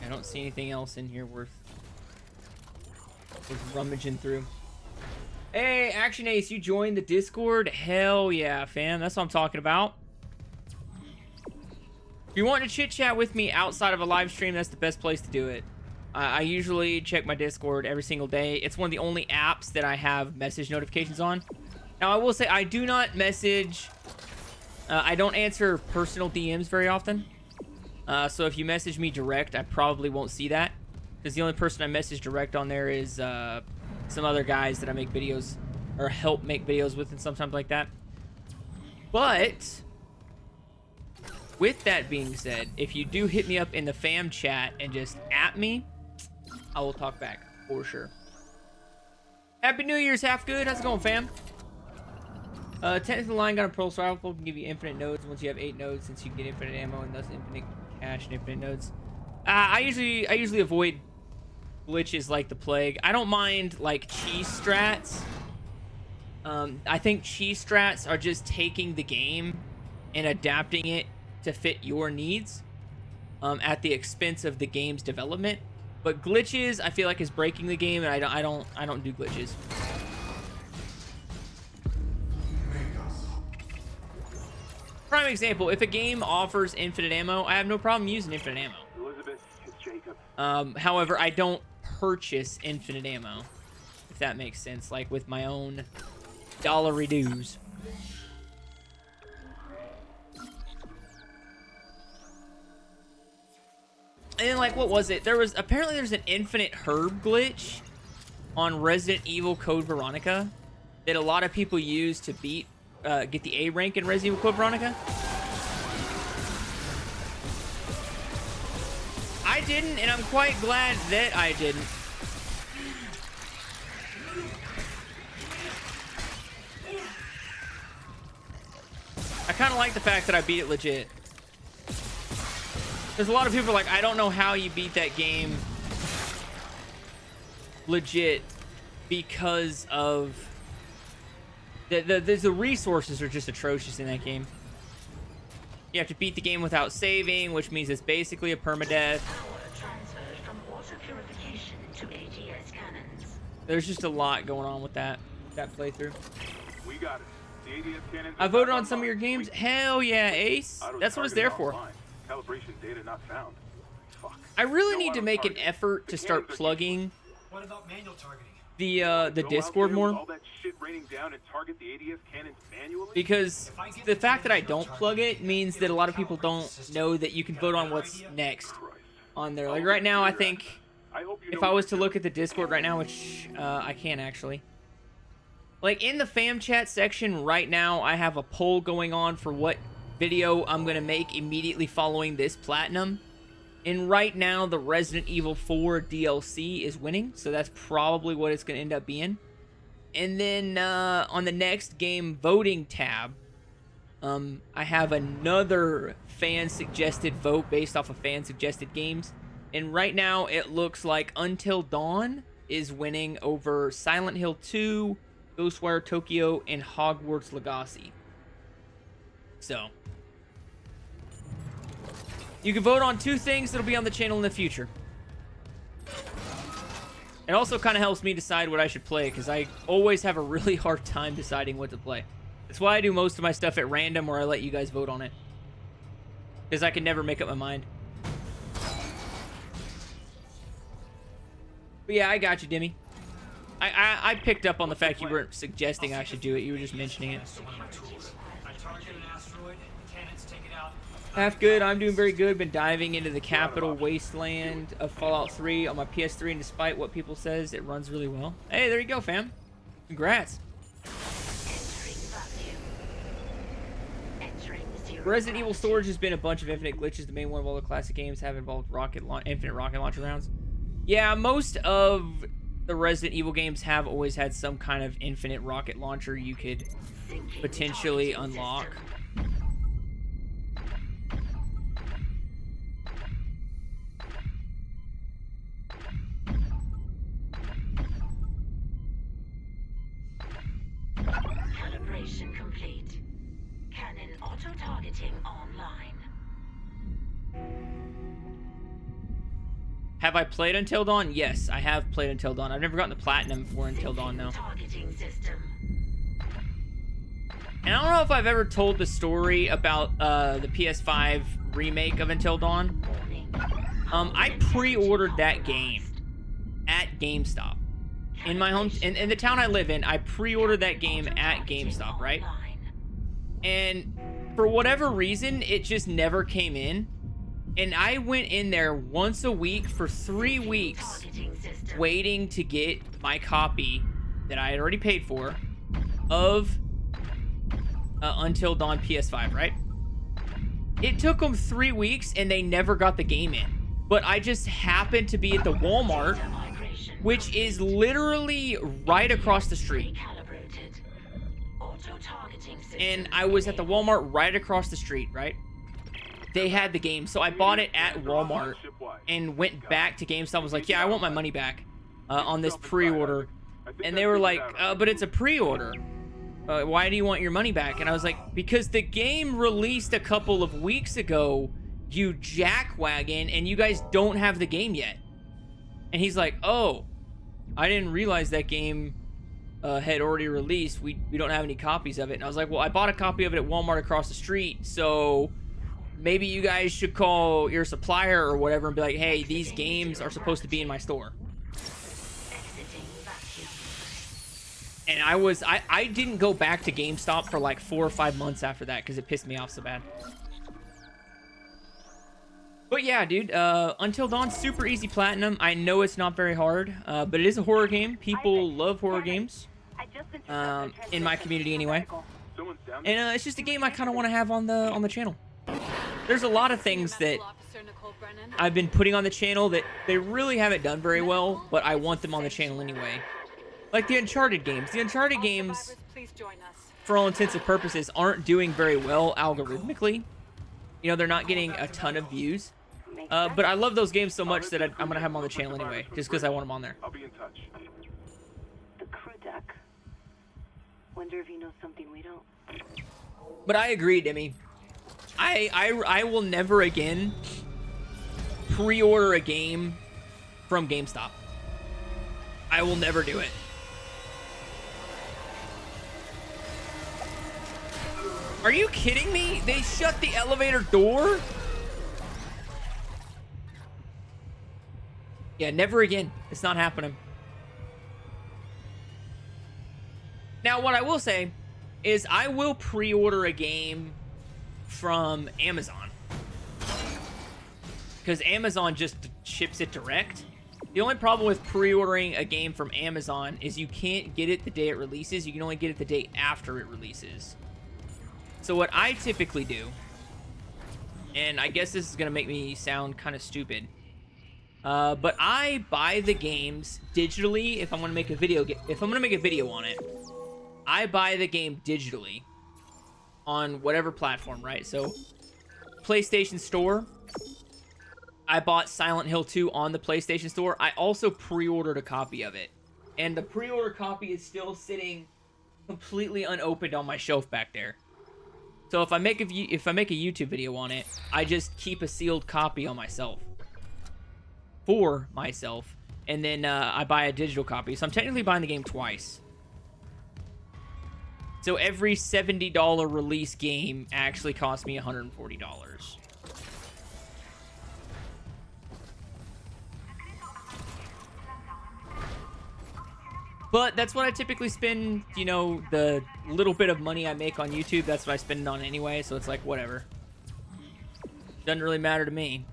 I don't see anything else in here worth rummaging through. Hey, Action Ace, you joined the Discord? Hell yeah, fam. That's what I'm talking about. If you want to chit chat with me outside of a live stream, that's the best place to do it. I usually check my Discord every single day. It's one of the only apps that I have message notifications on. Now, I will say I do not message... I don't answer personal DMs very often. So if you message me direct, I probably won't see that. Because the only person I message direct on there is some other guys that I make videos or help make videos with and sometimes like that. But with that being said, if you do hit me up in the fam chat and just at me, I will talk back for sure. Happy New Year's, half good. How's it going, fam? Technically, line gun and Pearl's rifle can give you infinite nodes once you have 8 nodes, since you can get infinite ammo and thus infinite cash and infinite nodes. I usually avoid glitches like the plague. I don't mind like cheese strats. I think cheese strats are just taking the game and adapting it to fit your needs at the expense of the game's development. But glitches, I feel like, is breaking the game, and I don't do glitches. Prime example: if a game offers infinite ammo, I have no problem using infinite ammo. Elizabeth, it's Jacob. However, I don't purchase infinite ammo, if that makes sense, like with my own dollary dues. And then, like, what was it? There's an infinite herb glitch on Resident Evil Code Veronica that a lot of people use to get the A rank in Resident Evil Code Veronica. I didn't, and I'm quite glad that I didn't. I kind of like the fact that I beat it legit. There's a lot of people like, I don't know how you beat that game legit because of the resources are just atrocious in that game. You have to beat the game without saving, which means it's basically a permadeath. There's just a lot going on with that playthrough. We got it. The ADS cannons I voted on some of your games. Hell yeah, Ace. That's what it's there for. Calibration data not found. Fuck. I really need to make an effort to start plugging What about manual targeting? the Discord more. All that shit raining down and target the ADS cannons manually? Because the fact that I don't plug it means that a lot of people don't know that you can vote on what's next on there. Like right now, I think if I was to look at the Discord right now, which I can actually. Like in the fam chat section right now, I have a poll going on for what video I'm going to make immediately following this platinum. And right now, the Resident Evil 4 DLC is winning, so that's probably what it's going to end up being. And then on the next game voting tab, I have another fan-suggested vote based off of fan-suggested games. And right now, it looks like Until Dawn is winning over Silent Hill 2, Ghostwire Tokyo, and Hogwarts Legacy. So, you can vote on 2 things that'll be on the channel in the future. It also kind of helps me decide what I should play, because I always have a really hard time deciding what to play. That's why I do most of my stuff at random, or I let you guys vote on it. Because I can never make up my mind. But yeah, I got you, Dimmy. I picked up on the fact you weren't suggesting I should do it. You were just mentioning it. Half good. I'm doing very good. Been diving into the capital wasteland of Fallout 3 on my PS3, and despite what people says, it runs really well. Hey, there you go, fam. Congrats. Resident Evil storage has been a bunch of infinite glitches. The main one of all the classic games have involved infinite rocket launcher rounds. Yeah, most of the Resident Evil games have always had some kind of infinite rocket launcher you could potentially unlock. Calibration complete. Cannon auto-targeting online. Have I played Until Dawn? Yes, I have played Until Dawn. I've never gotten the platinum for Until Dawn, though. And I don't know if I've ever told the story about the PS5 remake of Until Dawn. I pre-ordered that game at GameStop. In my home, in the town I live in, I pre-ordered that game at GameStop, right? And for whatever reason, it just never came in. And I went in there once a week for 3 weeks waiting to get my copy that I had already paid for of Until Dawn PS5, right? It took them 3 weeks and they never got the game in. But I just happened to be at the Walmart, which is literally right across the street. And I was at the Walmart right across the street, right? They had the game, so I bought it at Walmart and went back to GameStop. Was like, yeah, I want my money back on this pre-order. And they were like, but it's a pre-order. Why do you want your money back? And I was like, because the game released a couple of weeks ago, you jackwagon, and you guys don't have the game yet. And he's like, oh, I didn't realize that game had already released. We don't have any copies of it. And I was like, well, I bought a copy of it at Walmart across the street, so maybe you guys should call your supplier or whatever and be like, hey, these games are supposed to be in my store. And I didn't go back to GameStop for like 4 or 5 months after that because it pissed me off so bad. But yeah, dude, Until Dawn, super easy platinum. I know it's not very hard, but it is a horror game. People love horror games, in my community anyway. And it's just a game I kind of want to have on the channel. There's a lot of things that I've been putting on the channel that they really haven't done very well, but I want them on the channel anyway. Like the Uncharted games. The Uncharted games, for all intents and purposes, aren't doing very well algorithmically. You know, they're not getting a ton of views. But I love those games so much that I'm going to have them on the channel anyway, just because I want them on there. I'll be in touch. The crew deck. Wonder if you know something we don't. But I agree, Demi. I will never again pre-order a game from GameStop. I will never do it. Are you kidding me? They shut the elevator door? Yeah, never again. It's not happening. Now, what I will say is I will pre-order a game from Amazon. Because Amazon just ships it direct. The only problem with pre-ordering a game from Amazon is you can't get it the day it releases. You can only get it the day after it releases. So what I typically do, and I guess this is going to make me sound kind of stupid, but I buy the games digitally if I'm going to make a video. If I'm going to make a video on it, I buy the game digitally on whatever platform, right? So PlayStation Store. I bought Silent Hill 2 on the PlayStation Store. I also pre-ordered a copy of it. And the pre-order copy is still sitting completely unopened on my shelf back there. So if I make a YouTube video on it, I just keep a sealed copy on myself. For myself. And then I buy a digital copy. So I'm technically buying the game twice. So every $70 release game actually cost me $140. But that's what I typically spend, you know, the little bit of money I make on YouTube, that's what I spend it on anyway, so it's like, whatever. Doesn't really matter to me.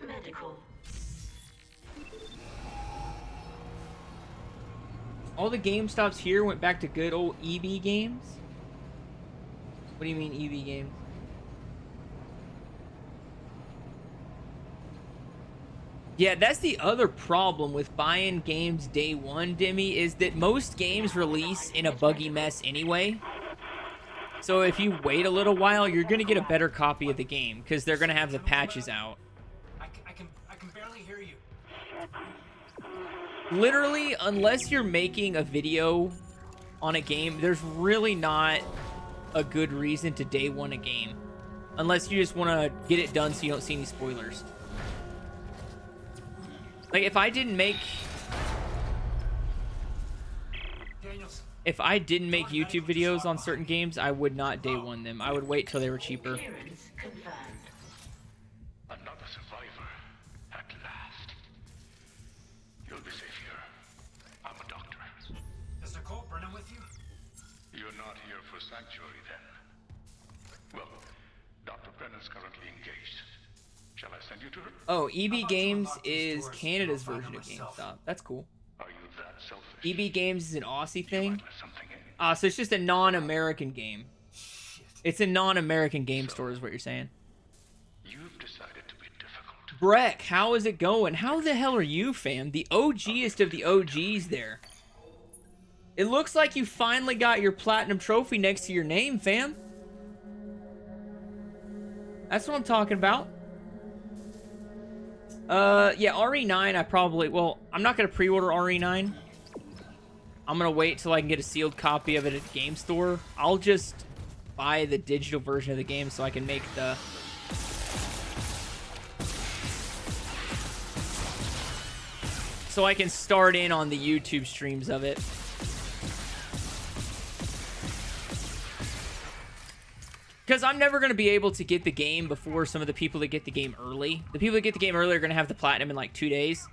Medical. All the GameStops here went back to good old EB games? What do you mean EB games? Yeah, that's the other problem with buying games day one, Demi, is that most games release in a buggy mess anyway. So if you wait a little while, you're going to get a better copy of the game, because they're going to have the patches out. I can barely hear you. Literally, unless you're making a video on a game, there's really not a good reason to day one a game. Unless you just want to get it done so you don't see any spoilers. Like, if I didn't make YouTube videos on certain games, I would not day one them. I would wait till they were cheaper. Another survivor, at last. You'll be safe here. I'm a doctor. Is Nicole Brennan with you? You're not here for sanctuary, then. Well, Dr. Brennan's currently engaged. Shall I send you to her? Oh, EB Games is Canada's version of GameStop. That's cool. Are you that selfish? EB Games is an Aussie thing? So it's just a non-American game. It's a non-American game store is what you're saying. You've decided to be difficult. Breck, how is it going? How the hell are you, fam? The OGest of the OGs there. It looks like you finally got your platinum trophy next to your name, fam. That's what I'm talking about. Yeah, RE9, I probably... Well, I'm not going to pre-order RE9. I'm going to wait till I can get a sealed copy of it at a game store. I'll just buy the digital version of the game so I can make the... So I can start in on the YouTube streams of it. Because I'm never going to be able to get the game before some of the people that get the game early. The people that get the game early are going to have the platinum in like 2 days.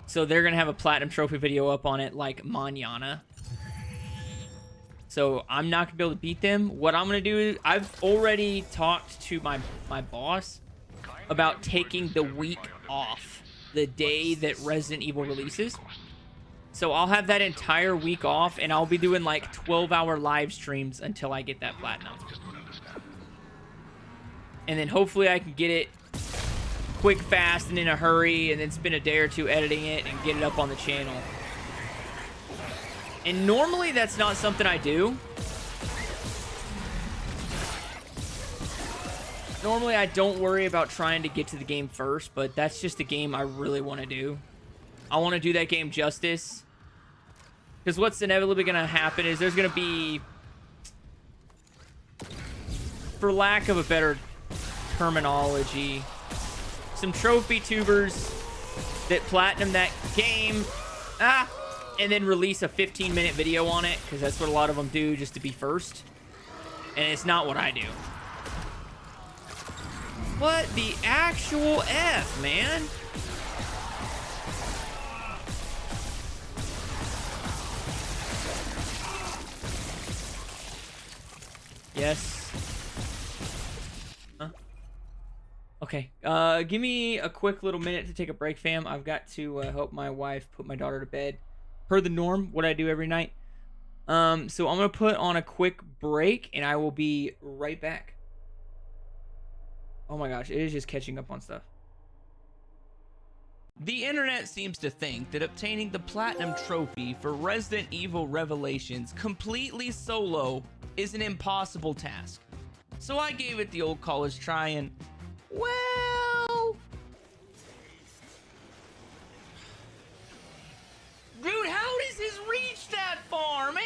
So they're going to have a platinum trophy video up on it like mañana. So I'm not going to be able to beat them. What I'm going to do is I've already talked to my boss about taking the week off the day that Resident Evil releases. So I'll have that entire week off, and I'll be doing like 12-hour live streams until I get that platinum. And then hopefully I can get it quick, fast, and in a hurry, and then spend a day or two editing it and get it up on the channel. And normally that's not something I do. Normally I don't worry about trying to get to the game first, but that's just a game I really want to do. I want to do that game justice. Because what's inevitably going to happen is there's going to be, for lack of a better terminology, some trophy tubers that platinum that game, and then release a 15-minute video on it, because that's what a lot of them do, just to be first. And it's not what I do. What the actual F, man? Yes. Huh? Okay. Give me a quick little minute to take a break, fam. I've got to help my wife put my daughter to bed. Per the norm, what I do every night. So I'm gonna put on a quick break, and I will be right back. Oh my gosh, it is just catching up on stuff. The internet seems to think that obtaining the Platinum Trophy for Resident Evil Revelations completely solo is an impossible task. So I gave it the old college try and, well... Dude, how does this reach that far, man?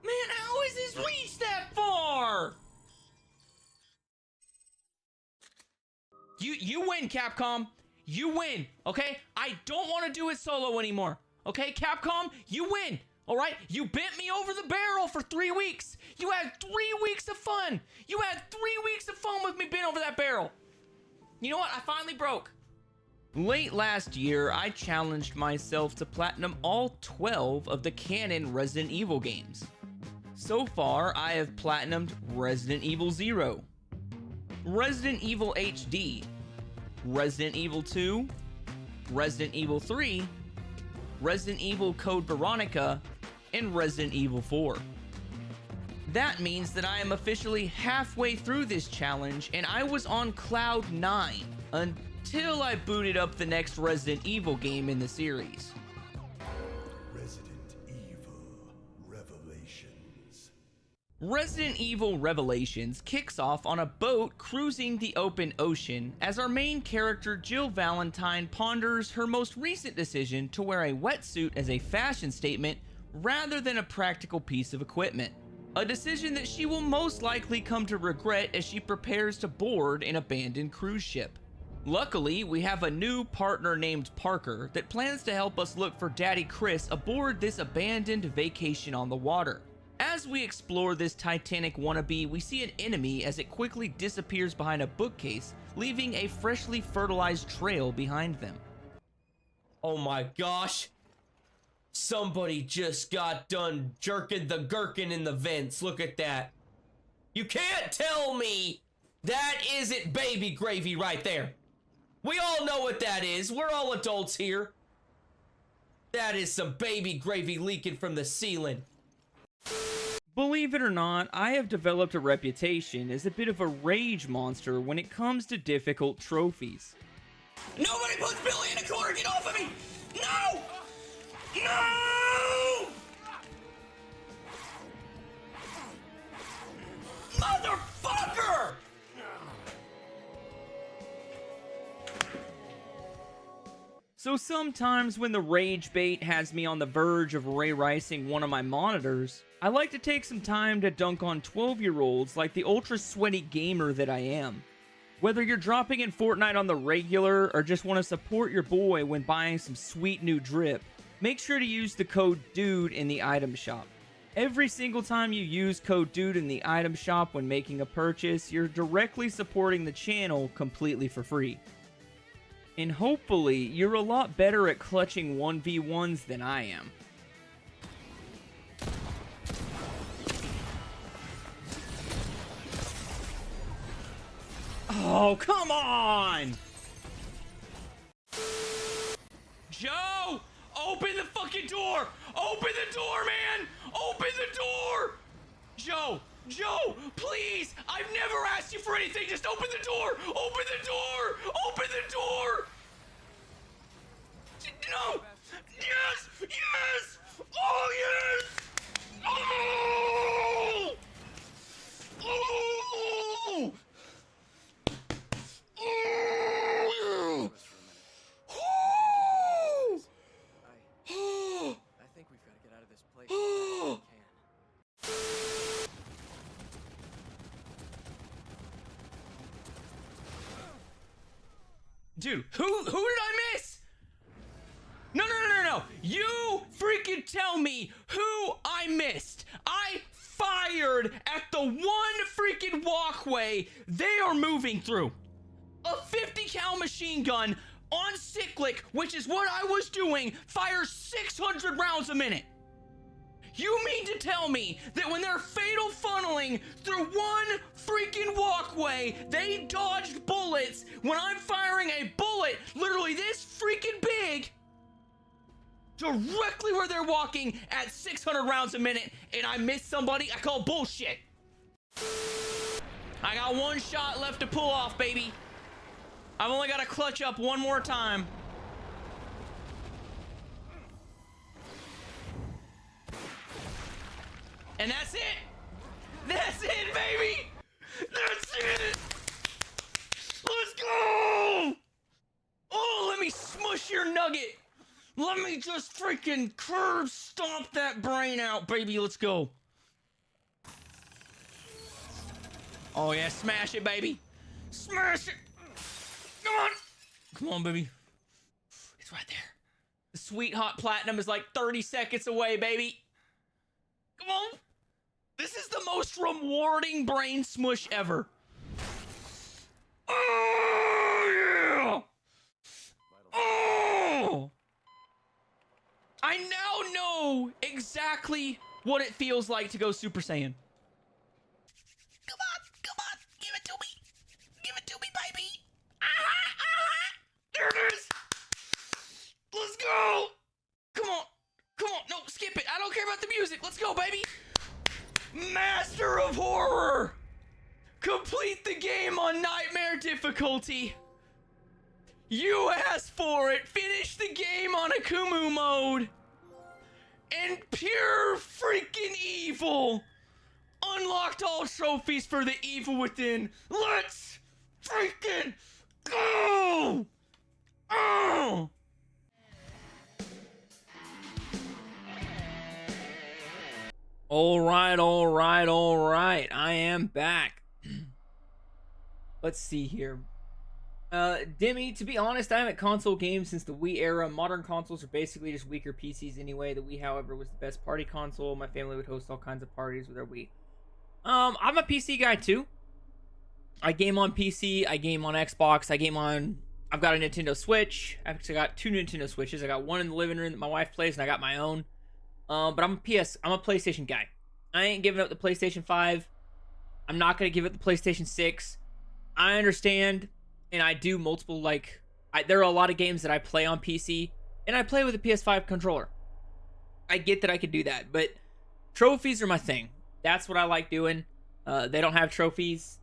Man, how is this reach that far? You win, Capcom. You win, okay? I don't want to do it solo anymore, okay? Capcom, you win, all right? You bent me over the barrel for 3 weeks. You had 3 weeks of fun. You had 3 weeks of fun with me bent over that barrel. You know what? I finally broke. Late last year, I challenged myself to platinum all 12 of the canon Resident Evil games. So far, I have platinumed Resident Evil 0, Resident Evil HD, Resident Evil 2, Resident Evil 3, Resident Evil Code Veronica, and Resident Evil 4. That means that I am officially halfway through this challenge, and I was on cloud 9 until I booted up the next Resident Evil game in the series. Resident Evil Revelations kicks off on a boat cruising the open ocean as our main character Jill Valentine ponders her most recent decision to wear a wetsuit as a fashion statement rather than a practical piece of equipment. A decision that she will most likely come to regret as she prepares to board an abandoned cruise ship. Luckily, we have a new partner named Parker that plans to help us look for Daddy Chris aboard this abandoned vacation on the water. As we explore this Titanic wannabe, we see an enemy as it quickly disappears behind a bookcase, leaving a freshly fertilized trail behind them. Oh my gosh! Somebody just got done jerking the gherkin in the vents. Look at that. You can't tell me that isn't baby gravy right there. We all know what that is. We're all adults here. That is some baby gravy leaking from the ceiling. Believe it or not, I have developed a reputation as a bit of a rage monster when it comes to difficult trophies. Nobody puts Billy in a corner! Get off of me! No! No! Motherfucker! So sometimes when the rage bait has me on the verge of ray-ricing one of my monitors, I like to take some time to dunk on 12-year-olds like the ultra-sweaty gamer that I am. Whether you're dropping in Fortnite on the regular or just want to support your boy when buying some sweet new drip, make sure to use the code DUDE in the item shop. Every single time you use code DUDE in the item shop when making a purchase, you're directly supporting the channel completely for free. And hopefully, you're a lot better at clutching 1v1s than I am. Oh, come on! Joe! Open the fucking door! Open the door, man! Open the door! Joe! Joe! Please! I've never asked you for anything! Just open the door! Open the door! Open the door! No! Yes! Yes! Oh, yes! Oh! Oh! Oh! I think we've got to get out of this place as fast as we can. Dude, who did I miss? No. You freaking tell me who I missed. I fired at the one freaking walkway they are moving through. A 50 cal machine gun on cyclic, which is what I was doing, fires 600 rounds a minute. You mean to tell me that when they're fatal funneling through one freaking walkway, they dodged bullets when I'm firing a bullet literally this freaking big directly where they're walking at 600 rounds a minute and I missed somebody? I call bullshit. I got one shot left to pull off, baby. I've only got to clutch up one more time. And that's it. That's it, baby. That's it. Let's go. Oh, let me smush your nugget. Let me just freaking curb stomp that brain out, baby. Let's go. Oh, yeah. Smash it, baby. Smash it. Come on. Come on, baby. It's right there. The sweet hot platinum is like 30 seconds away, baby. Come on. This is the most rewarding brain smush ever. Oh, yeah. Oh. I now know exactly what it feels like to go Super Saiyan. Come on, give it to me, baby. There it is. Let's go. Come on, no, skip it. I don't care about the music. Let's go, baby. Master of Horror. Complete the game on Nightmare difficulty. You asked for it. Finish the game on Akumu mode. And pure freaking evil. Unlocked all trophies for the evil within. Let's freaking go. Oh. All right. I am back. Let's see here. Dimmy, to be honest, I haven't console games since the Wii era. Modern consoles are basically just weaker PCs anyway. The Wii, however, was the best party console. My family would host all kinds of parties with our Wii. I'm a PC guy too. I game on PC, I game on Xbox, I've got a Nintendo Switch. I've actually got two Nintendo Switches. I got one in the living room that my wife plays, and I got my own. But I'm a PlayStation guy. I ain't giving up the PlayStation 5. I'm not gonna give up the PlayStation 6. I understand, and I do multiple, there are a lot of games that I play on PC, and I play with a PS5 controller. I get that I could do that, but trophies are my thing. That's what I like doing. They don't have trophies.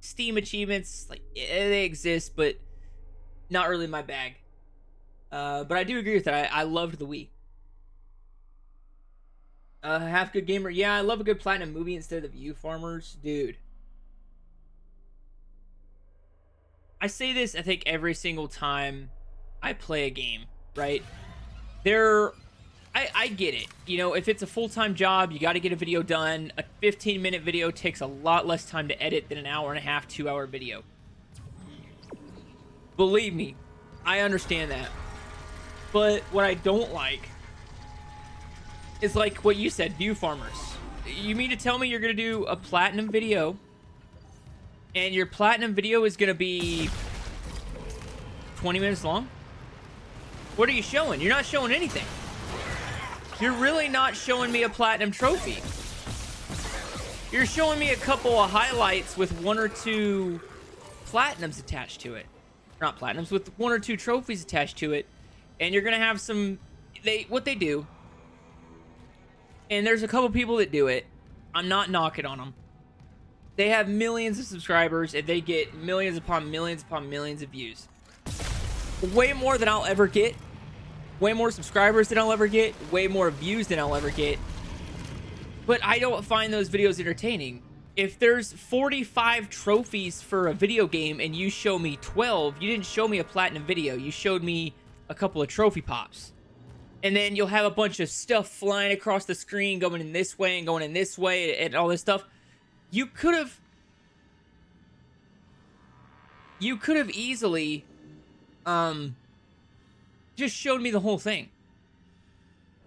Steam achievements, they exist, but not really my bag. But I do agree with that. I loved the Wii. Half good gamer. Yeah, I love a good platinum movie instead of View Farmers. Dude. I say this, I think, every single time I play a game, right? I get it. You know, if it's a full-time job, you got to get a video done. A 15-minute video takes a lot less time to edit than an hour and a half, 2-hour video. Believe me, I understand that. But what I don't like is like what you said, View Farmers. You mean to tell me you're going to do a platinum video and your platinum video is going to be 20 minutes long? What are you showing? You're not showing anything. You're really not showing me a platinum trophy. You're showing me a couple of highlights with 1 or 2 platinums attached to it. Not platinums, with 1 or 2 trophies attached to it. And you're going to have some... What they do... And there's a couple people that do it. I'm not knocking on them. They have millions of subscribers, and they get millions upon millions upon millions of views. Way more than I'll ever get. Way more subscribers than I'll ever get. Way more views than I'll ever get. But I don't find those videos entertaining. If there's 45 trophies for a video game and you show me 12, you didn't show me a platinum video. You showed me a couple of trophy pops. And then you'll have a bunch of stuff flying across the screen, going in this way and going in this way and all this stuff. You could have easily just showed me the whole thing.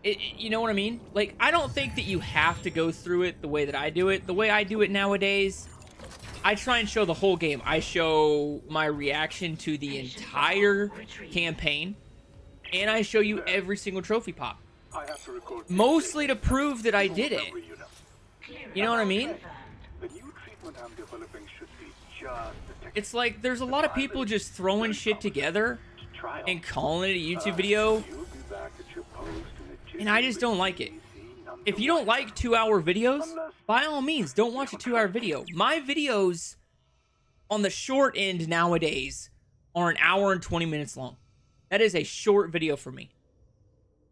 You know what I mean? Like, I don't think that you have to go through it the way that I do it. The way I do it nowadays, I try and show the whole game. I show my reaction to the entire campaign, and I show you every single trophy pop. Mostly to prove that I did it. You know what I mean? It's like there's a lot of people just throwing shit together and calling it a YouTube video, and I just don't like it. If you don't like 2-hour videos, by all means, don't watch a 2-hour video. My videos on the short end nowadays are 1 hour and 20 minutes long. That is a short video for me.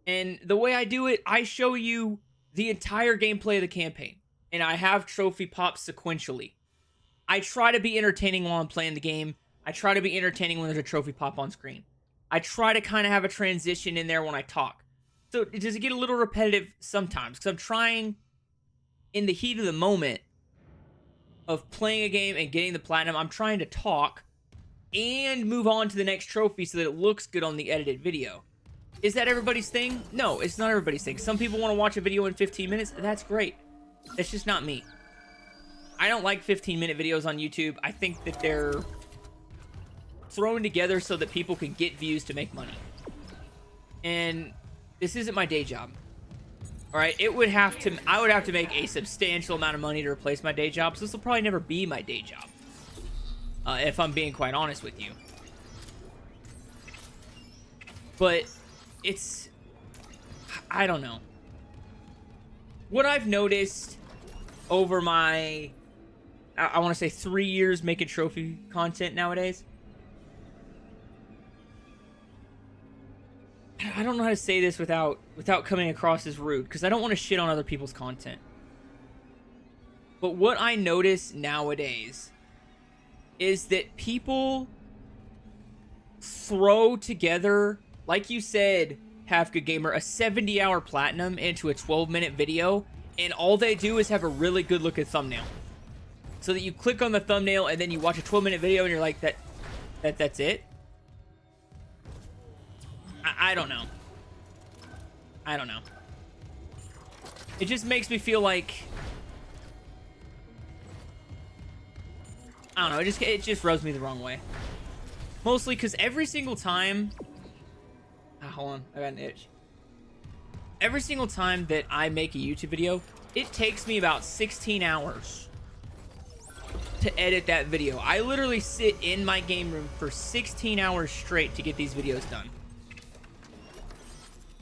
And the way I do it, I show you the entire gameplay of the campaign, and I have trophy pops sequentially. I try to be entertaining while I'm playing the game. I try to be entertaining when there's a trophy pop on screen. I try to kind of have a transition in there when I talk. So does it get a little repetitive sometimes? Because I'm trying, in the heat of the moment of playing a game and getting the platinum, I'm trying to talk and move on to the next trophy so that it looks good on the edited video. Is that everybody's thing? No, it's not everybody's thing. Some people want to watch a video in 15 minutes. That's great. That's just not me. I don't like 15-minute videos on YouTube. I think that they're thrown together so that people can get views to make money. And this isn't my day job. All right, I would have to make a substantial amount of money to replace my day job. So this will probably never be my day job. If I'm being quite honest with you. But it's, I don't know. What I've noticed over my, I want to say 3 years making trophy content nowadays. I don't know how to say this without coming across as rude, because I don't want to shit on other people's content. But what I notice nowadays is that people throw together, like you said, Half Good Gamer, a 70-hour platinum into a 12-minute video, and all they do is have a really good looking thumbnail. So that you click on the thumbnail and then you watch a 12-minute video and you're like, that's it? I don't know. I don't know. It just makes me feel like, I don't know, it just rubs me the wrong way. Mostly because every single time, hold on, I got an itch. Every single time that I make a YouTube video, it takes me about 16 hours to edit that video. I literally sit in my game room for 16 hours straight to get these videos done.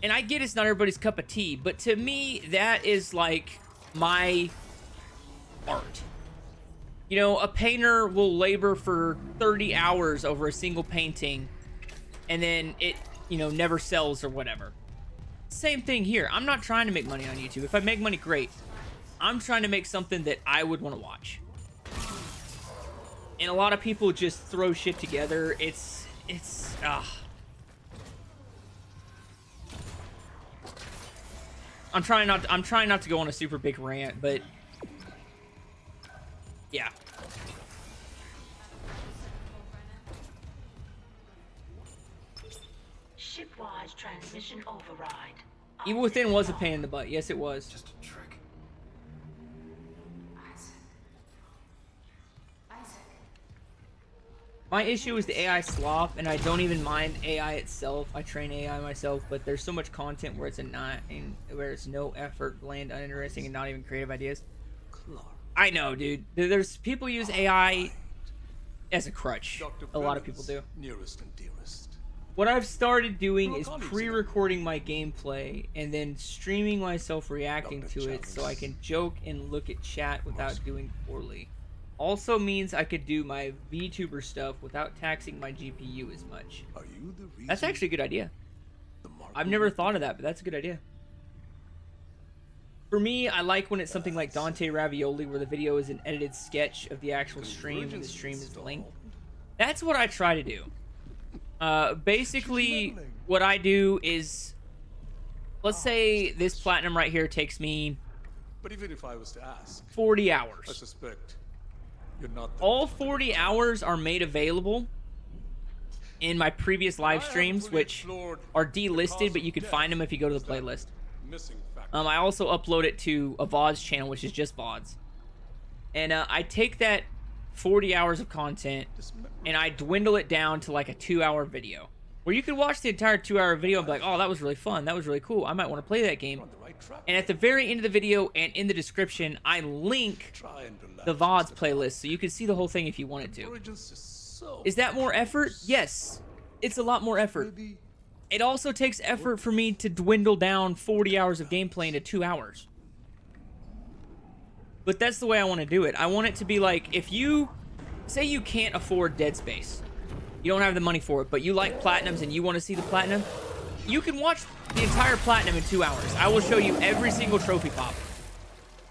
And I get it's not everybody's cup of tea, but to me, that is like my art. You know, a painter will labor for 30 hours over a single painting, and then it, you know, never sells or whatever. Same thing here. I'm not trying to make money on YouTube. If I make money, great. I'm trying to make something that I would want to watch. And a lot of people just throw shit together. I'm trying not to go on a super big rant, but yeah. Shipwise transmission override. Evil Within was a pain in the butt. Yes, it was. Just a trick. My issue is the AI slop, and I don't even mind AI itself. I train AI myself, but there's so much content where it's no effort, bland, uninteresting, and not even creative ideas. I know, dude. There's people use AI as a crutch. A lot of people do. Nearest and dearest. What I've started doing is pre-recording my gameplay and then streaming myself reacting to it so I can joke and look at chat without doing poorly. Also means I could do my VTuber stuff without taxing my GPU as much. That's actually a good idea. I've never thought of that, but that's a good idea. For me, I like when it's something like Dante Ravioli, where the video is an edited sketch of the actual stream and the stream is linked. That's what I try to do. Basically, what I do is, let's say this platinum right here takes me, but even if I was to ask, 40 hours. I suspect you're not. All 40 hours are made available in my previous live streams, which are delisted, but you can find them if you go to the playlist. missing factor. I also upload it to a VODs channel, which is just VODs. And I take that 40 hours of content and I dwindle it down to like a 2-hour video. Where you could watch the entire 2-hour video and be like, oh, that was really fun. That was really cool. I might want to play that game. And at the very end of the video and in the description, I link the VODs playlist so you can see the whole thing if you wanted to. Is that more effort? Yes. It's a lot more effort. It also takes effort for me to dwindle down 40 hours of gameplay into 2 hours. But that's the way I want to do it. I want it to be like, if you say you can't afford Dead Space, you don't have the money for it, but you like platinums and you want to see the platinum, you can watch the entire platinum in 2 hours. I will show you every single trophy pop.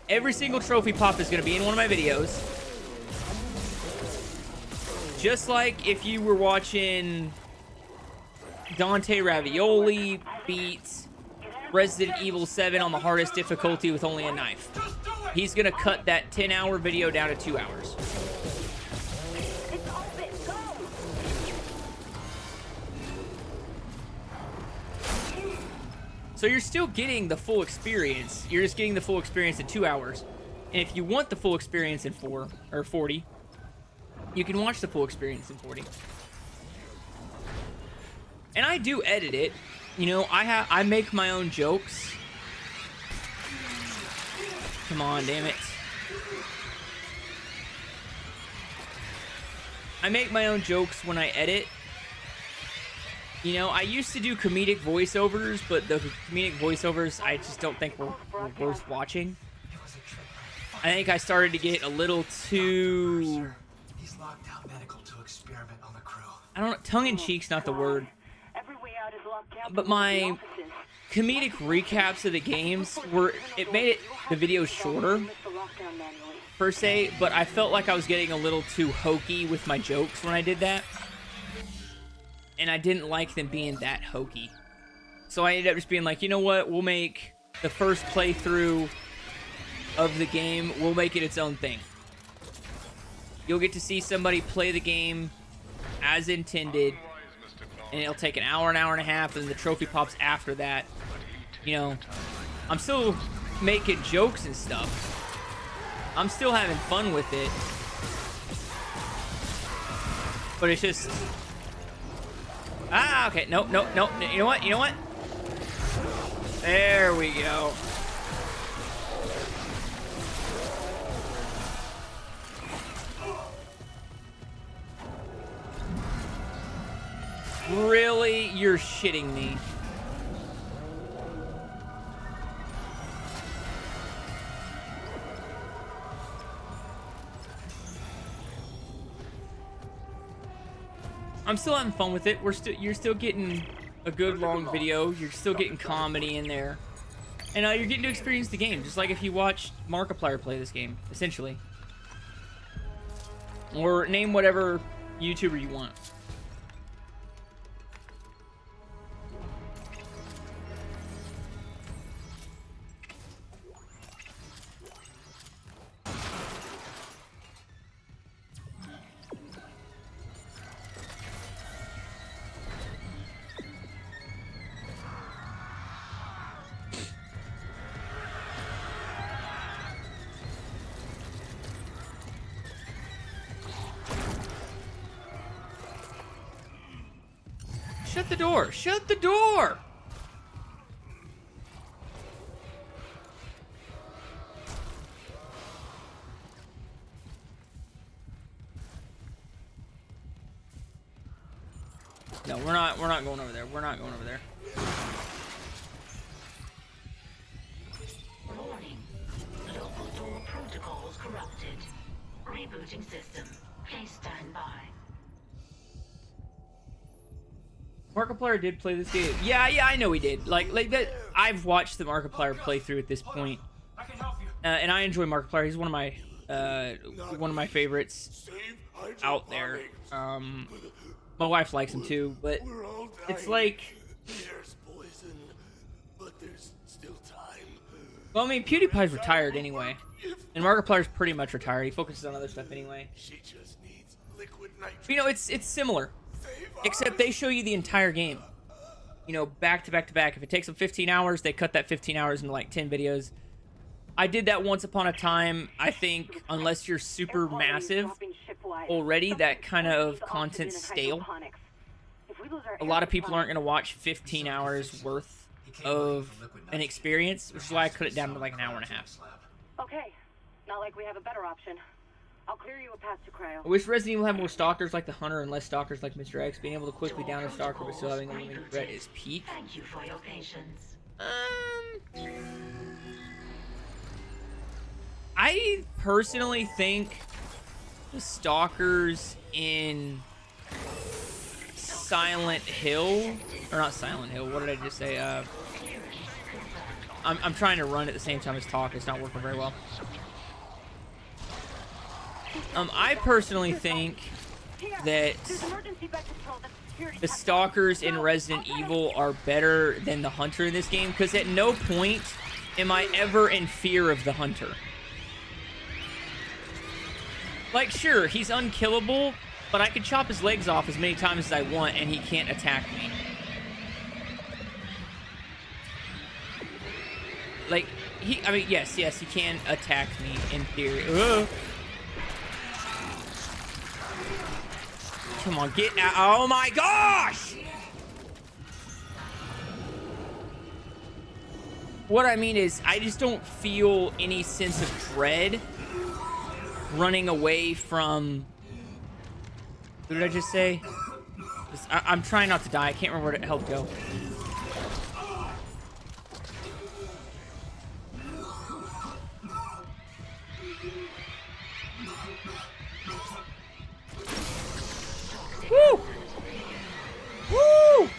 Every single trophy pop is going to be in one of my videos. Just like if you were watching Dante Ravioli beats Resident Evil 7 on the hardest difficulty with only a knife. He's going to cut that 10-hour video down to 2 hours. So you're still getting the full experience. You're just getting the full experience in 2 hours. And if you want the full experience in 4 or 40, you can watch the full experience in 40. And I do edit it. You know, I make my own jokes. Come on, damn it. I make my own jokes when I edit. You know, I used to do comedic voiceovers, but the comedic voiceovers I just don't think were worth watching. I think I started to get a little too... He's locked down medical to experiment on the crew. I don't know, tongue-in-cheek's not the word. But my comedic recaps of the games it made the videos shorter, per se, but I felt like I was getting a little too hokey with my jokes when I did that. And I didn't like them being that hokey. So I ended up just being like, you know what? We'll make the first playthrough of the game, we'll make it its own thing. You'll get to see somebody play the game as intended. And it'll take an hour and a half, and the trophy pops after that. You know, I'm still making jokes and stuff. I'm still having fun with it. But it's just... Ah, okay. No. You know what? There we go. Really? You're shitting me. I'm still having fun with it. You're still getting a good long video. You're still getting comedy in there. And you're getting to experience the game, just like if you watch Markiplier play this game, essentially. Or name whatever YouTuber you want. Shut the door! Shut the door! No, we're not going over there. We're not going over there. Warning. Local door protocols corrupted. Rebooting system. Please stand by. Markiplier did play this game. Yeah, I know he did. Like that. I've watched the Markiplier playthrough at this point, and I enjoy Markiplier. He's one of my favorites out there. My wife likes him too, but it's like, well, I mean, PewDiePie's retired anyway, and Markiplier's pretty much retired. He focuses on other stuff anyway. You know, it's similar. Except they show you the entire game. you know, back to back to back. If it takes them 15 hours, they cut that 15 hours into like 10 videos. I did that once upon a time. I think unless you're super massive already, that kind of content's stale. A lot of people aren't going to watch 15 hours worth of an experience, which is why I cut it down to like an hour and a half. Okay, not like we have a better option. I'll clear you a path to cryo. I wish Resident Evil had more stalkers like the Hunter and less stalkers like Mr. X. Being able to quickly down a stalker but still having a limited threat is peak. Thank you for your patience. I personally think the stalkers in Silent Hill, or not Silent Hill, what did I just say? I'm trying to run at the same time as talk. It's not working very well. I personally think that the stalkers in Resident Evil are better than the Hunter in this game, because at no point am I ever in fear of the Hunter. Like, sure, he's unkillable, but I could chop his legs off as many times as I want, and he can't attack me. Like, I mean, yes, he can attack me in theory. Ugh. Come on, get out. Oh my gosh! What I mean is, I just don't feel any sense of dread running away from... What did I just say? I'm trying not to die. I can't remember where to help go. Woo! Woo!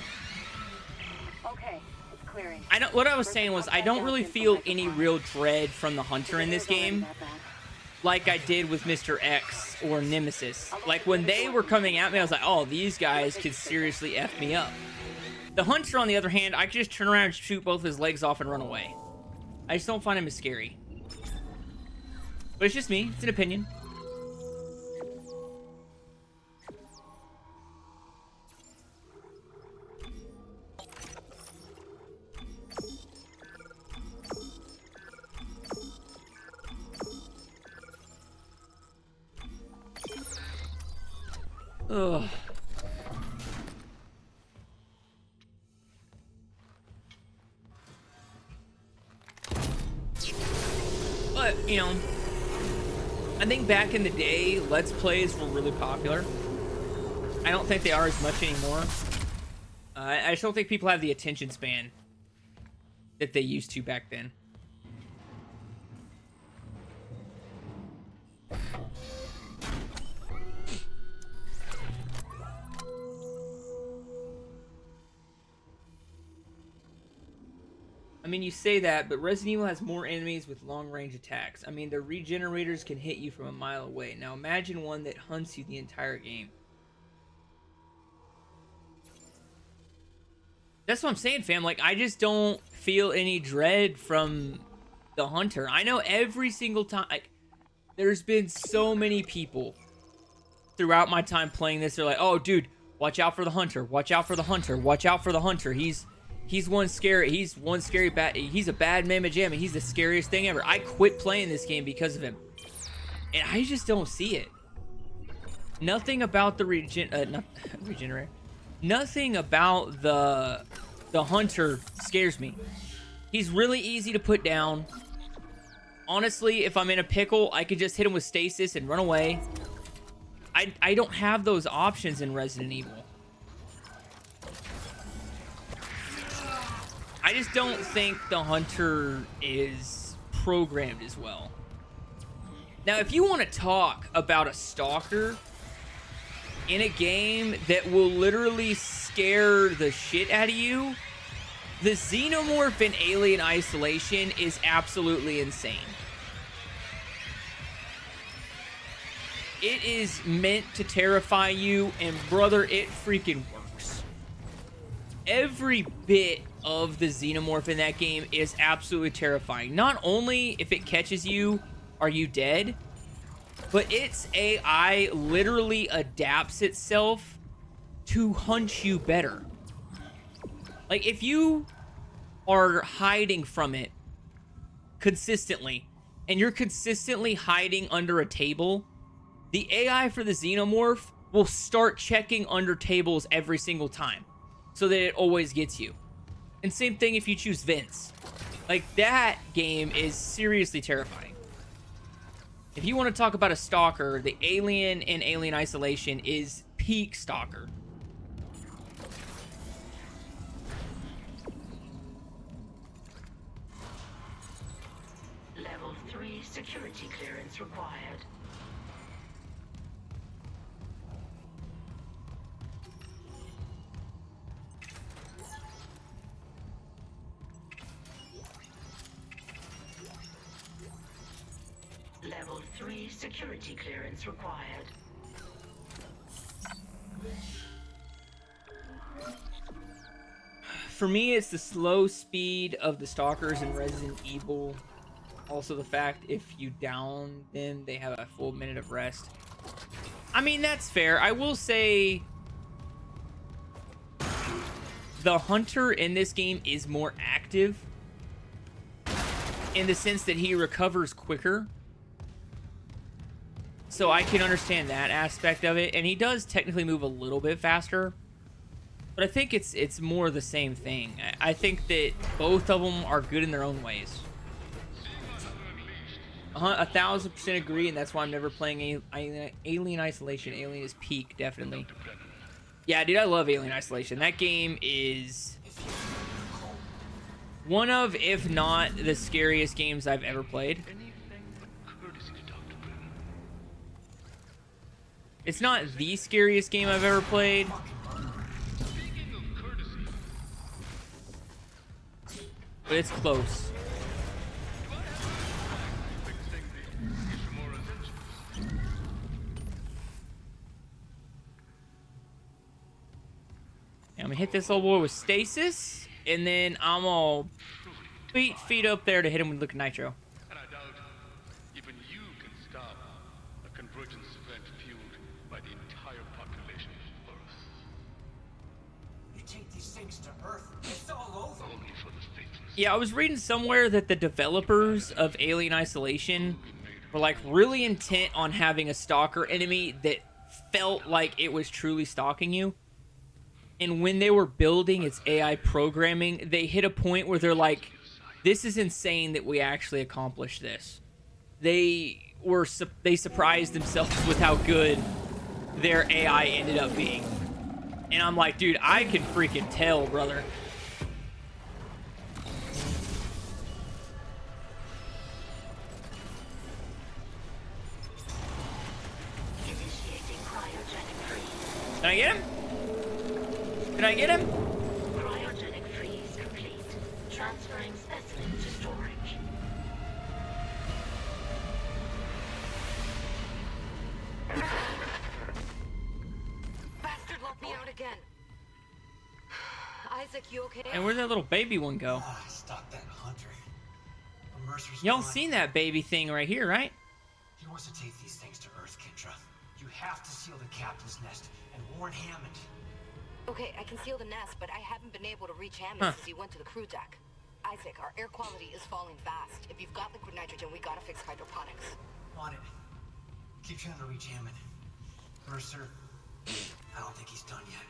Okay, it's clearing. What I was saying was, I don't really feel any real dread from the Hunter in this game, like I did with Mr. X or Nemesis. Like, when they were coming at me, I was like, oh, these guys could seriously F me up. The Hunter, on the other hand, I could just turn around and shoot both his legs off and run away. I just don't find him as scary. But it's just me. It's an opinion. Ugh. But, you know, I think back in the day, Let's Plays were really popular. I don't think they are as much anymore. I just don't think people have the attention span that they used to back then. I mean, you say that, but Resident Evil has more enemies with long-range attacks. I mean, their regenerators can hit you from a mile away. Now imagine one that hunts you the entire game. That's what I'm saying, fam. Like, I just don't feel any dread from the Hunter. I know every single time... Like, there's been so many people throughout my time playing this. They're like, oh, dude, watch out for the Hunter. Watch out for the Hunter. Watch out for the Hunter. He's one scary bad. He's a bad mamma jamma. He's the scariest thing ever. I quit playing this game because of him, and I just don't see it. Nothing about the regenerator. Nothing about the Hunter scares me. He's really easy to put down. Honestly, if I'm in a pickle, I could just hit him with stasis and run away. I don't have those options in Resident Evil. I just don't think the Hunter is programmed as well. Now, if you want to talk about a stalker in a game that will literally scare the shit out of you, the Xenomorph in Alien Isolation is absolutely insane. It is meant to terrify you, and brother, it freaking works. Every bit of the Xenomorph in that game is absolutely terrifying. Not only if it catches you, are you dead, but its AI literally adapts itself to hunt you better. Like, if you are hiding from it consistently, and you're consistently hiding under a table, the AI for the Xenomorph will start checking under tables every single time, so that it always gets you. And same thing if you choose Vince. Like, that game is seriously terrifying. If you want to talk about a stalker, the Alien in Alien Isolation is peak stalker. Level 3 security clearance required. Level 3 security clearance required. For me, it's the slow speed of the stalkers in Resident Evil. Also the fact if you down them, they have a full minute of rest. I mean, that's fair. I will say the hunter in this game is more active in the sense that he recovers quicker. So I can understand that aspect of it. And he does technically move a little bit faster. But I think it's more the same thing. I think that both of them are good in their own ways. 1000% agree, and that's why I'm never playing Alien Isolation. Alien is peak, definitely. Yeah, dude, I love Alien Isolation. That game is one of, if not the scariest games I've ever played. It's not the scariest game I've ever played. But it's close. I'm gonna hit this little boy with stasis, and then I'm gonna beat feet up there to hit him with liquid nitro. And I doubt even you can stop a convergence event fueled by the entire population of Earth. You take these things to Earth, it's all over. Only for the faithless. Yeah, I was reading somewhere that the developers of Alien Isolation were like really intent on having a stalker enemy that felt like it was truly stalking you. And when they were building its AI programming, they hit a point where they're like, this is insane that we actually accomplished this. They surprised themselves with how good their AI ended up being. And I'm like, dude, I can freaking tell, brother. Can I get him? Can I get him? Cryogenic freeze complete. Transferring specimen to storage. Bastard locked me out again. Isaac, you okay? And where'd that little baby one go? Stop that hunter. The Mercer's Y'all gone. seen that baby thing right here, right? He wants to take these things to Earth, Kendra. You have to seal the captain's nest and warn Hammond. Okay, I can seal the nest, but I haven't been able to reach Hammond since he went to the crew deck. Isaac, our air quality is falling fast. If you've got liquid nitrogen, we gotta fix hydroponics. On it. Keep trying to reach Hammond. Mercer, I don't think he's done yet.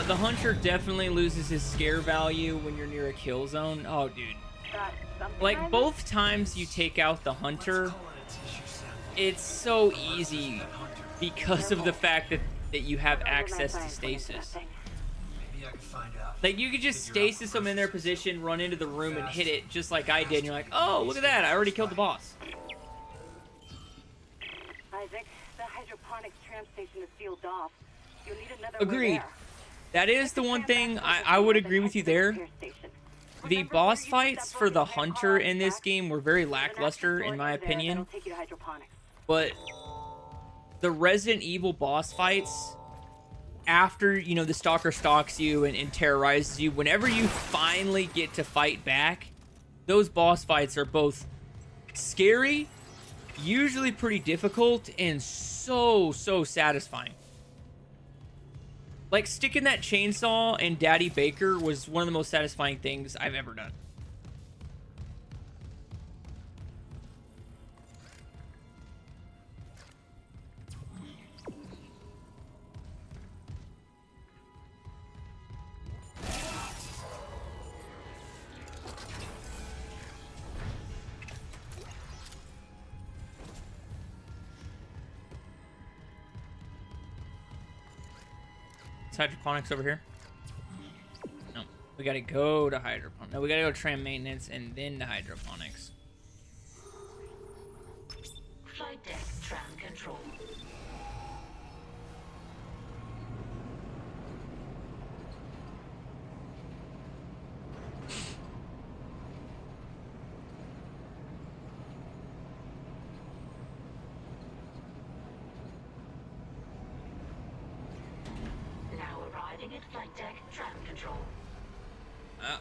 The hunter definitely loses his scare value when you're near a kill zone. Oh, dude. Like, both times you take out the hunter, it's so easy because of the fact that you have access to stasis. Maybe I can find out. Like, you could just stasis them in their position, run into the room, and hit it just like I did, and you're like, oh, look at that, I already killed the boss. Isaac, the hydroponics tram station is sealed off. You'll need another way Agreed. there. That is the one thing I would agree with you there. The boss fights for the hunter in this game were very lackluster, in my opinion. But the Resident Evil boss fights, after, you know, the stalker stalks you and terrorizes you, whenever you finally get to fight back, those boss fights are both scary, usually pretty difficult and so satisfying. Like, sticking that chainsaw in Daddy Baker was one of the most satisfying things I've ever done. Hydroponics over here? No. We gotta go to hydroponics. No, we gotta go to tram maintenance and then to hydroponics. Flight deck tram control.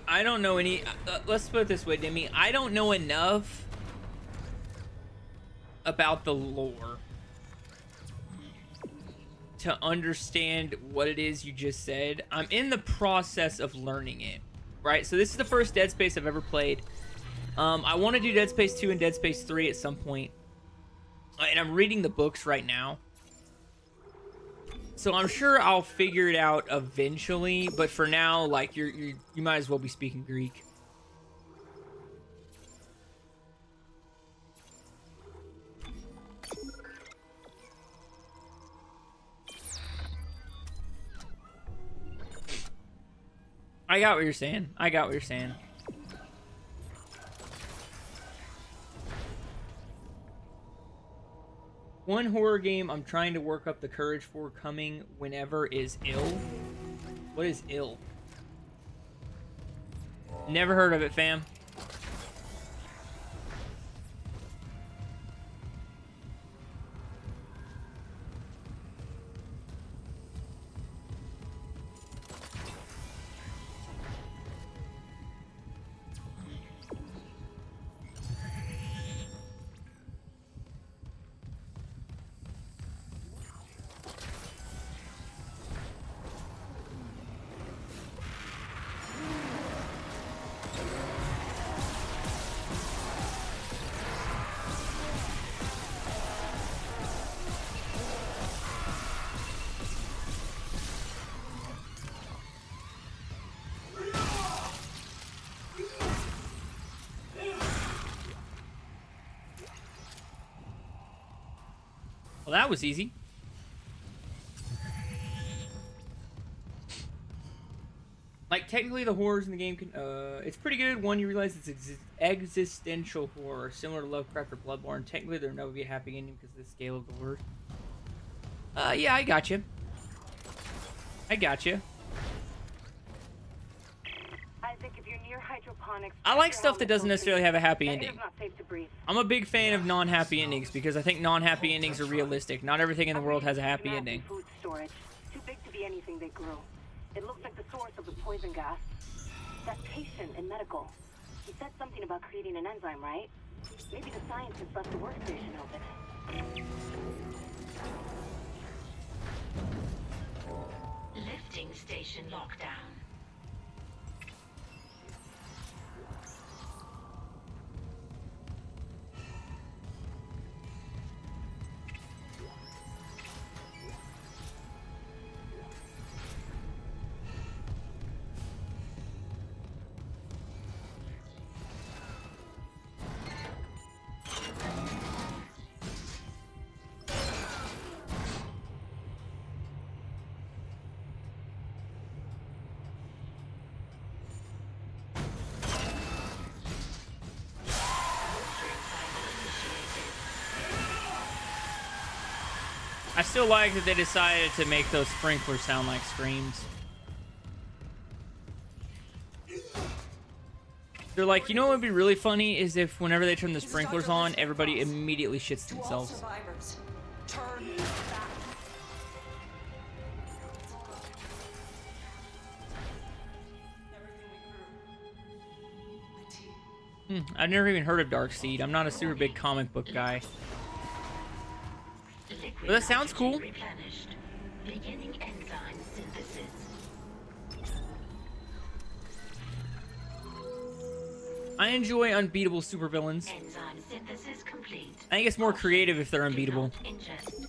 I don't know any. Let's put it this way, Demi. I don't know enough about the lore to understand what it is you just said. I'm in the process of learning it, right? So this is the first Dead Space I've ever played. I want to do Dead Space 2 and Dead Space 3 at some point. And I'm reading the books right now. So I'm sure I'll figure it out eventually, but for now, like, you might as well be speaking Greek. I got what you're saying. I got what you're saying. One horror game I'm trying to work up the courage for coming whenever is Ill. What is Ill? Never heard of it, fam. Well, that was easy. Like, technically the horrors in the game can, it's pretty good. One, you realize it's existential horror, similar to Lovecraft or Bloodborne. Technically, there will never be a happy ending because of the scale of the horror. Yeah, I got you. I got you. Isaac, if you're near hydroponics, I like stuff that doesn't necessarily have a happy ending. I'm a big fan of non-happy endings because I think non-happy endings are realistic. Not everything in the world has a happy ending. Food storage. Too big to be anything they grew. It looks like the source of the poison gas. That patient in medical. He said something about creating an enzyme, right? Maybe the scientists left the workstation open. Lifting station lockdown. I still like that they decided to make those sprinklers sound like screams. They're like, you know what would be really funny is if whenever they turn the sprinklers on, everybody immediately shits themselves. Survivors, turn back. I've never even heard of Darkseid. I'm not a super big comic book guy. But that sounds cool. Replenished. Beginning enzyme synthesis. I enjoy unbeatable supervillains. Enzyme synthesis complete. I think it's more creative if they're unbeatable. Ingest.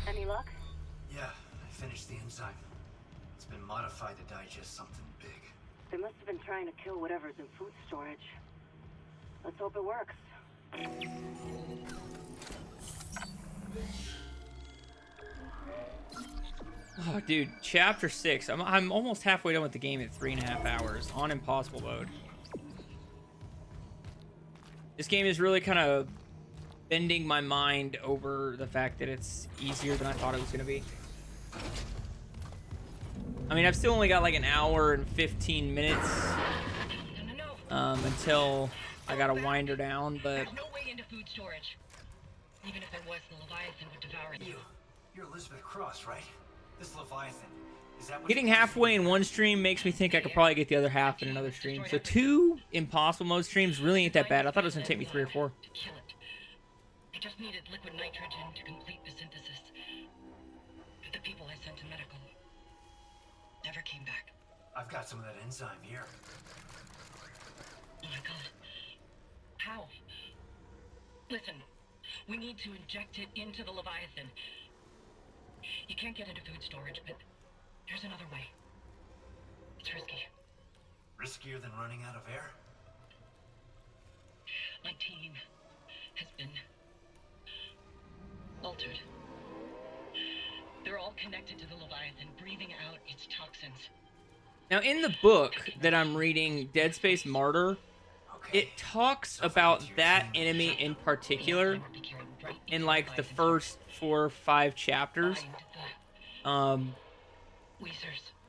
Any luck? Yeah, I finished the enzyme. It's been modified to digest something big. They must have been trying to kill whatever's in food storage. Let's hope it works. Oh, dude, chapter 6. I'm almost halfway done with the game at 3.5 hours on impossible mode. This game is really kind of bending my mind over the fact that it's easier than I thought it was going to be. I mean, I've still only got like an hour and 15 minutes until I gotta wind her down, but There's no way into food storage. Even if there was, the Leviathan would devour you. You're Elizabeth Cross, right? This Leviathan. Is that what getting halfway in one stream makes me think I could probably get the other half in another stream. So 2 impossible mode streams really ain't that bad. I thought it was gonna take me 3 or 4. Kill it. I just needed liquid nitrogen to complete the synthesis. But the people I sent to medical never came back. I've got some of that enzyme here. Oh my god. How? Listen, we need to inject it into the Leviathan. You can't get into food storage, but there's another way. It's risky. Riskier than running out of air? My team has been altered. They're all connected to the Leviathan, breathing out its toxins. Now, in the book that I'm reading, Dead Space Martyr, it talks about that enemy in particular in like the first 4 or 5 chapters.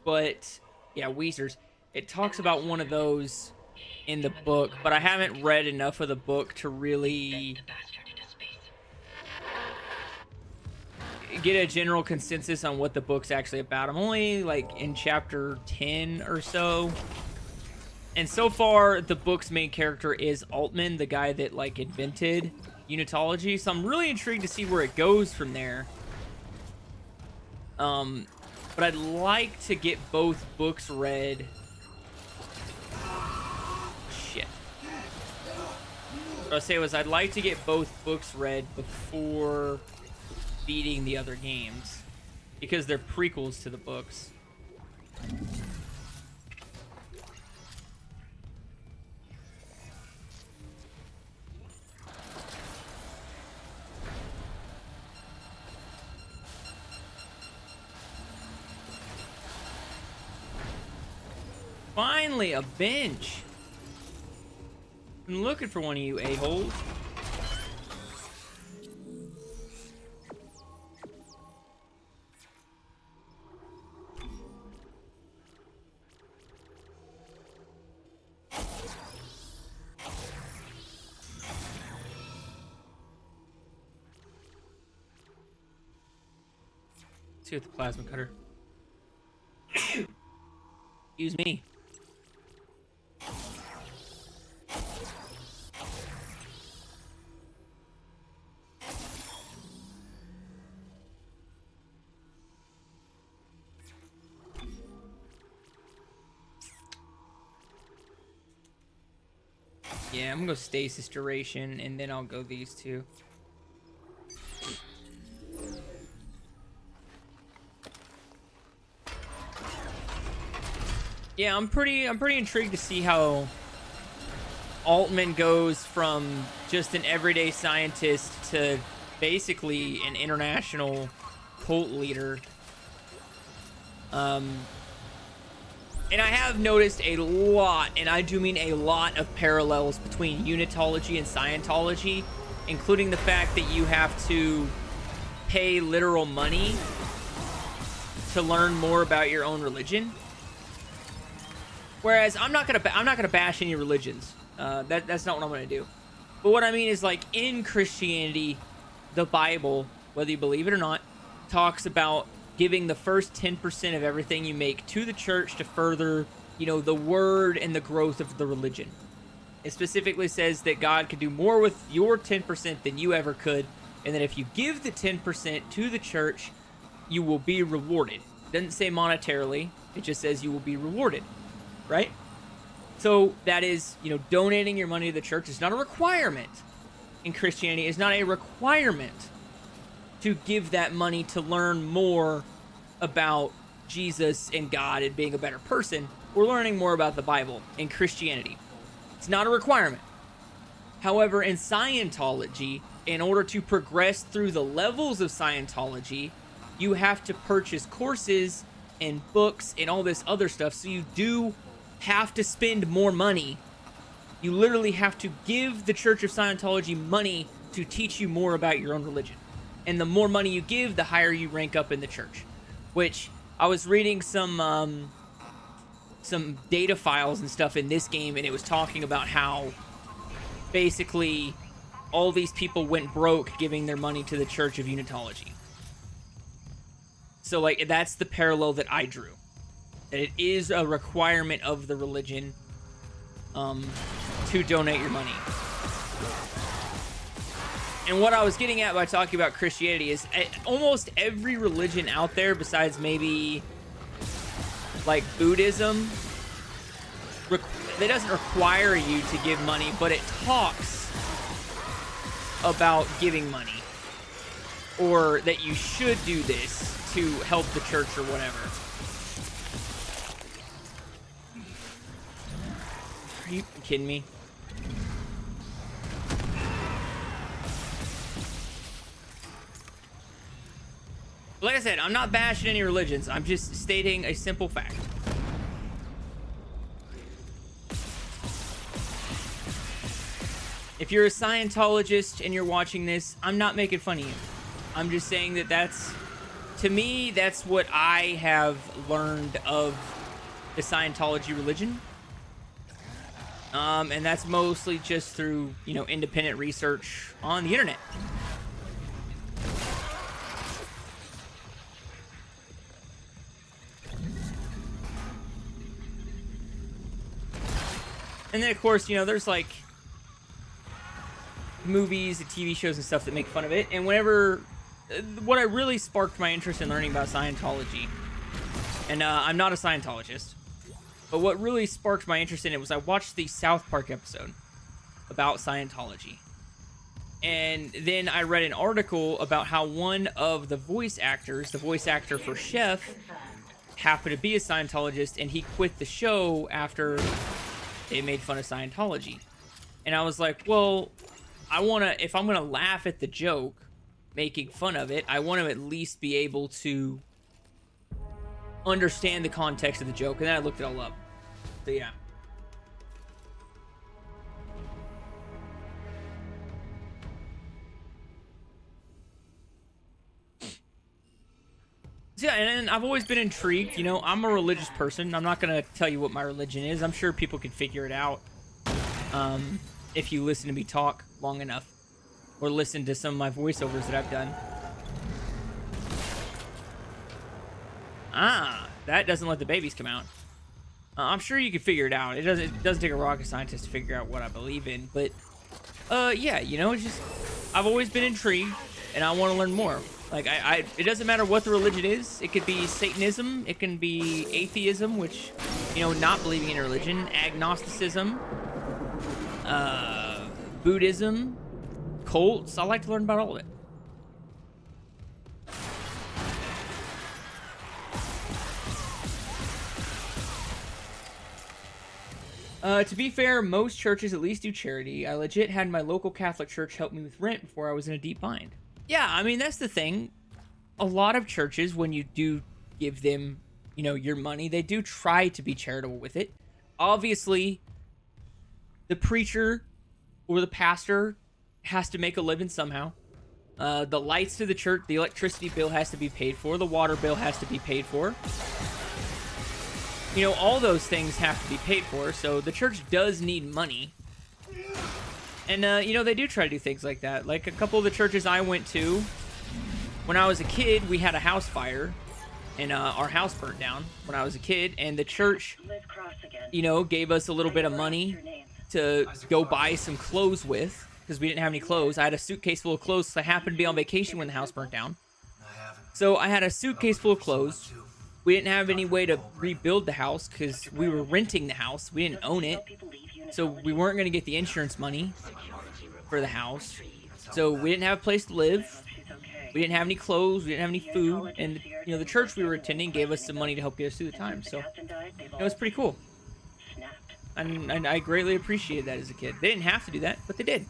But yeah, Weezers. It talks about one of those in the book, but I haven't read enough of the book to really get a general consensus on what the book's actually about. I'm only like in chapter 10 or so. And so far, the book's main character is Altman, the guy that like invented unitology. So I'm really intrigued to see where it goes from there. But I'd like to get both books read. Shit. What I was saying was I'd like to get both books read before beating the other games, because they're prequels to the books. Finally, a bench. I'm looking for one of you a-holes. See with the plasma cutter. Excuse me. Yeah, I'm gonna go stasis duration, and then I'll go these two. Yeah, I'm pretty intrigued to see how Altman goes from just an everyday scientist to basically an international cult leader. And I have noticed a lot, and I do mean a lot, of parallels between unitology and Scientology, including the fact that you have to pay literal money to learn more about your own religion. Whereas I'm not gonna bash any religions. That's not what I'm gonna do. But what I mean is, like, in Christianity, the Bible, whether you believe it or not, talks about giving the first 10% of everything you make to the church to further, you know, the word and the growth of the religion. It specifically says that God could do more with your 10% than you ever could, and that if you give the 10% to the church, you will be rewarded. It doesn't say monetarily, it just says you will be rewarded, right? So that is, you know, donating your money to the church is not a requirement in Christianity. It's not a requirement to give that money to learn more about Jesus and God and being a better person. We're learning more about the Bible in Christianity. It's not a requirement. However, in Scientology, in order to progress through the levels of Scientology, you have to purchase courses and books and all this other stuff. So you do have to spend more money. You literally have to give the Church of Scientology money to teach you more about your own religion. And the more money you give, the higher you rank up in the church. Which, I was reading some data files and stuff in this game, and it was talking about how basically all these people went broke giving their money to the Church of Unitology. So, like, that's the parallel that I drew. That it is a requirement of the religion to donate your money. And what I was getting at by talking about Christianity is almost every religion out there, besides maybe like Buddhism, it doesn't require you to give money, but it talks about giving money, or that you should do this to help the church or whatever. Are you kidding me? Like I said, I'm not bashing any religions. I'm just stating a simple fact. If you're a Scientologist and you're watching this, I'm not making fun of you. I'm just saying that that's, to me, that's what I have learned of the Scientology religion. And that's mostly just through, you know, independent research on the internet. And then, of course, you know, there's, like, movies and TV shows and stuff that make fun of it. And whenever... what I really sparked my interest in learning about Scientology... And, I'm not a Scientologist. But what really sparked my interest in it was I watched the South Park episode about Scientology. And then I read an article about how one of the voice actors, the voice actor for Chef, happened to be a Scientologist, and he quit the show after... they made fun of Scientology. And I was like, well, if I'm gonna laugh at the joke, making fun of it, I want to at least be able to understand the context of the joke. And then I looked it all up. So yeah. So yeah, and I've always been intrigued. You know, I'm a religious person. I'm not going to tell you what my religion is. I'm sure people can figure it out if you listen to me talk long enough. Or listen to some of my voiceovers that I've done. Ah, that doesn't let the babies come out. I'm sure you can figure it out. It doesn't take a rocket scientist to figure out what I believe in. But, yeah, you know, it's just... I've always been intrigued, and I want to learn more. Like, it doesn't matter what the religion is. It could be Satanism. It can be atheism, which, you know, not believing in a religion. Agnosticism. Buddhism. Cults. I like to learn about all of it. To be fair, most churches at least do charity. I legit had my local Catholic church help me with rent before I was in a deep bind. Yeah, I mean, that's the thing. A lot of churches, when you do give them, you know, your money, they do try to be charitable with it. Obviously, the preacher or the pastor has to make a living somehow. The lights to the church, the electricity bill has to be paid for. The water bill has to be paid for. You know, all those things have to be paid for, so the church does need money. And, you know, they do try to do things like that. Like, a couple of the churches I went to, when I was a kid, we had a house fire. and our house burnt down when I was a kid, and the church, you know, gave us a little bit of money to go buy some clothes with, because we didn't have any clothes. I had a suitcase full of clothes, so I happened to be on vacation when the house burnt down. So I had a suitcase full of clothes. We didn't have any way to rebuild the house because we were renting the house. We didn't own it. So we weren't going to get the insurance money for the house. So we didn't have a place to live. We didn't have any clothes. We didn't have any food. And, you know, the church we were attending gave us some money to help get us through the time. So it was pretty cool. And I greatly appreciated that as a kid. They didn't have to do that, but they did.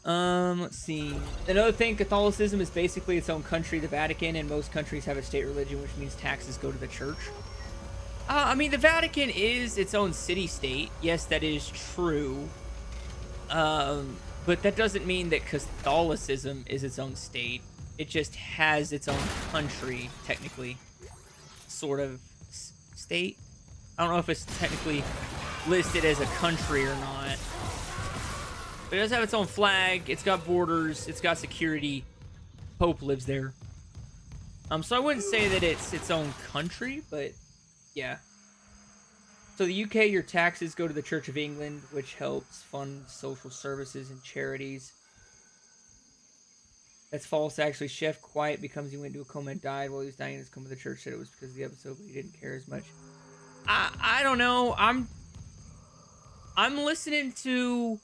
Let's see. Another thing, Catholicism is basically its own country, the Vatican, and most countries have a state religion, which means taxes go to the church. I mean, the Vatican is its own city-state. Yes, that is true. But that doesn't mean that Catholicism is its own state. It just has its own country, technically. Sort of state. I don't know if it's technically listed as a country or not. But it does have its own flag. It's got borders. It's got security. Pope lives there. So I wouldn't say that it's its own country, but yeah. So the UK, your taxes go to the Church of England, which helps fund social services and charities. That's false, actually. Chef Quiet becomes he went into a coma and died while he was dying in his coma. The church said it was because of the episode, but he didn't care as much. I don't know. I'm listening to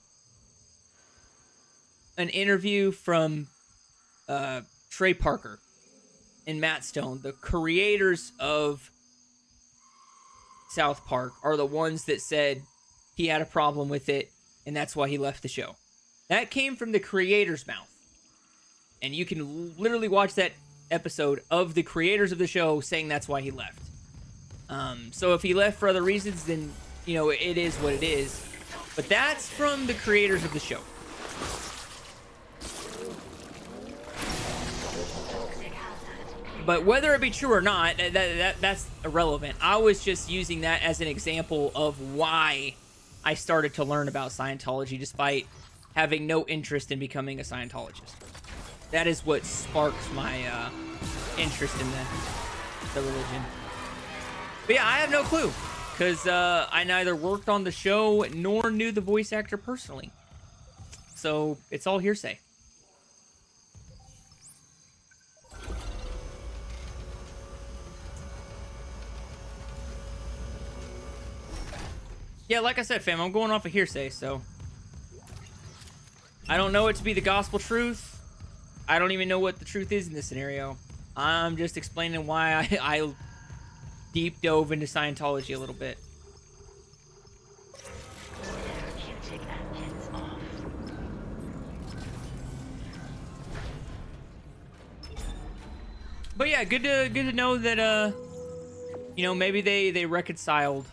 an interview from Trey Parker and Matt Stone, the creators of South Park, are the ones that said he had a problem with it and that's why he left the show. That came from the creator's mouth. And you can literally watch that episode of the creators of the show saying that's why he left. So if he left for other reasons, then, you know, it is what it is. But that's from the creators of the show. But whether it be true or not, that's irrelevant. I was just using that as an example of why I started to learn about Scientology despite having no interest in becoming a Scientologist. That is what sparked my interest in the religion. But yeah, I have no clue. Because I neither worked on the show nor knew the voice actor personally. So it's all hearsay. Yeah, like I said, fam, I'm going off of hearsay, so I don't know it to be the gospel truth. I don't even know what the truth is in this scenario. I'm just explaining why I deep dove into Scientology a little bit. But yeah, good to know that you know, maybe they reconciled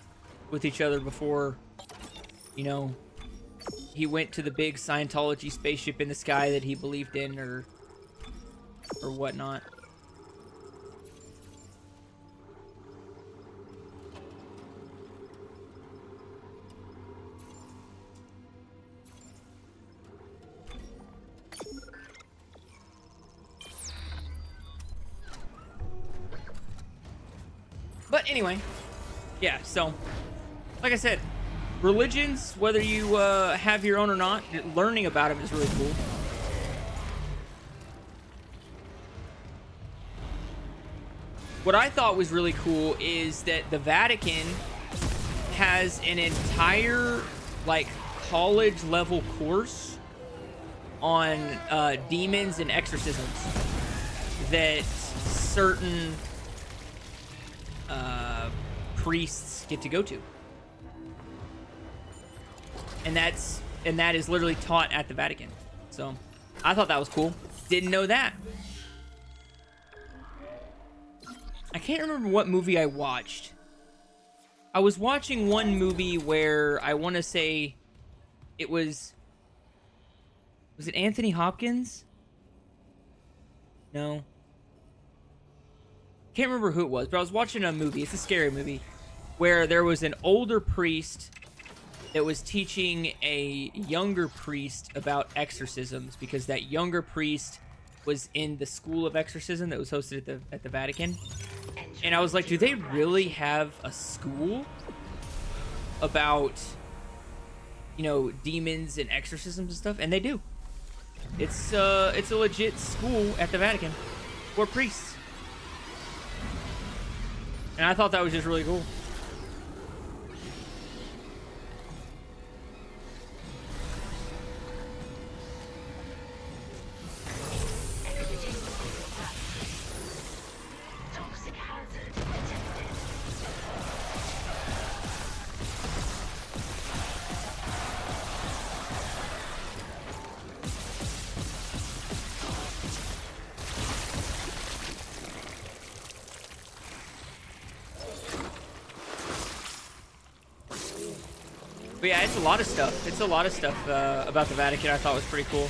with each other before, you know, he went to the big Scientology spaceship in the sky that he believed in or whatnot. But anyway, yeah, so like I said, religions, whether you have your own or not, learning about it is really cool. What I thought was really cool is that the Vatican has an entire, like, college level course on demons and exorcisms that certain priests get to go to. And that is literally taught at the Vatican. So I thought that was cool. Didn't know that. I can't remember what movie I watched. I was watching one movie where I want to say it was it Anthony Hopkins? No. Can't remember who it was, but I was watching a movie. It's a scary movie where there was an older priest that was teaching a younger priest about exorcisms because that younger priest was in the School of Exorcism that was hosted at the Vatican. And I was like, do they really have a school about, you know, demons and exorcisms and stuff? And they do. It's a legit school at the Vatican for priests. And I thought that was just really cool. But yeah, it's a lot of stuff. It's a lot of stuff about the Vatican I thought was pretty cool.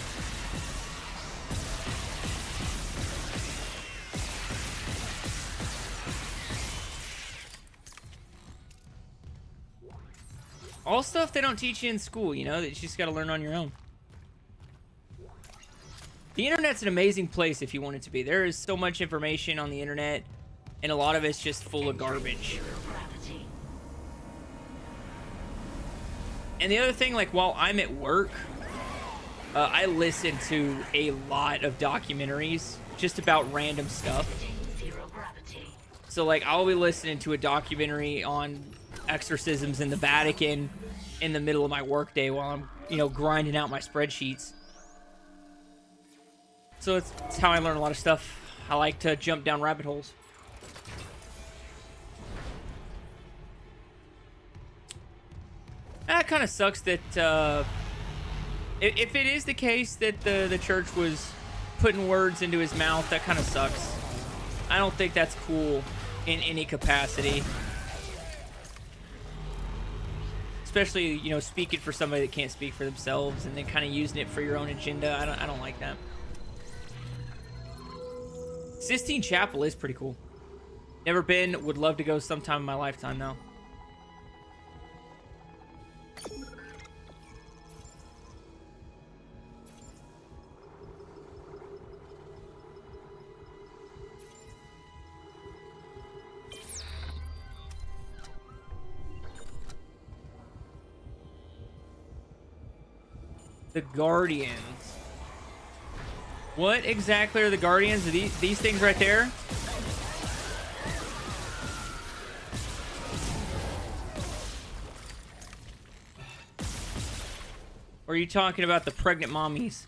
All stuff they don't teach you in school, you know, that you just got to learn on your own. The internet's an amazing place if you want it to be. There is so much information on the internet, and a lot of it's just full of garbage. And the other thing, like, while I'm at work, I listen to a lot of documentaries just about random stuff. So, like, I'll be listening to a documentary on exorcisms in the Vatican in the middle of my workday while I'm, you know, grinding out my spreadsheets. So it's how I learn a lot of stuff. I like to jump down rabbit holes. That kind of sucks that if it is the case that the church was putting words into his mouth, that kind of sucks. I don't think that's cool in any capacity. Especially, you know, speaking for somebody that can't speak for themselves and then kind of using it for your own agenda. I don't like that. Sistine Chapel is pretty cool. Never been, would love to go sometime in my lifetime though. The Guardians. What exactly are the Guardians? Are these things right there? Or are you talking about the pregnant mommies?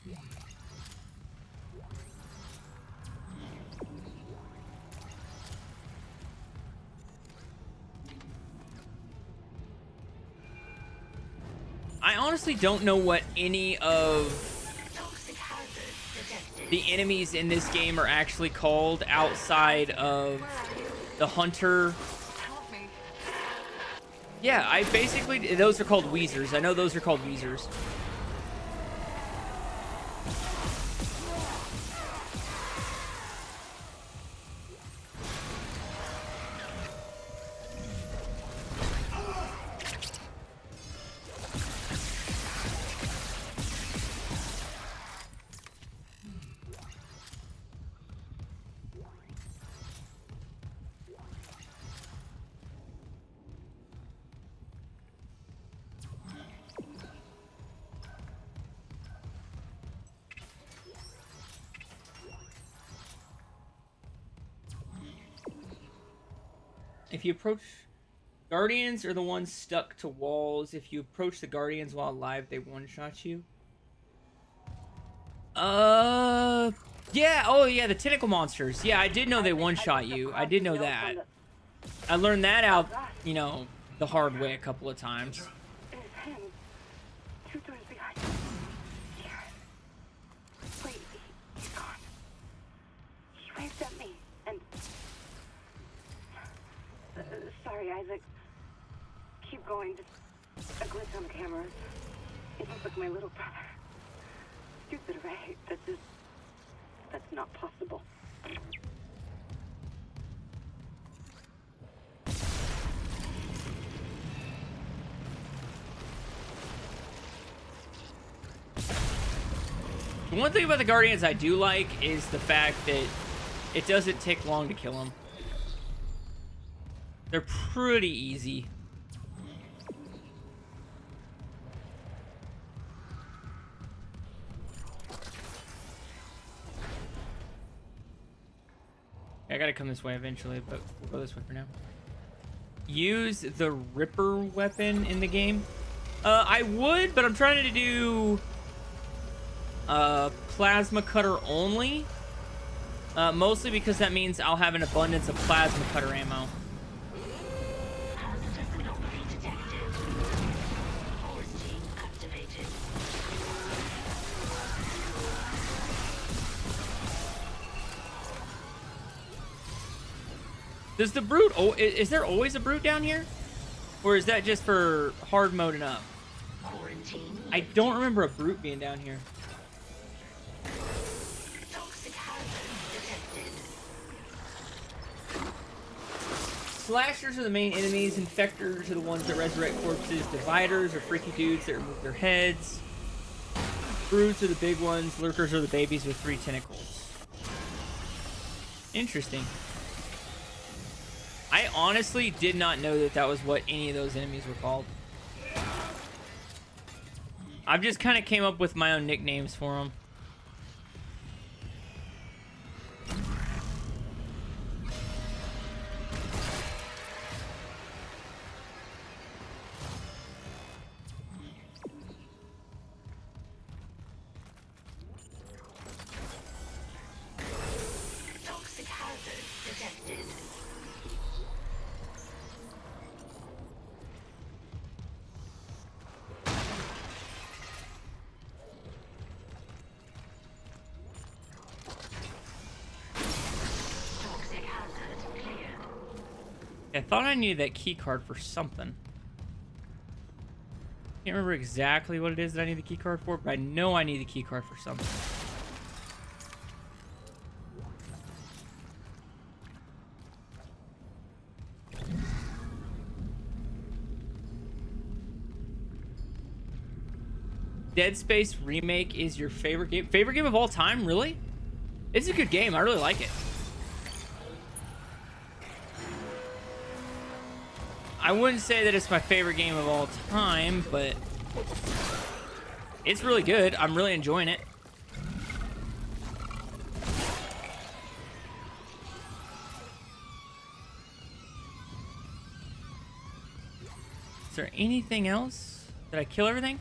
I honestly don't know what any of the enemies in this game are actually called outside of the hunter. Yeah, I basically, those are called Weezers. I know those are called Weezers. If you approach... Guardians are the ones stuck to walls. If you approach the Guardians while alive, they one-shot you. Yeah, oh yeah, the tentacle monsters. Yeah, I did know they one-shot you. I did know that. I learned that out, you know, the hard way a couple of times. It is him. 2 doors behind him. Here. Wait, he's gone. He waved at me, and... sorry, Isaac. Keep going. Just a glitch on the cameras. It looks like my little brother. Stupid, right? That's not possible. The one thing about the Guardians I do like is the fact that it doesn't take long to kill them. They're pretty easy. I gotta come this way eventually, but we'll go this way for now. Use the Ripper weapon in the game. I would, but I'm trying to do plasma cutter only. Mostly because that means I'll have an abundance of plasma cutter ammo. Does the brute, oh, is there always a brute down here? Or is that just for hard mode and up? I don't remember a brute being down here. Slashers are the main enemies. Infectors are the ones that resurrect corpses. Dividers are freaky dudes that remove their heads. Brutes are the big ones. Lurkers are the babies with 3 tentacles. Interesting. I honestly did not know that that was what any of those enemies were called. I've just kind of came up with my own nicknames for them. Toxic hazard detected. I thought I needed that key card for something. Can't remember exactly what it is that I need the key card for, but I know I need the key card for something. Dead Space Remake is your favorite game? Favorite game of all time? Really? It's a good game. I really like it. I wouldn't say that it's my favorite game of all time, but it's really good. I'm really enjoying it. Is there anything else? Did I kill everything?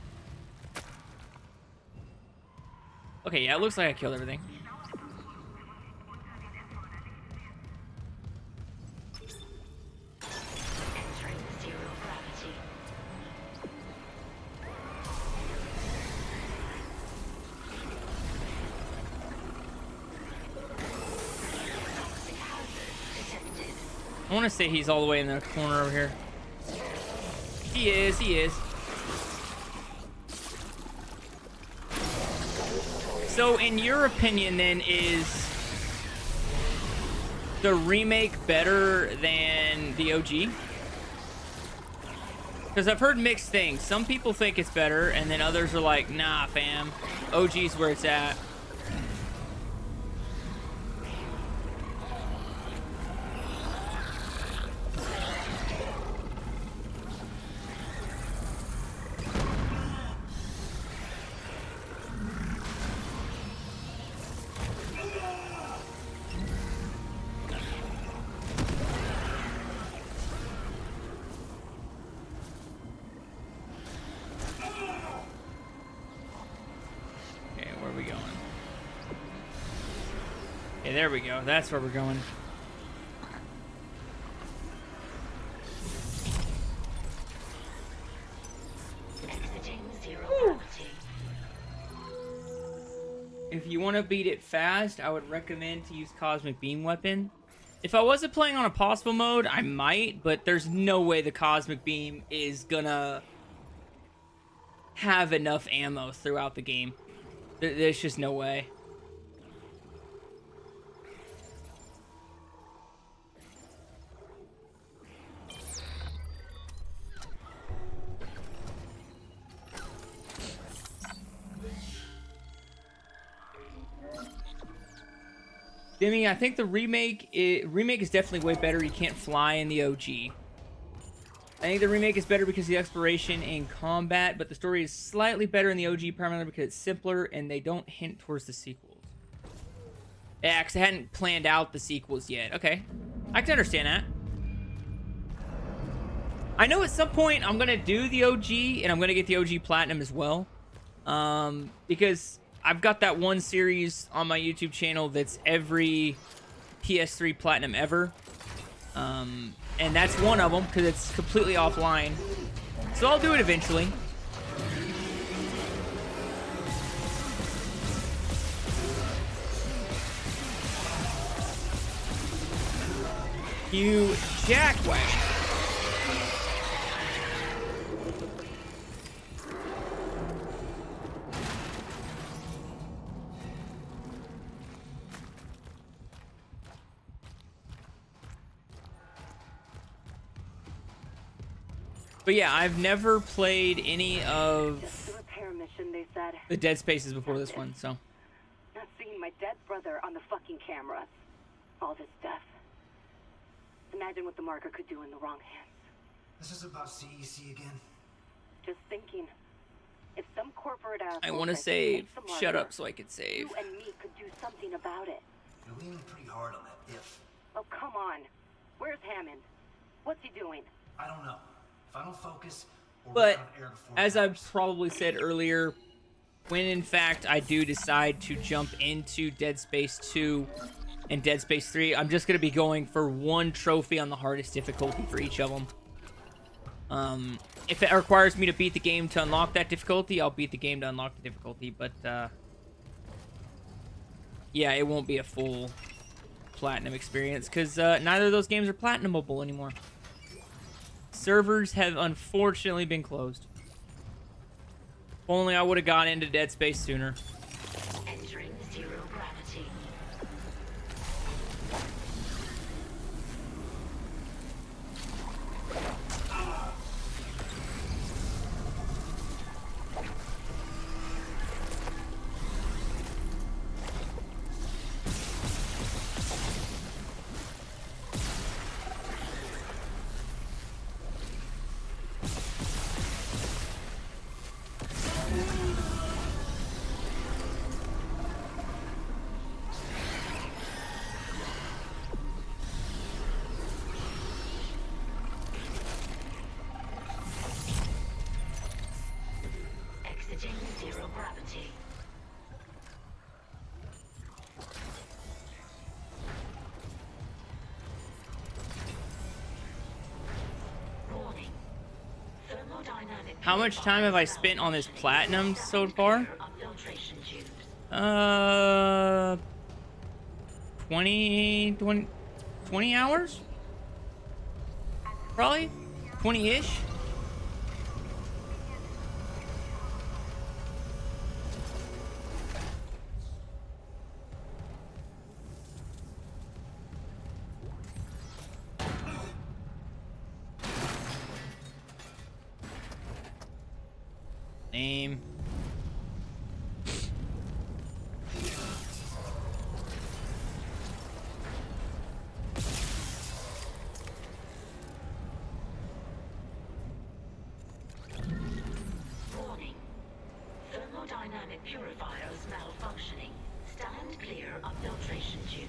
Okay, yeah, it looks like I killed everything. I want to say he's all the way in the corner over here. He is, he is. So, in your opinion, then, is the remake better than the OG? Because I've heard mixed things. Some people think it's better, and then others are like, nah, fam. OG's where it's at. There we go. That's where we're going. If you want to beat it fast, I would recommend to use Cosmic Beam Weapon. If I wasn't playing on Impossible mode, I might, but there's no way the Cosmic Beam is gonna have enough ammo throughout the game. There's just no way. Demi, I think the remake is definitely way better. You can't fly in the OG. I think the remake is better because of the exploration and combat, but the story is slightly better in the OG primarily because it's simpler and they don't hint towards the sequels. Yeah, because they hadn't planned out the sequels yet. Okay. I can understand that. I know at some point I'm going to do the OG and I'm going to get the OG Platinum as well. Because I've got that one series on my YouTube channel that's every PS3 Platinum ever. And that's one of them because it's completely offline. So I'll do it eventually. You jackwagon. But yeah, I've never played any of Just a repair mission, they said. the Dead Spaces before this one, so. Not seeing my dead brother on the fucking cameras. All this death. Imagine what the marker could do in the wrong hands. This is about CEC again. Just thinking. If some corporate asshole I want to tries save. take the Shut marker, up so I can save. you and me could do something about it. You're leaning pretty hard on that if. Oh, come on. Where's Hammond? What's he doing? I don't know. If I don't focus, or But run out of air before as I've probably said earlier, when in fact I do decide to jump into Dead Space 2 and Dead Space 3, I'm just going to be going for one trophy on the hardest difficulty for each of them. If it requires me to beat the game to unlock that difficulty, I'll beat the game to unlock the difficulty, but yeah, it won't be a full platinum experience because neither of those games are platinumable anymore. Servers have unfortunately been closed. If only I would have got into Dead Space sooner. Entering zero gravity. Exiting zero gravity. Warning. Thermodynamic. How much time have I spent on this platinum so far? Filtration tubes. 20 hours? Probably? 20-ish? Name. Warning. Thermodynamic purifiers malfunctioning. Stand clear of filtration tubes.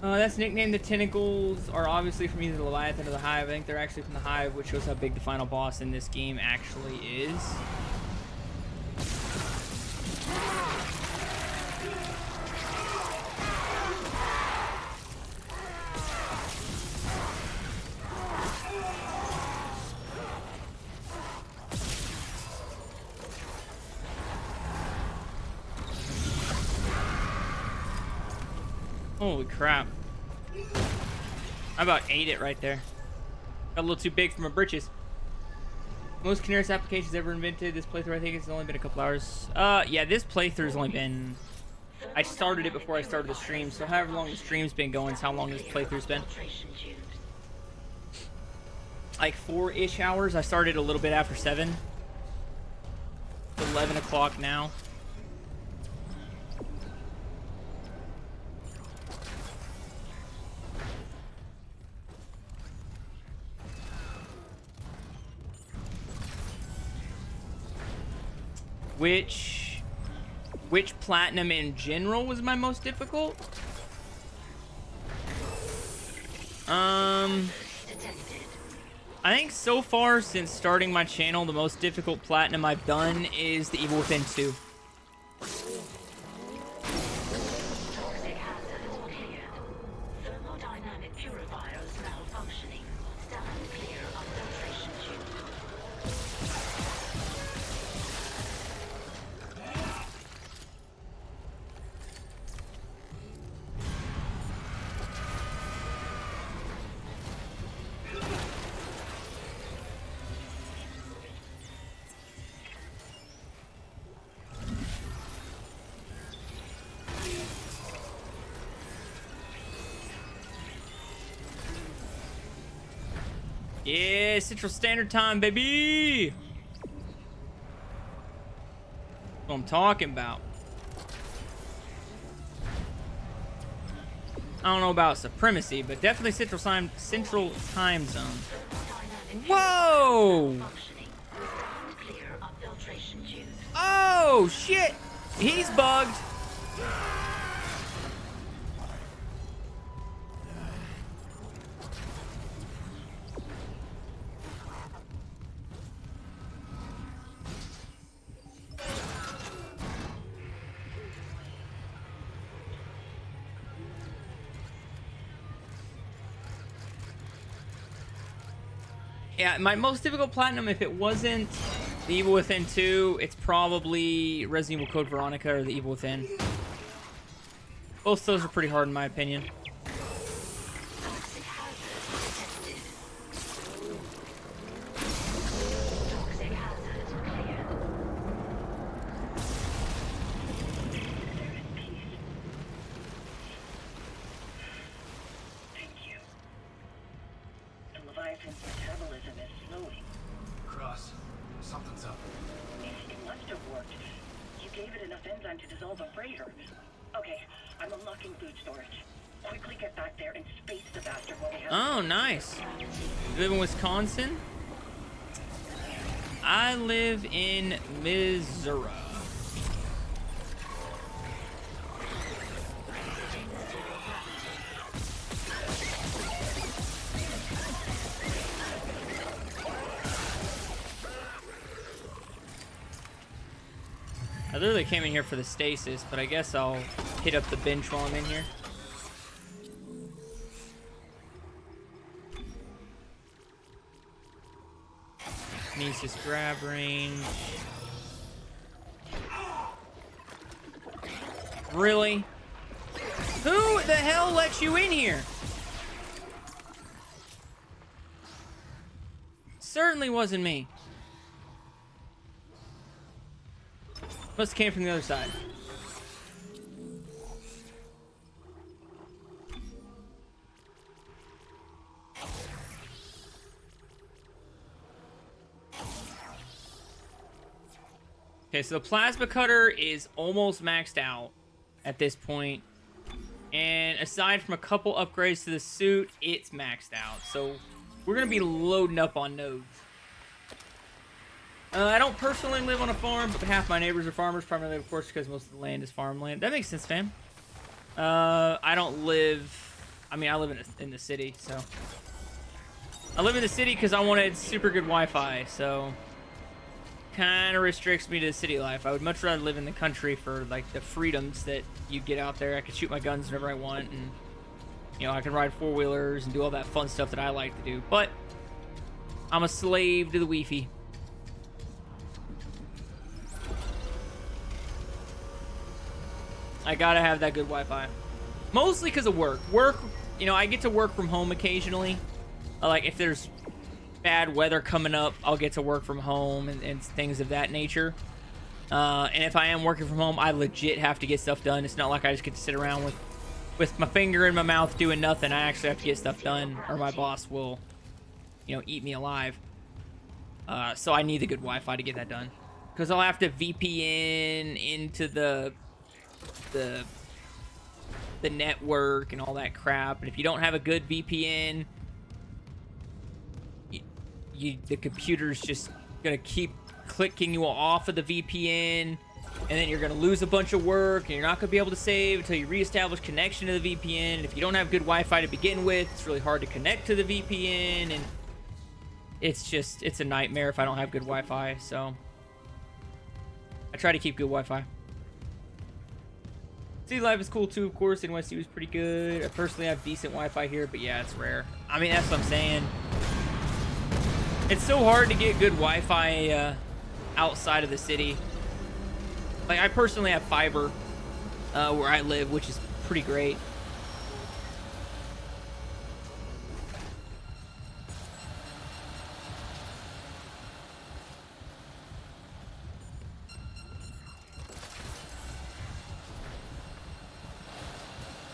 That's nicknamed. The tentacles are obviously from either the Leviathan or the Hive. I think they're actually from the Hive, which shows how big the final boss in this game actually is. Holy crap. I about ate it right there. Got a little too big for my britches. Most Canaris applications ever invented. This playthrough, I think it's only been a couple hours. Yeah, this playthrough's only been... I started it before I started the stream, so however long the stream's been going is how long this playthrough's been. Like 4-ish hours. I started a little bit after 7. It's 11 o'clock now. Which platinum in general was my most difficult? I think so far since starting my channel, the most difficult platinum I've done is The Evil Within 2. Thermodynamic purifiers malfunctioning. Stand clear of filtration tube. Yeah, Central Standard Time, baby! That's what I'm talking about. I don't know about supremacy, but definitely Central Time Zone. Whoa! Oh, shit! He's bugged. Yeah, my most difficult platinum, if it wasn't The Evil Within 2, it's probably Resident Evil Code Veronica or The Evil Within. Both those are pretty hard in my opinion. Oh, nice. You live in Wisconsin? I live in Missouri. I literally came in here for the stasis, but I guess I'll hit up the bench while I'm in here. Kinesis grab range. Really? Who the hell let you in here? Certainly wasn't me. Must have came from the other side. Okay, so the plasma cutter is almost maxed out at this point. And aside from a couple upgrades to the suit, it's maxed out. So we're going to be loading up on nodes. I don't personally live on a farm, but half my neighbors are farmers, primarily, of course, because most of the land is farmland. That makes sense, fam. I don't live... I mean, I live in the city, so... I live in the city because I wanted super good Wi-Fi, so... kind of restricts me to the city life. I would much rather live in the country for, like, the freedoms that you get out there. I could shoot my guns whenever I want, and... you know, I can ride four-wheelers and do all that fun stuff that I like to do. But... I'm a slave to the Wi-Fi. I gotta have that good Wi-Fi. Mostly because of work. Work, you know, I get to work from home occasionally. Like, if there's bad weather coming up, I'll get to work from home and things of that nature. And if I am working from home, I legit have to get stuff done. It's not like I just get to sit around with my finger in my mouth doing nothing. I actually have to get stuff done, or my boss will, you know, eat me alive. So I need the good Wi-Fi to get that done. Because I'll have to VPN into the network and all that crap, and if you don't have a good VPN, the computer's just gonna keep clicking you off of the VPN, and then you're going to lose a bunch of work, and you're not going to be able to save until you reestablish connection to the VPN. And if you don't have good Wi-Fi to begin with, it's really hard to connect to the VPN, and it's a nightmare if I don't have good Wi-Fi. So I try to keep good Wi-Fi. City Life is cool too, of course. NYC was pretty good. I personally have decent Wi-Fi here, but yeah, it's rare. I mean, that's what I'm saying. It's so hard to get good Wi-Fi outside of the city. Like, I personally have fiber where I live, which is pretty great.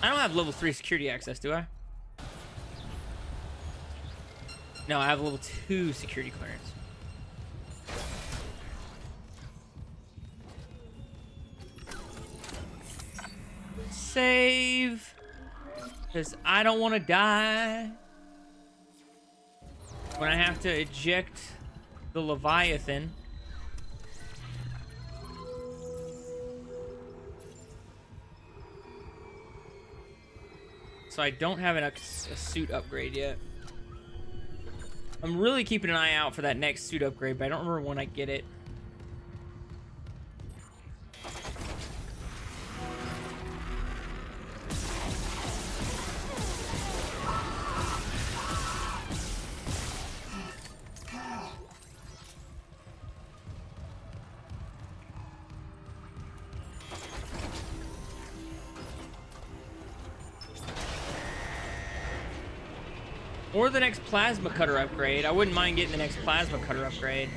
I don't have level 3 security access, do I? No, I have level 2 security clearance. Save. Because I don't want to die when I have to eject the Leviathan. So I don't have a suit upgrade yet. I'm really keeping an eye out for that next suit upgrade, but I don't remember when I get it. Or the next plasma cutter upgrade. I wouldn't mind getting the next plasma cutter upgrade.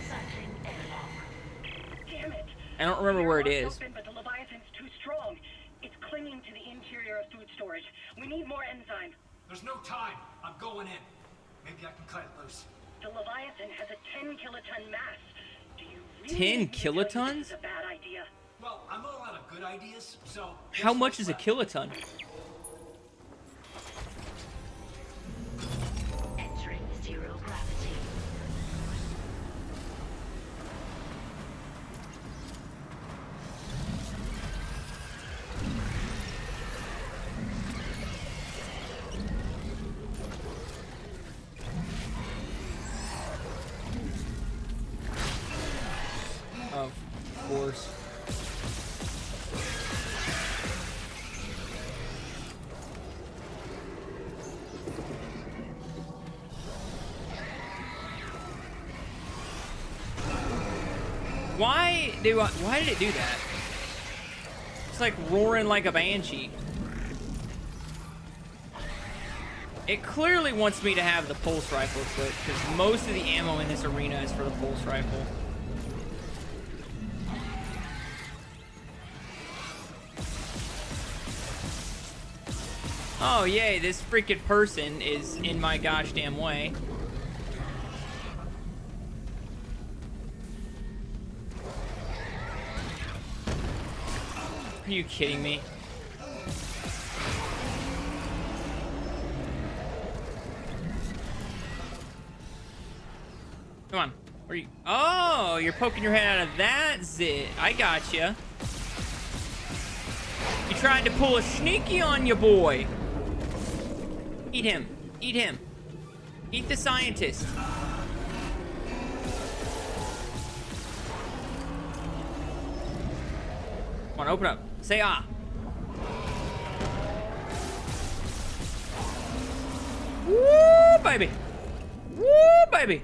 Damn it. I don't remember where it is. Open, but the Leviathan's too strong. It's clinging to the interior of food storage. We need more enzyme. There's no time. I'm going in. Maybe I can cut it loose. The Leviathan has a 10 kiloton mass. Do you really 10 think kilotons? this is a bad idea? Well, I'm all out of good ideas, so... How much is a kiloton? Entering zero gravity. Of course. Why did it do that? It's like roaring like a banshee. It clearly wants me to have the pulse rifle equipped because most of the ammo in this arena is for the pulse rifle. Oh yay, this freaking person is in my gosh damn way. Are you kidding me? Come on. Where are you? Oh, you're poking your head out of that zit. I gotcha. You tried to pull a sneaky on your boy. Eat him. Eat him. Eat the scientist. Come on, open up. Say ah. Woo, baby. Woo, baby.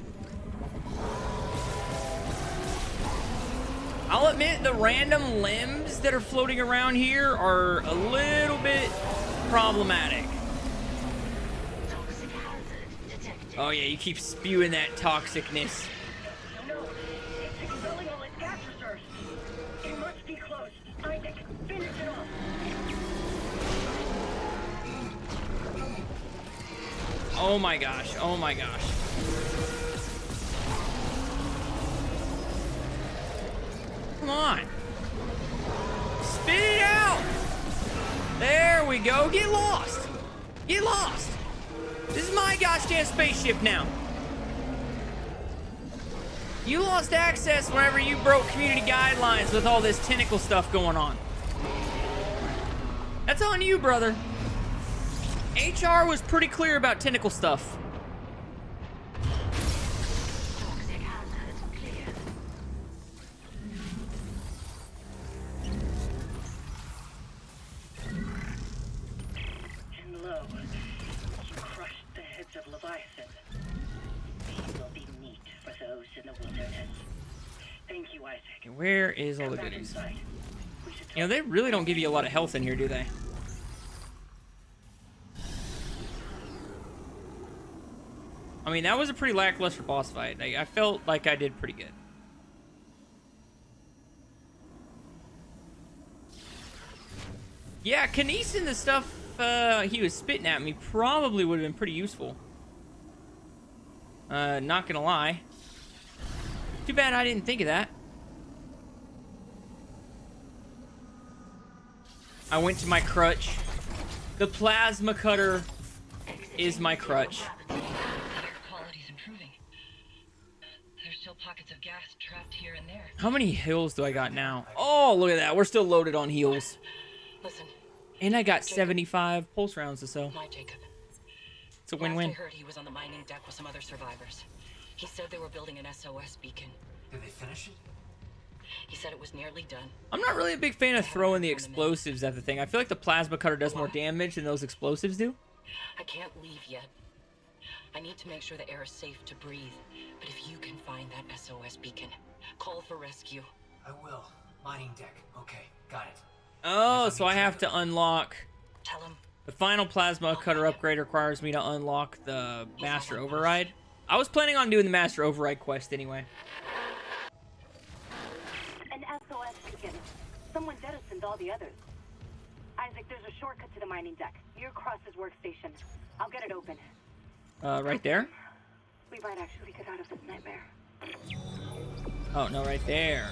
I'll admit the random limbs that are floating around here are a little bit problematic. Oh yeah, you keep spewing that toxicness. No, it's expelling all its gas reserves. It must be close. Isaac, finish it off. Oh my gosh, oh my gosh. Come on. Spit it out. There we go. Get lost. Get lost. This is my gosh damn spaceship now. You lost access whenever you broke community guidelines with all this tentacle stuff going on. That's on you, brother. HR was pretty clear about tentacle stuff. And lo, you crushed the heads of Leviathan. They will be meat for those in the wilderness. Thank you, Isaac. Where is all the Come back goodies? inside. You know, they really don't give you a lot of health in here, do they? I mean, that was a pretty lackluster boss fight. I felt like I did pretty good. Yeah, Kinesin, the stuff he was spitting at me probably would have been pretty useful. Not gonna lie. Too bad I didn't think of that. I went to my crutch. The plasma cutter is my crutch. Air quality's improving. There's still pockets of gas trapped here and there. How many heals do I got now? Oh, look at that. We're still loaded on heals. Listen. And I got 75 pulse rounds or so. My Jacob. It's a Last win-win. I heard he was on the mining deck with some other survivors. He said they were building an SOS beacon. Did they finish it? He said it was nearly done. I'm not really a big fan of throwing the explosives at the thing. I feel like the plasma cutter does more damage than those explosives do. I can't leave yet. I need to make sure the air is safe to breathe. But if you can find that SOS beacon, call for rescue. I will. Mining deck. Okay, got it. Oh, so I have to unlock... Tell him. The final plasma cutter upgrade requires me to unlock the Master Override. I was planning on doing the Master Override quest anyway. An SOS beacon. Someone jettisoned all the others. Isaac, there's a shortcut to the mining deck. Near Cross's workstation. I'll get it open. Right there? We might actually get out of this nightmare. Oh, no, right there.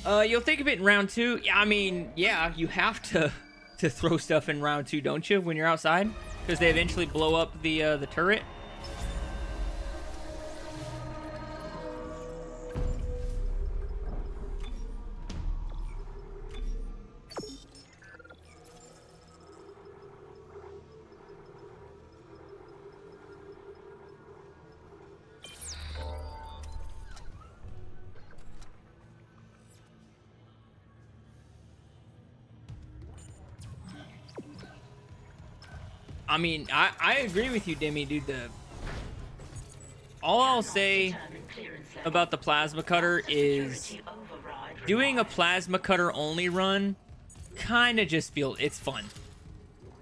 You'll think of it in round 2. Yeah, I mean, yeah, you have to throw stuff in round 2, don't you, when you're outside? Because they eventually blow up the turret. I mean, I agree with you, Demi, dude. All I'll say about the plasma cutter is doing a plasma cutter only run kind of just feels it's fun.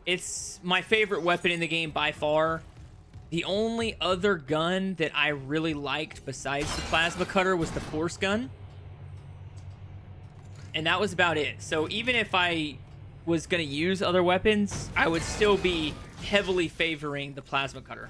It's my favorite weapon in the game by far. The only other gun that I really liked besides the plasma cutter was the force gun. And that was about it. So even if I was going to use other weapons, I would still be heavily favoring the plasma cutter.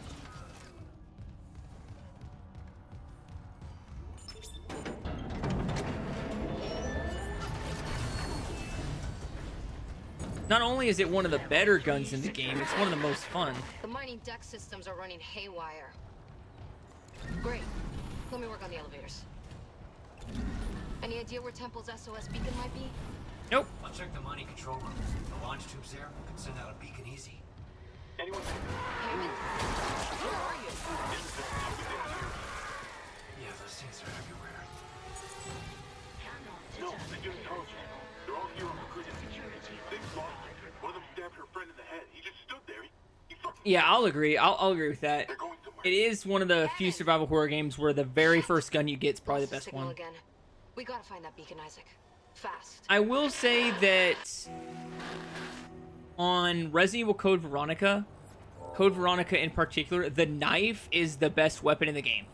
Not only is it one of the better guns in the game, it's one of the most fun. The mining deck systems are running haywire. Great. Let me work on the elevators. Any idea where Temple's SOS beacon might be? Nope. I'll check the mining control room. The launch tubes there can send out a beacon easy. Anyone? Hammond? Where are you? Yeah, those things are everywhere. No, they just told you. They're all here on recruiting. They lost him. One of them stabbed her friend in the head. He just stood there. He fucking... Yeah, I'll agree. I'll agree with that. It is one of the few survival horror games where the very first gun you get is probably the best Signal one. again. We gotta find that beacon, Isaac. Fast. I will say that on Resident Evil Code Veronica in particular, the knife is the best weapon in the game.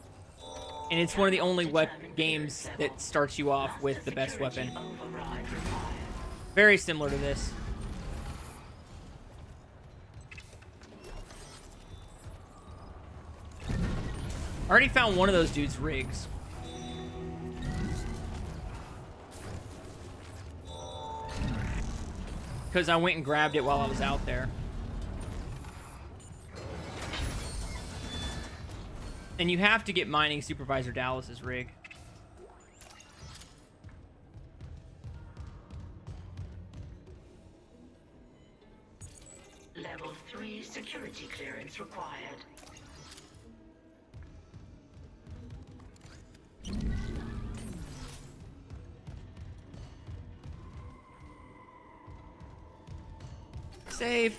And it's one of the only games that starts you off with the best weapon. Very similar to this. I already found one of those dudes' rigs. Because I went and grabbed it while I was out there. And you have to get Mining Supervisor Dallas's rig. Level 3 security clearance required. Save.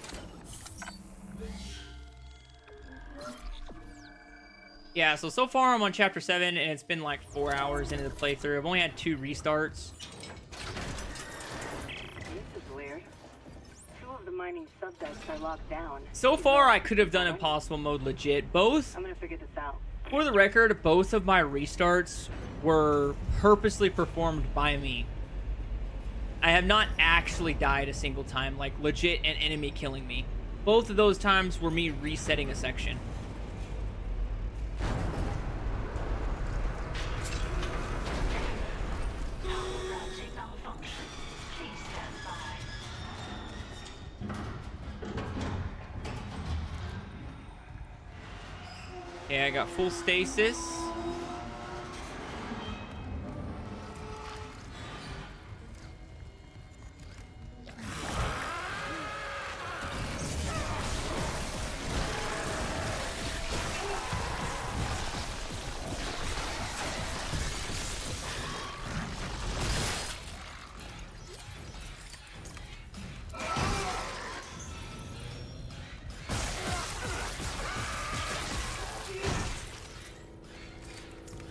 Yeah, so far I'm on chapter 7, and it's been like 4 hours into the playthrough. I've only had 2 restarts. This is weird. 2 of the mining subdecks are locked down. So far, I could have done Impossible Mode legit. Both, I'm gonna figure this out. for the record, both of my restarts were purposely performed by me. I have not actually died a single time, like legit an enemy killing me. Both of those times were me resetting a section. Okay, I got full stasis.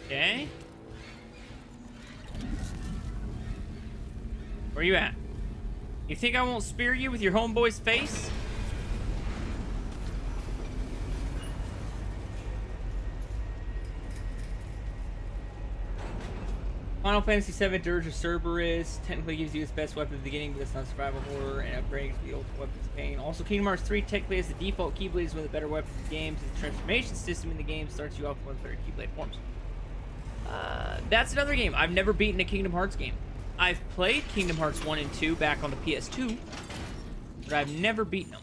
Okay. Where you at? You think I won't spear you with your homeboy's face? Final Fantasy VII Dirge of Cerberus technically gives you its best weapon at the beginning, but it's not survival horror, and upgrading to the ultimate weapons of pain. Also, Kingdom Hearts 3 technically has the default Keyblade is one of the better weapons in the game, since the transformation system in the game starts you off with 1/3 Keyblade forms. That's another game. I've never beaten a Kingdom Hearts game. I've played Kingdom Hearts 1 and 2 back on the PS2, but I've never beaten them.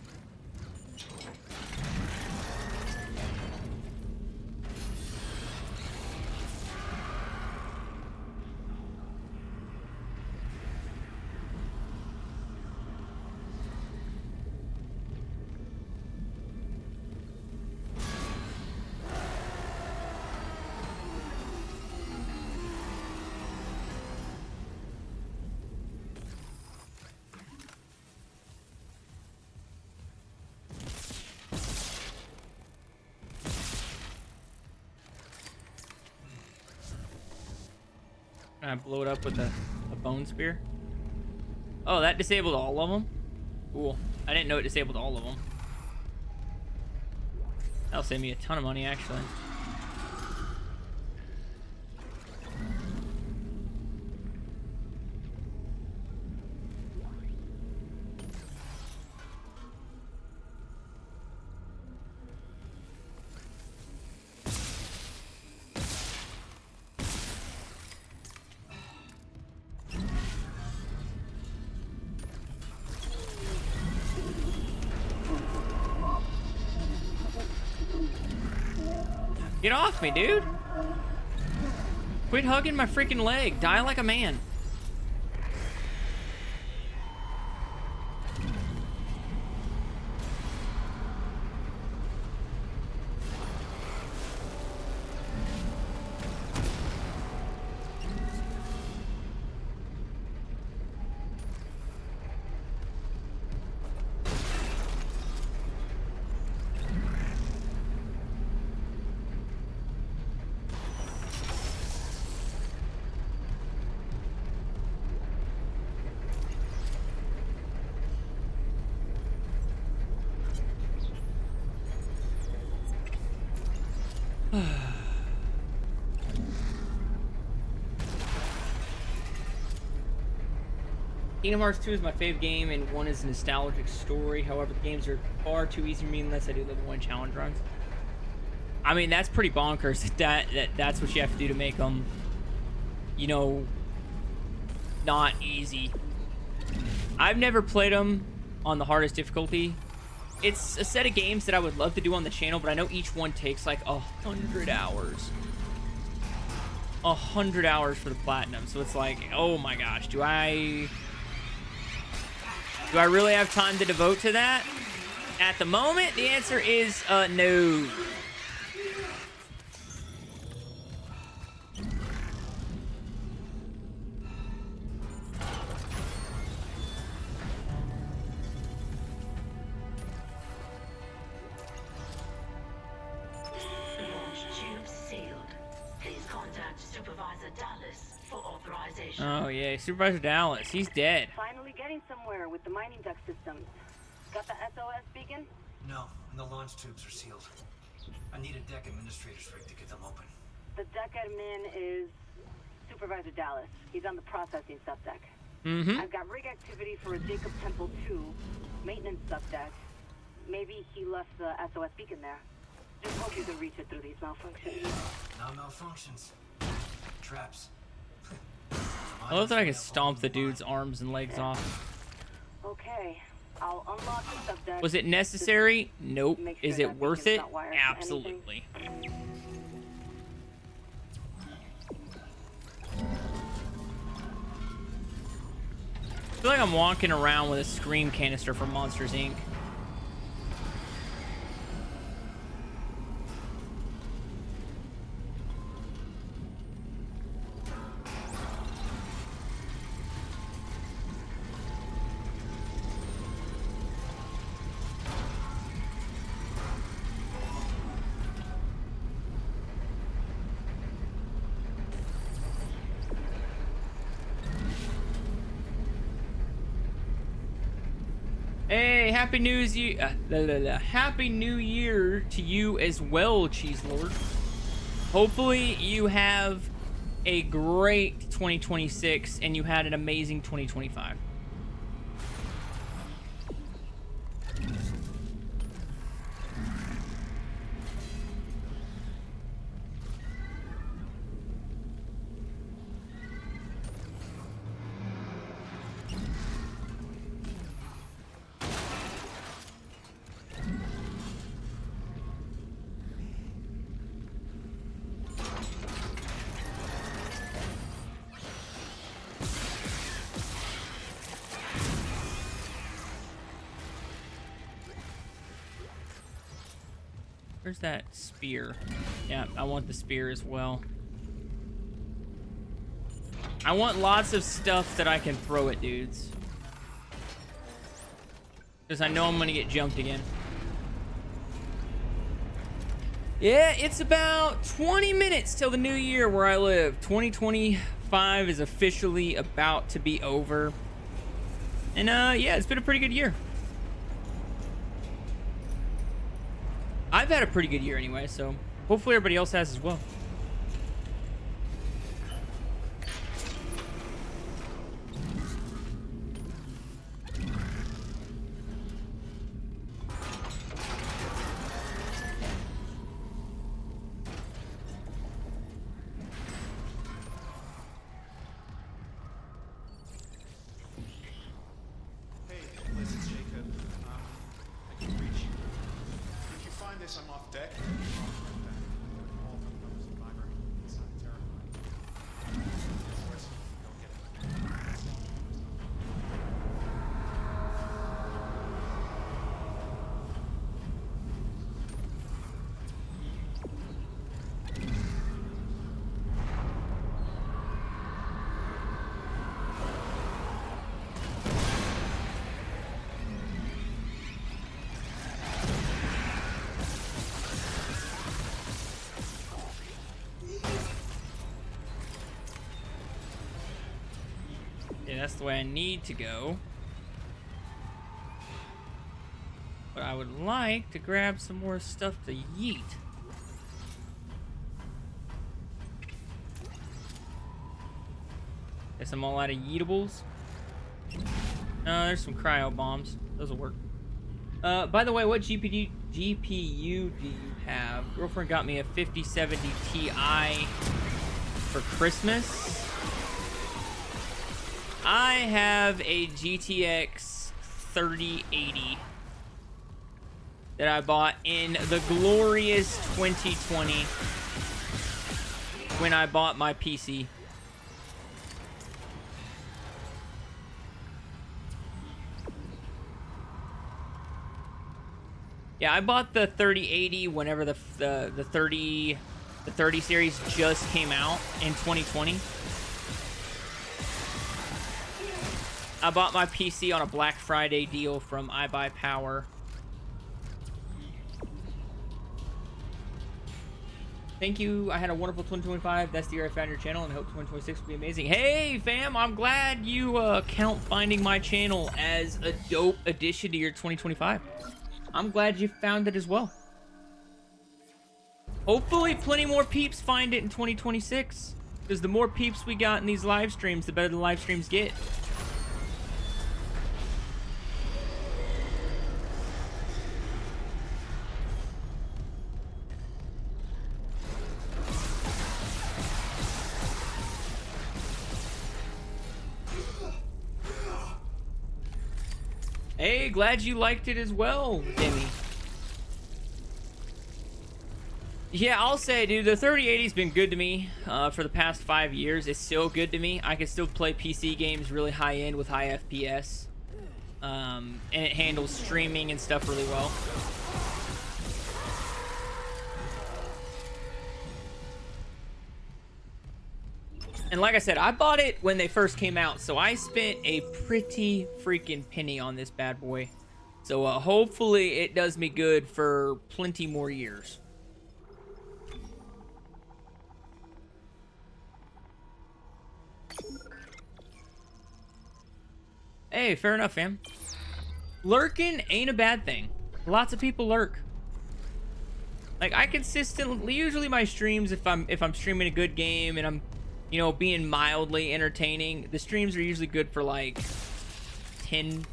Can I blow it up with a bone spear? Oh, that disabled all of them? Cool. I didn't know it disabled all of them. That'll save me a ton of money, actually. Get off me, dude! Quit hugging my freaking leg. Die like a man. Kingdom Hearts 2 is my fave game, and 1 is a nostalgic story. However, the games are far too easy for me unless I do level 1 challenge runs. I mean, that's pretty bonkers. That's what you have to do to make them, you know, not easy. I've never played them on the hardest difficulty, it's a set of games that I would love to do on the channel, but I know each one takes like 100 hours. 100 hours for the platinum. So it's like, oh my gosh, do I really have time to devote to that? At the moment, the answer is no. Oh yeah, Supervisor Dallas, he's dead. Finally getting somewhere with the mining duct systems. Got the SOS beacon? No, and the launch tubes are sealed. I need a deck administrator's rig to get them open. The deck admin is Supervisor Dallas. He's on the processing subdeck. Mm-hmm. I've got rig activity for a Jacob Temple 2 maintenance subdeck. Maybe he left the SOS beacon there. Just hope you can reach it through these malfunctions. No malfunctions. Traps. I love that I can stomp the dude's arms and legs off. Okay, I'll unlock the subdeck. Was it necessary? Nope. Make sure Is it that worth beacon's it? not wired to Absolutely. I feel like I'm walking around with a Scream canister from Monsters, Inc. Hey, happy Happy New Year to you as well, Cheese Lord. Hopefully you have a great 2026 and you had an amazing 2025. Where's that spear? Yeah, I want the spear as well. I want lots of stuff that I can throw at dudes. Because I know I'm going to get jumped again. Yeah, it's about 20 minutes till the new year where I live. 2025 is officially about to be over. And yeah, it's been a pretty good year. I've had a pretty good year anyway, so hopefully everybody else has as well. Hey, Liz, it's Jacob. I can reach you. If you find this, I'm off deck. All the numbers of fiber. It's not terrifying. The rest of you go get it. Yeah, that's the way I need to go. But I would like to grab some more stuff to yeet. Guess I'm all out of yeetables. There's some cryo bombs. Those will work. By the way, what GPU do you have? Girlfriend got me a 5070 Ti for Christmas. I have a GTX 3080. that I bought in the glorious 2020 when I bought my PC. Yeah, I bought the 3080 whenever the 30 series just came out in 2020. I bought my PC on a Black Friday deal from iBuyPower. Thank you. I had a wonderful 2025. That's the year I found your channel, and I hope 2026 will be amazing. Hey, fam, I'm glad you count finding my channel as a dope addition to your 2025. I'm glad you found it as well. Hopefully, plenty more peeps find it in 2026. Because the more peeps we got in these live streams, the better the live streams get. Hey, glad you liked it as well, Demi. Yeah, I'll say, dude, the 3080's been good to me for the past 5 years. It's still good to me. I can still play PC games really high end with high FPS. And it handles streaming and stuff really well. And like I said, I bought it when they first came out, so I spent a pretty freaking penny on this bad boy. So hopefully it does me good for plenty more years. Hey, fair enough, fam. Lurking ain't a bad thing. Lots of people lurk. Like, I consistently, usually my streams, if I'm streaming a good game and I'm, you know, being mildly entertaining, the streams are usually good for like 10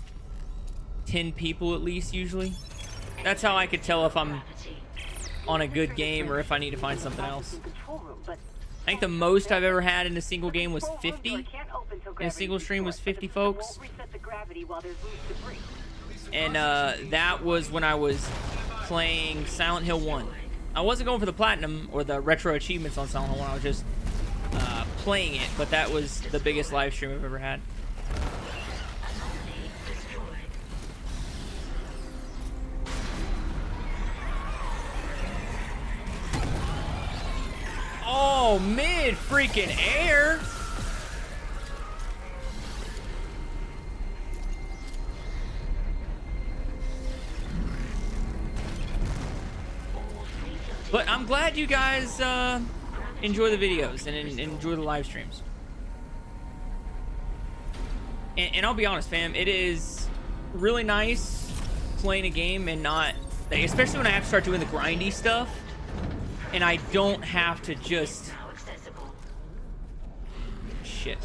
people at least, usually. That's how I could tell if I'm on a good game or if I need to find something else. I think the most I've ever had in a single game was 50. In a single stream was 50 folks. And that was when I was playing Silent Hill 1. I wasn't going for the platinum or the retro achievements on Silent Hill 1. I was just playing it, but that was the biggest live stream I've ever had. Oh, mid freaking air. But I'm glad you guys enjoy the videos and enjoy the live streams. And I'll be honest, fam, it is really nice playing a game and not, especially when I have to start doing the grindy stuff, and I don't have to just... Shit.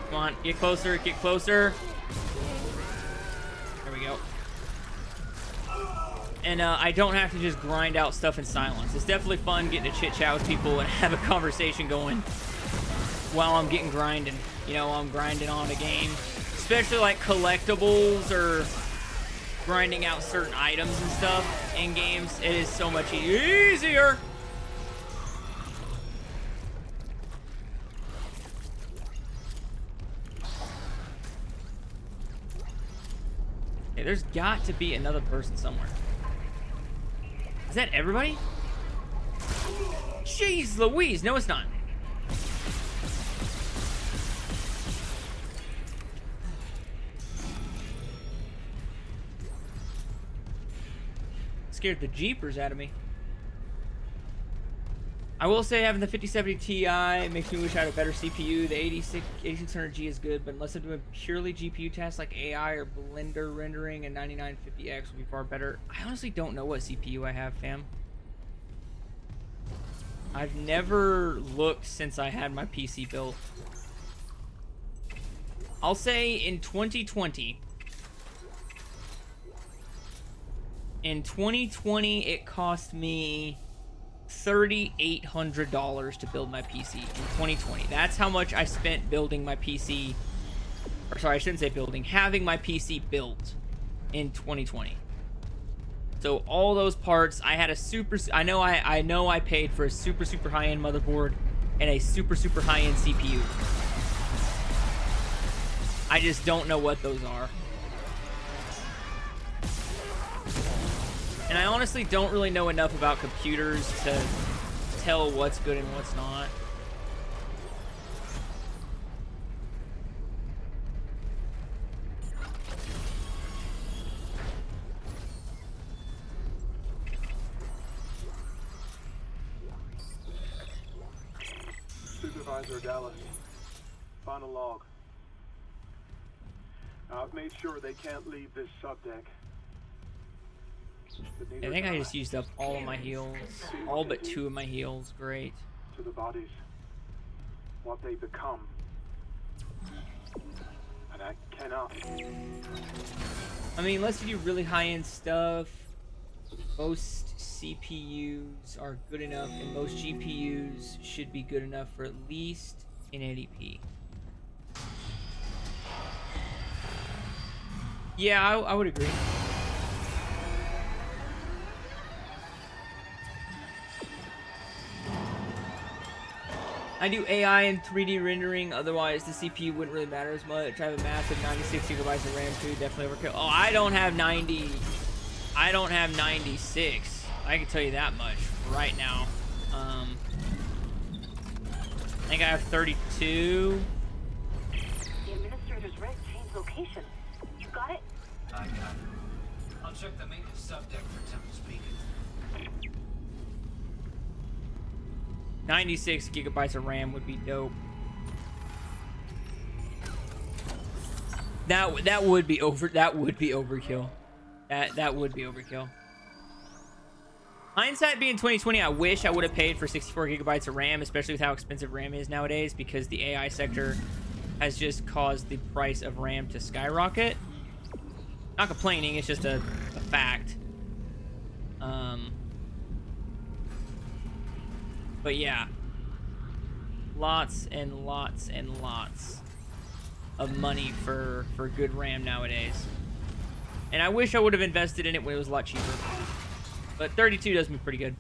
Come on, get closer, get closer. There we go. And I don't have to just grind out stuff in silence. It's definitely fun getting to chit-chat with people and have a conversation going while I'm getting grinding. You know, I'm grinding on a game. Especially like collectibles or grinding out certain items and stuff in games. It is so much easier. Hey, there's got to be another person somewhere. Is that everybody? Jeez Louise. No, it's not. Scared the jeepers out of me. I will say having the 5070 Ti makes me wish I had a better CPU. The 8600G is good, but unless I'm doing purely GPU tasks like AI or Blender rendering, and 9950X would be far better. I honestly don't know what CPU I have, fam. I've never looked since I had my PC built. I'll say in 2020. In 2020, it cost me $3,800 to build my PC in 2020. That's how much I spent building my PC or sorry, I shouldn't say building, having my PC built in 2020. So all those parts, I had a super, I know I paid for a super high-end motherboard and a super high-end CPU. I just don't know what those are. And I honestly don't really know enough about computers to tell what's good and what's not. Supervisor Dallas, final log. I've made sure they can't leave this subdeck. I think I just used up all of my heals. All but 2 of my heals. Great. To the bodies. What they become. And I cannot. I mean, unless you do really high-end stuff, most CPUs are good enough, and most GPUs should be good enough for at least 1080p. Yeah, I would agree. I do AI and 3D rendering, otherwise the CPU wouldn't really matter as much. I have a massive 96 gigabytes of RAM too, definitely overkill. Oh, I don't have 90. I don't have 96. I can tell you that much right now. I think I have 32. The administrator's rig changed location. You got it? I got it. I'll check the maintenance subdeck for Temple's Beacon. 96 gigabytes of RAM would be dope. That would be overkill. That would be overkill. Hindsight being 2020, I wish I would have paid for 64 gigabytes of RAM, especially with how expensive RAM is nowadays, because the AI sector has just caused the price of RAM to skyrocket. Not complaining, it's just a fact. But yeah, lots and lots and lots of money for good RAM nowadays. And I wish I would have invested in it when it was a lot cheaper. But 32 does me pretty good.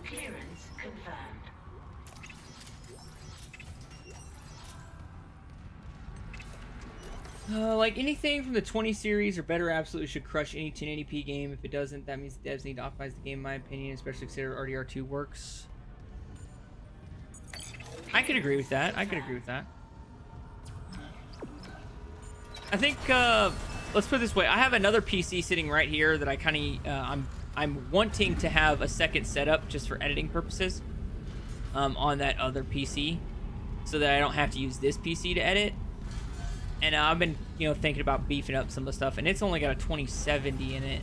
Clearance confirmed. Like anything from the 20 series or better absolutely should crush any 1080p game. If it doesn't, that means the devs need to optimize the game, in my opinion, especially consider RDR2 works. I could agree with that. I think, let's put it this way. I have another PC sitting right here that I kind of, I'm wanting to have a second setup just for editing purposes on that other PC so that I don't have to use this PC to edit. And I've been, thinking about beefing up some of the stuff, and it's only got a 2070 in it.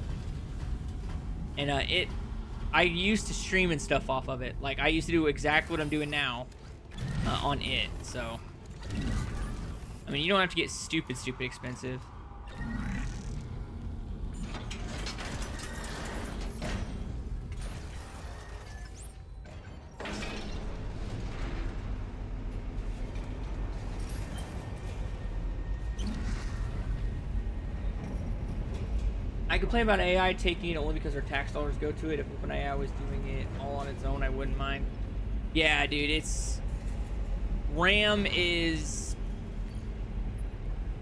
And I used to stream and stuff off of it. Like, I used to do exactly what I'm doing now on it, so. I mean, you don't have to get stupid expensive. I complain about AI taking it only because our tax dollars go to it. If OpenAI was doing it all on its own, I wouldn't mind. Yeah, dude, RAM is...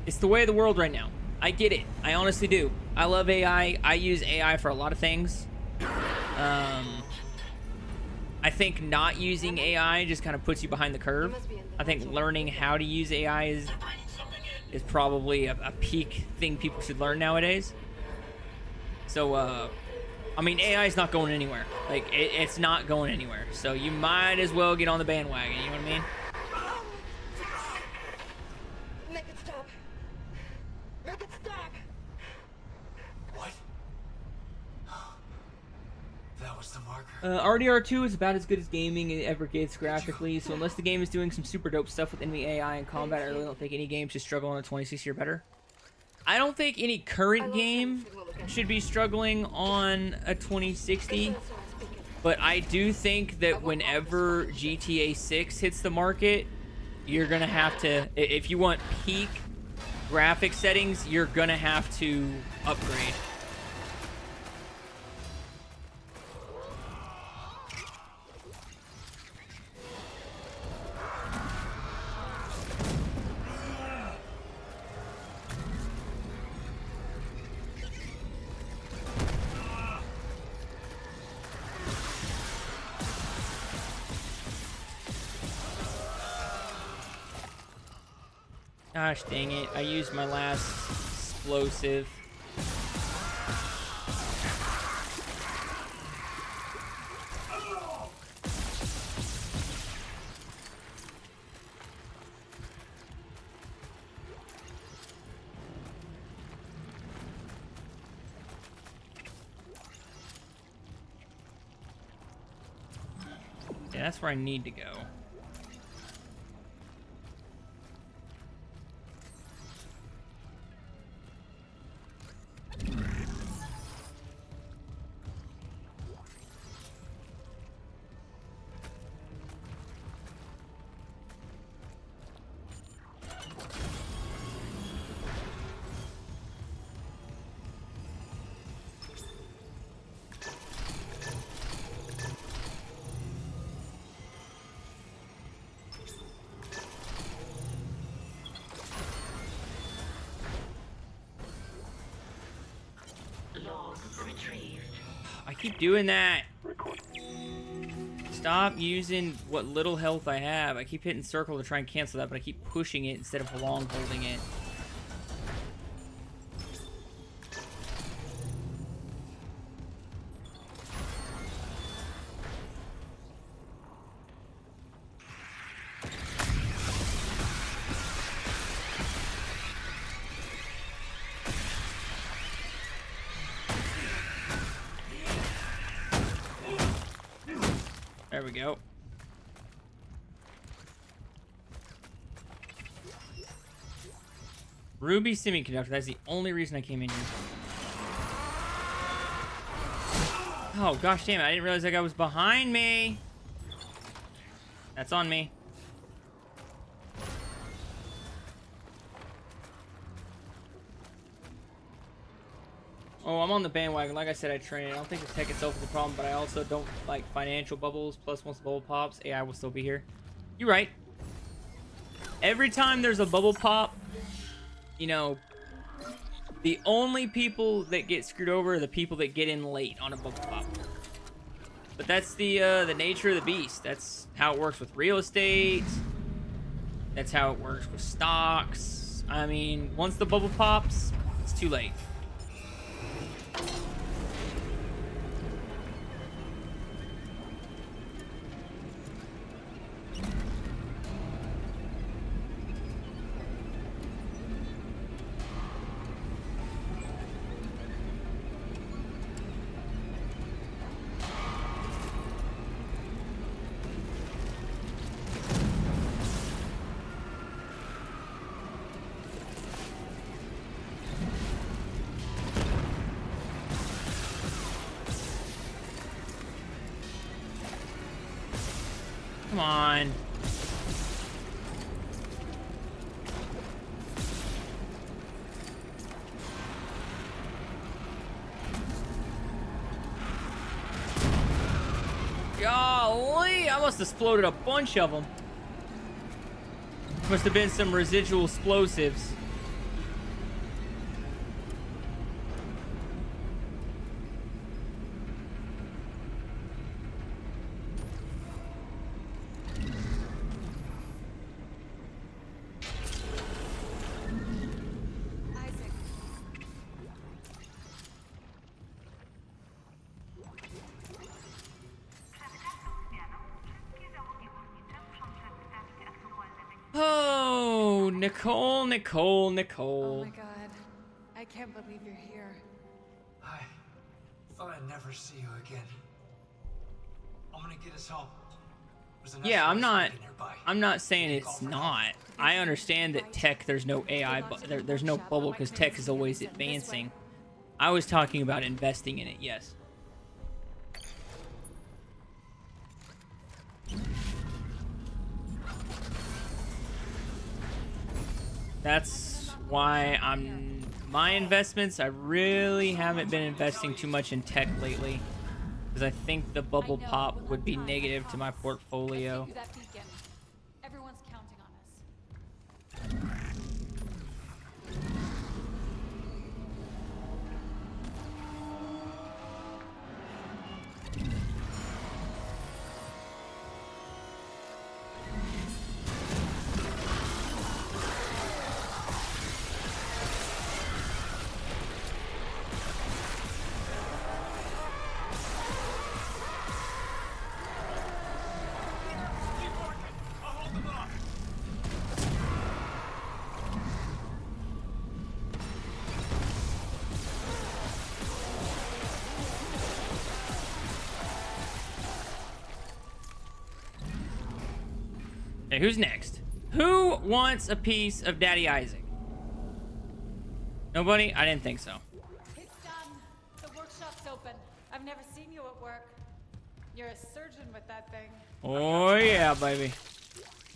It's the way of the world right now. I get it. I honestly do. I love AI. I use AI for a lot of things. I think not using AI just kind of puts you behind the curve. I think learning how to use AI is probably a peak thing people should learn nowadays. So, I mean, AI is not going anywhere. Like, it's not going anywhere. So you might as well get on the bandwagon, you know what I mean? Make it stop. Make it stop. What? That was the mark. RDR2 is about as good as gaming it ever gets graphically, so unless the game is doing some super dope stuff with enemy AI and combat, I really don't think any game should struggle on a 2060 or better. I don't think any current game should be struggling on a 2060, but I do think that whenever GTA 6 hits the market, you're gonna have to, if you want peak graphic settings, you're gonna have to upgrade. Gosh dang it, I used my last explosive. Yeah, that's where I need to go. I keep doing that. Stop using what little health I have. I keep hitting circle to try and cancel that, but I keep pushing it instead of long holding it. There we go. Ruby Semiconductor. That's the only reason I came in here. Oh, gosh damn it. I didn't realize that guy was behind me. That's on me. Oh, I'm on the bandwagon. Like I said, I train. I don't think the tech itself is a problem, but I also don't like financial bubbles. Plus, once the bubble pops, AI will still be here. You're right. Every time there's a bubble pop, you know, the only people that get screwed over are the people that get in late on a bubble pop. But that's the nature of the beast. That's how it works with real estate. That's how it works with stocks. I mean, once the bubble pops, it's too late. Come on. Golly, I must have exploded a bunch of them. Must have been some residual explosives. Oh, Nicole. Oh my god. I can't believe you're here. I thought I'd never see you again. I'm gonna get us home. There's an Yeah, SOS beacon nearby. I'm not saying it's not. I understand that tech, there's no AI, but there's no bubble because tech is always advancing. I was talking about investing in it, yes. That's why my investments, I really haven't been investing too much in tech lately. Because I think the bubble pop would be negative to my portfolio. That beacon. Everyone's counting on us. Okay, who's next? Who wants a piece of Daddy Isaac? Nobody? I didn't think so. It's done. The workshop's open. I've never seen you at work. You're a surgeon with that thing. Oh yeah, baby.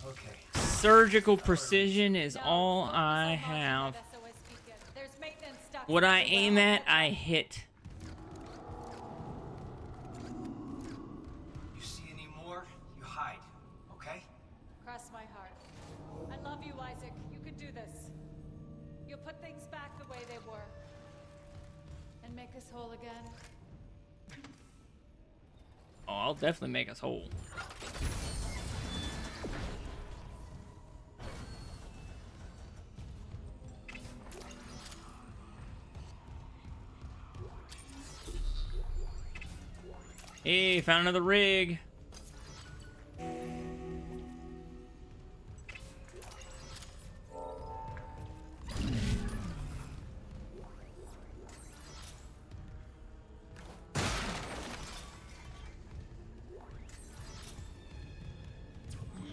Okay. Surgical precision is all I have. What I aim at, I hit. You see any more, you hide, okay? Cross my heart. I love you, Isaac. You can do this. You'll put things back the way they were. And make us whole again. Oh, I'll definitely make us whole. Hey, found another rig.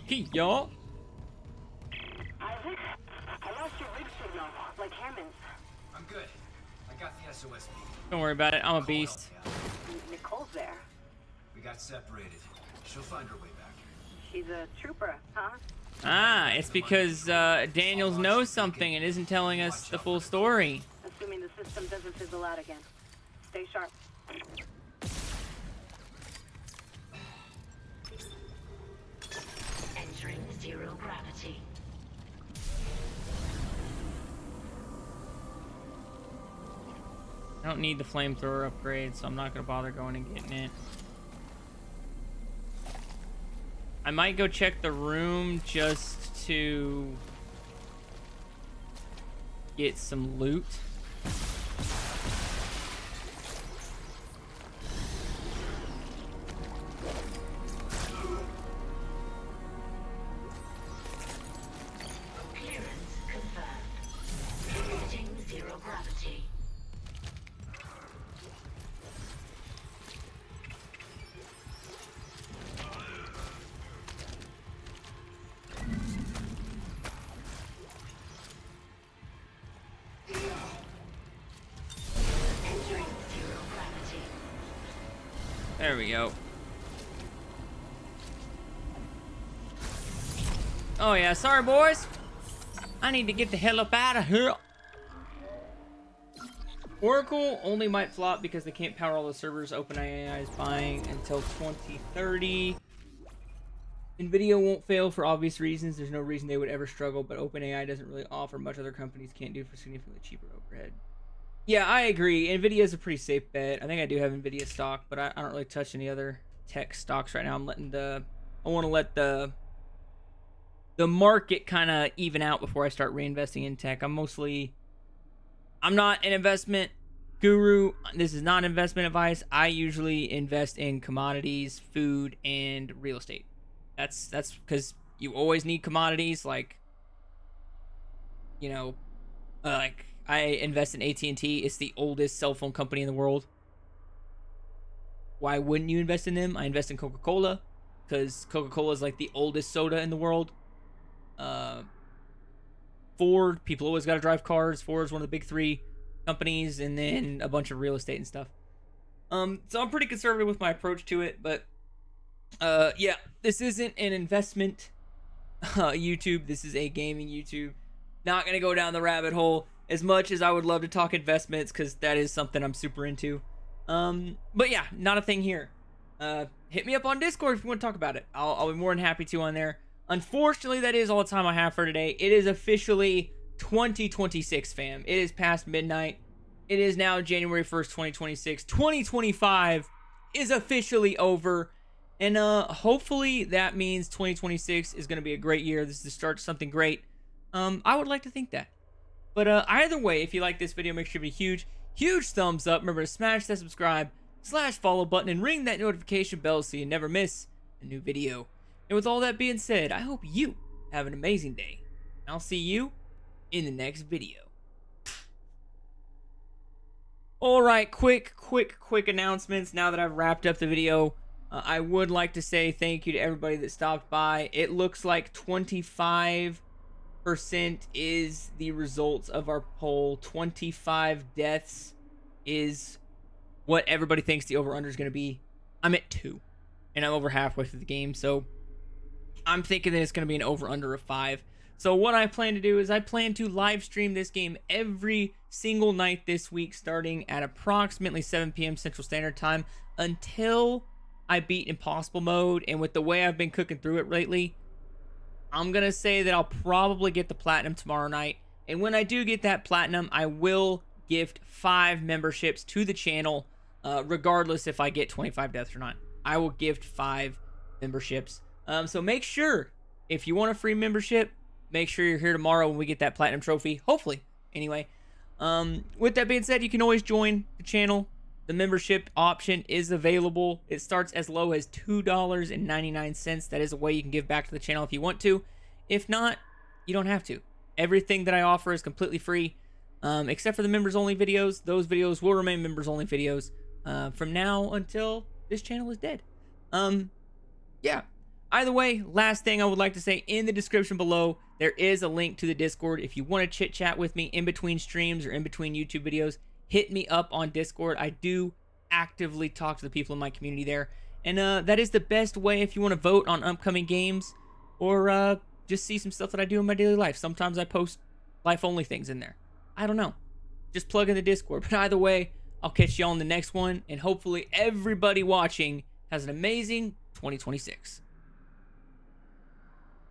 Hey, y'all. Isaac, I lost your rig signal, like Hammond's. I'm good. I got the SOS beacon. Don't worry about it. I'm a beast. Nicole's there. We got separated. She'll find her way back. She's a trooper, huh? Ah, it's because Daniels knows something and isn't telling us the full story. Assuming the system doesn't fizzle out again. Stay sharp. Entering zero gravity. I don't need the flamethrower upgrade, so I'm not gonna bother going and getting it. I might go check the room just to get some loot. Clearance confirmed. Exiting zero gravity. Entering zero gravity. There we go. Oh yeah, sorry boys. I need to get the hell up out of here. Oracle only might flop because they can't power all the servers OpenAI is buying until 2030. Nvidia won't fail for obvious reasons. There's no reason they would ever struggle, but OpenAI doesn't really offer much other companies can't do for significantly cheaper overhead. Yeah, I agree. Nvidia is a pretty safe bet. I think I do have Nvidia stock, but I don't really touch any other tech stocks right now. I'm letting I want to let the market kind of even out before I start reinvesting in tech. I'm not an investment guru. This is not investment advice. I usually invest in commodities, food, and real estate. That's because you always need commodities. Like, you know, like I invest in AT&T. It's the oldest cell phone company in the world. why wouldn't you invest in them? I invest in Coca-Cola because Coca-Cola is like the oldest soda in the world. Ford, people always got to drive cars. Ford is one of the big three companies, and then a bunch of real estate and stuff. So I'm pretty conservative with my approach to it, but yeah, this isn't an investment YouTube. This is a gaming YouTube. Not gonna go down the rabbit hole as much as I would love to talk investments, because that is something I'm super into. But yeah, not a thing here. Hit me up on Discord if you want to talk about it. I'll be more than happy to on there. Unfortunately, that is all the time I have for today. It is officially 2026, fam. It is past midnight. It is now January 1st, 2026. 2025 is officially over. And hopefully that means 2026 is going to be a great year. This is the start of something great. I would like to think that. But either way, if you like this video, make sure to give it a huge thumbs up. Remember to smash that subscribe/follow button and ring that notification bell so you never miss a new video. And with all that being said, I hope you have an amazing day. I'll see you in the next video. Alright, quick announcements now that I've wrapped up the video. I would like to say thank you to everybody that stopped by. It looks like 25% is the results of our poll. 25 deaths is what everybody thinks the over-under is going to be. I'm at 2, and I'm over halfway through the game, so I'm thinking that it's going to be an over-under of 5. So what I plan to do is I plan to live stream this game every single night this week, starting at approximately 7 p.m. Central Standard Time until I beat Impossible Mode. And with the way I've been cooking through it lately, I'm going to say that I'll probably get the Platinum tomorrow night. And when I do get that Platinum, I will gift 5 memberships to the channel, regardless if I get 25 deaths or not. I will gift 5 memberships. So make sure, if you want a free membership, make sure you're here tomorrow when we get that Platinum trophy. Hopefully. Anyway, with that being said, you can always join the channel. The membership option is available. It starts as low as $2.99. That is a way you can give back to the channel if you want to. If not, you don't have to. Everything that I offer is completely free, except for the members-only videos. Those videos will remain members-only videos from now until this channel is dead. Yeah. Either way, last thing I would like to say, in the description below, there is a link to the Discord. If you want to chit-chat with me in between streams or in between YouTube videos, hit me up on Discord. I do actively talk to the people in my community there. And that is the best way if you want to vote on upcoming games or just see some stuff that I do in my daily life. Sometimes I post life-only things in there. I don't know. Just plug in the Discord. But either way, I'll catch you all in the next one. And hopefully everybody watching has an amazing 2026.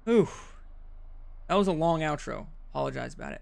Ooh, that was a long outro. Apologize about it.